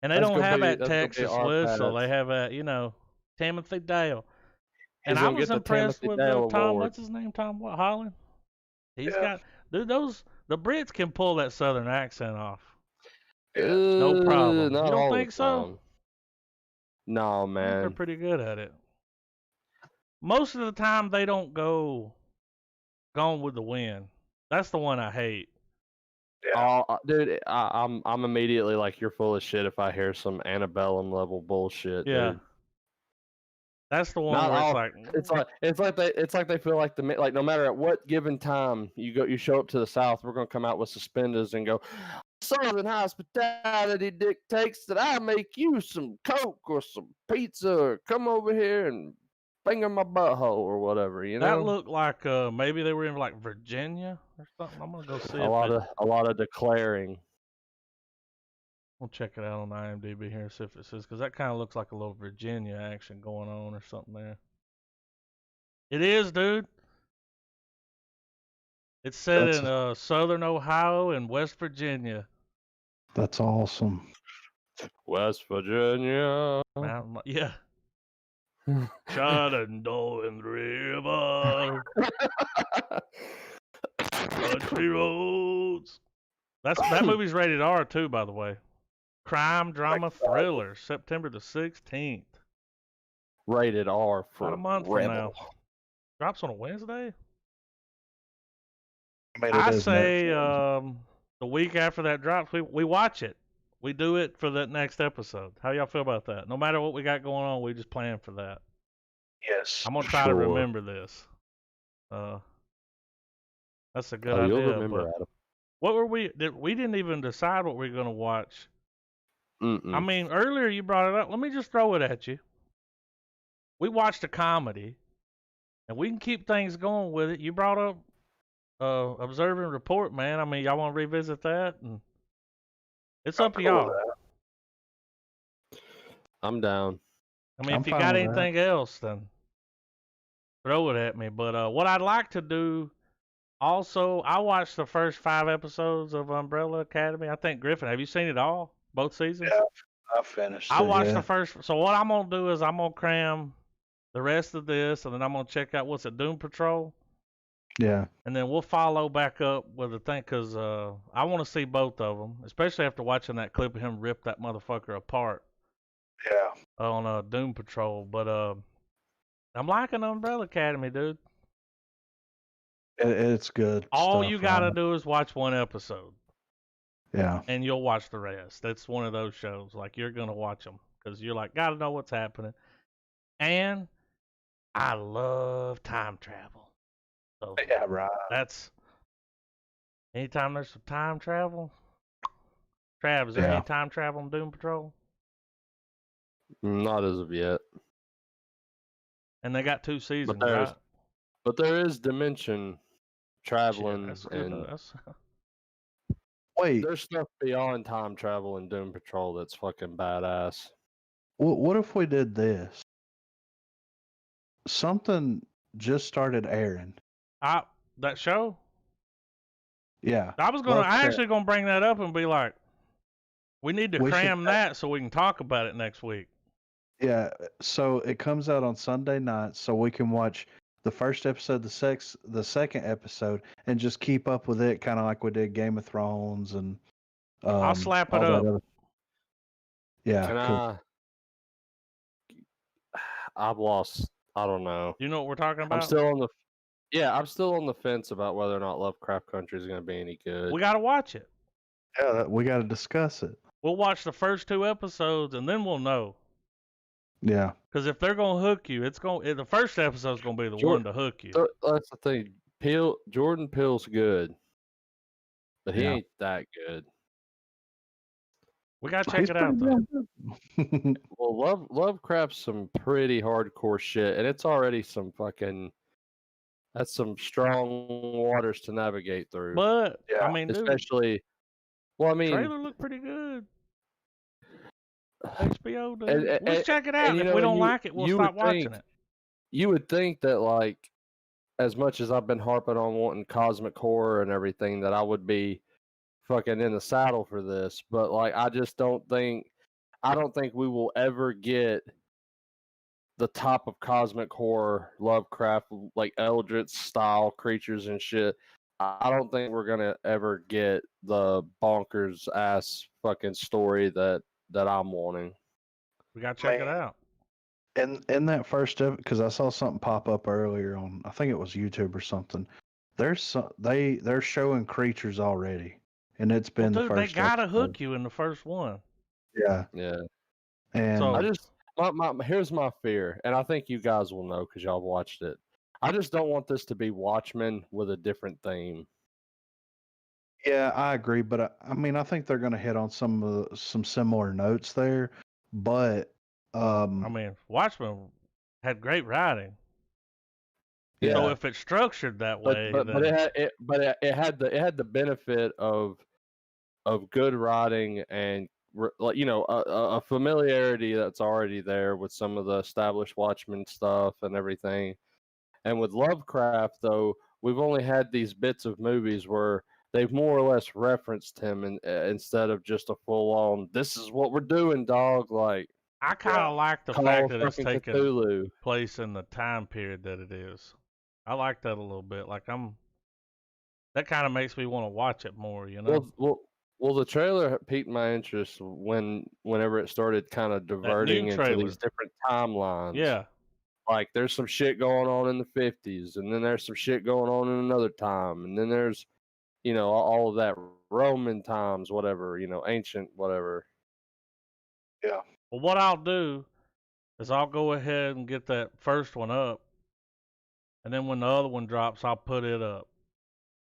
And they that's don't gonna have be- that that's gonna be Texas our whistle. Pats. They have a, Timothy Dale. And He's I gonna was get the impressed Timothy with Dale Tom. Award. What's his name? Tom what? Holland. He's Yeah. got dude. The Brits can pull that Southern accent off. Yeah. No problem. Not You don't all the think so? time. No, I think they're man. pretty good at it. Most of the time, they don't go Gone with the Wind. That's the one I hate. Yeah. Dude, I'm immediately like, you're full of shit if I hear some Antebellum level bullshit. Yeah. Dude. That's the one Not where all- it's like It's like they feel like no matter at what given time you show up to the South, we're gonna come out with suspenders and go, Southern hospitality dictates that I make you some Coke or some pizza or come over here and finger my butthole or whatever, you know? That looked like maybe they were in like Virginia or something. I'm gonna go see a lot of declaring. We'll check it out on IMDb here and see if it says, because that kind of looks like a little Virginia action going on or something there. It is, dude. It's set in southern Ohio and West Virginia. That's awesome. West Virginia. Yeah. Shenandoah River. Country roads. That movie's rated R too, by the way. Crime, drama, thriller, September the 16th. Rated R for about a month Rebel. from now. Drops on a Wednesday? I say the week after that drops, we watch it. We do it for that next episode. How y'all feel about that? No matter what we got going on, we just plan for that. Yes. I'm gonna try to remember this. That's a good idea. You'll remember, Adam. What were we didn't even decide what we were gonna watch. I mean, earlier you brought it up. Let me just throw it at you. We watched a comedy, and we can keep things going with it. You brought up Observe and Report, man. I mean, y'all want to revisit that? And it's up to y'all. I'm down. I mean, if you got anything else, then throw it at me. But what I'd like to do, also, I watched the first 5 episodes of Umbrella Academy. I think, Griffin, have you seen it all? Both seasons? Yeah, I finished I watched the first. So what I'm going to do is I'm going to cram the rest of this, and then I'm going to check out, what's it, Doom Patrol? Yeah. And then we'll follow back up with the thing, because I want to see both of them, especially after watching that clip of him rip that motherfucker apart. Yeah. On Doom Patrol. But I'm liking Umbrella Academy, dude. It's good. All you got to do is watch one episode. Yeah. And you'll watch the rest. That's one of those shows. Like, you're going to watch them because you're like, got to know what's happening. And I love time travel. So yeah, right. That's anytime there's some time travel. Trav, is there any time travel in Doom Patrol? Not as of yet. And they got 2 seasons, right? But there is dimension traveling and wait, there's stuff beyond time travel in Doom Patrol that's fucking badass. What if we did this? Something just started airing. That show? Yeah. I actually gonna bring that up and be like, we need to cram that so we can talk about it next week. Yeah, so it comes out on Sunday night, so we can watch the first episode, the second episode, and just keep up with it, kind of like we did Game of Thrones and. I'll slap it up. Yeah. I've lost. I don't know. You know what we're talking about? I'm still on the fence about whether or not Lovecraft Country is going to be any good. We got to watch it. Yeah, we got to discuss it. We'll watch the first 2 episodes and then we'll know. Yeah. Because if they're gonna hook you, the first episode's gonna be the one to hook you. That's the thing. Jordan Peele's good, but he ain't that good. We gotta check it out though. Well, Lovecraft's some pretty hardcore shit, and it's already some fucking. That's some strong waters to navigate through. But I mean, especially. Well, I mean, the trailer looked pretty good. HBO, dude. Let's check it out. If we don't like it, we'll stop watching it. You would think that, like, as much as I've been harping on wanting cosmic horror and everything, that I would be fucking in the saddle for this. But, like, I don't think we will ever get the top of cosmic horror, Lovecraft, like Eldritch style creatures and shit. I don't think we're gonna ever get the bonkers ass fucking story that I'm wanting. We gotta check it out. In that first, because I saw something pop up earlier on, I think it was YouTube or something. They're showing creatures already, and it's been the first. They gotta hook you in the first one. Yeah. And so I just here's my fear, and I think you guys will know because y'all watched it. I just don't want this to be Watchmen with a different theme. Yeah, I agree, but I mean, I think they're going to hit on some similar notes there. But I mean, Watchmen had great writing. Yeah. So if it's structured that way, but then it had the benefit of good writing and like, you know, a familiarity that's already there with some of the established Watchmen stuff and everything. And with Lovecraft, though, we've only had these bits of movies where they've more or less referenced him, instead of just a full-on, this is what we're doing, dog. Like, I kind of like the Call fact of that it's fucking taken Cthulhu. place in the time period that it is. I like that a little bit. Like that kind of makes me want to watch it more, you know. Well, the trailer piqued my interest whenever it started kind of diverting into these different timelines. Yeah. Like, there's some shit going on in the 50s, and then there's some shit going on in another time, and then there's, you know, all of that Roman times, whatever, you know, ancient, whatever. Yeah. Well, what I'll do is I'll go ahead and get that first one up, and then when the other one drops, I'll put it up.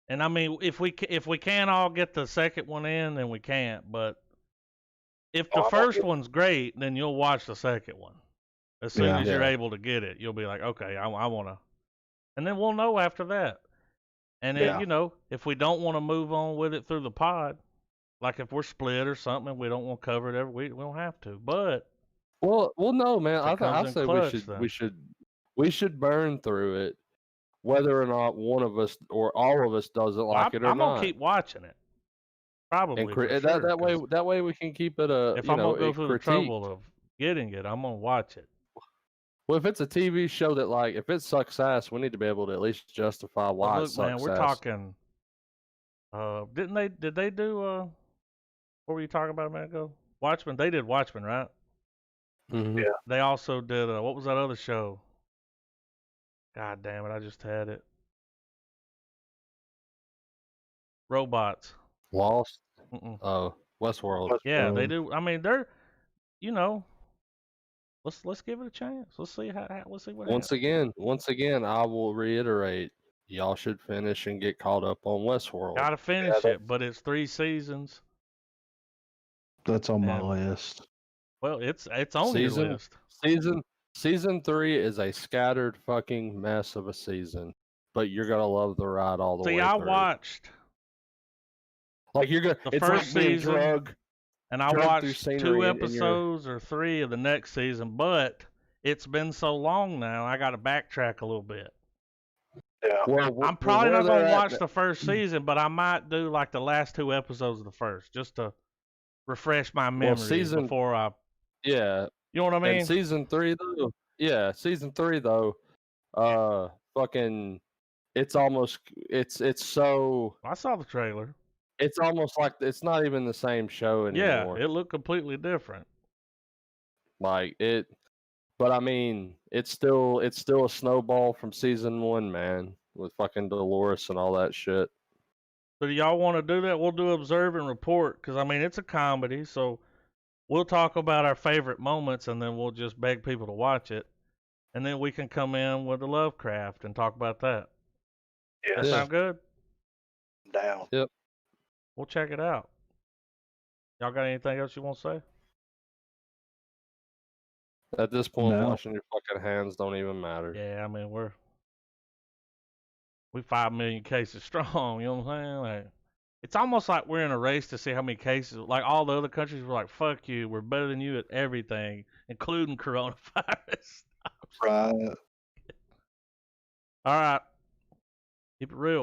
And I mean, if we can't all get the second one in, then we can't. But if the first one's great, then you'll watch the second one. As soon as you're able to get it, you'll be like, okay, I want to. And then we'll know after that. And then, you know, if we don't want to move on with it through the pod, like if we're split or something and we don't want to cover it every week, we don't have to. But well, no, man. I say clutch, we should burn through it, whether or not one of us or all of us doesn't like it or not. I'm gonna keep watching it. Probably. That way we can keep it a. If I'm gonna go through the trouble of getting it, I'm gonna watch it. Well, if it's a TV show that, like, if it sucks ass, we need to be able to at least justify why it sucks ass. We're talking. Did they do? What were you talking about a minute ago? Watchmen. They did Watchmen, right? Mm-hmm. Yeah. They also did. What was that other show? God damn it! I just had it. Robots. Lost. Mm-mm. Oh, Westworld. Yeah, they do. I mean, they're, you know, let's give it a chance. Let's see let's see what happens. Once again, I will reiterate, y'all should finish and get caught up on Westworld. Gotta finish it, but it's 3 seasons. That's on my list. Well, it's on your list. Season 3 is a scattered fucking mess of a season, but you're gonna love the ride all the way through. See, I watched. Like, you're gonna the first season, and I watched 2 episodes or 3 of the next season, but it's been so long now, I got to backtrack a little bit. Yeah. Well, I'm probably not going to watch the first season, but I might do like the last 2 episodes of the first, just to refresh my memory before I. Yeah. You know what I mean? And season 3 though, fucking, it's almost, it's so. I saw the trailer. It's almost like it's not even the same show anymore. Yeah, it looked completely different. Like it, but I mean, it's still a snowball from season 1, man, with fucking Dolores and all that shit. So do y'all want to do that? We'll do Observe and Report, because I mean, it's a comedy, so we'll talk about our favorite moments, and then we'll just beg people to watch it, and then we can come in with the Lovecraft and talk about that. Yeah. That sound good? Down. Yep. We'll check it out. Y'all got anything else you want to say? At this point, No. washing your fucking hands don't even matter. Yeah, I mean, we 5 million cases strong, you know what I'm saying? Like, it's almost like we're in a race to see how many cases, like all the other countries were like, fuck you, we're better than you at everything, including coronavirus. Right. All right. Keep it real.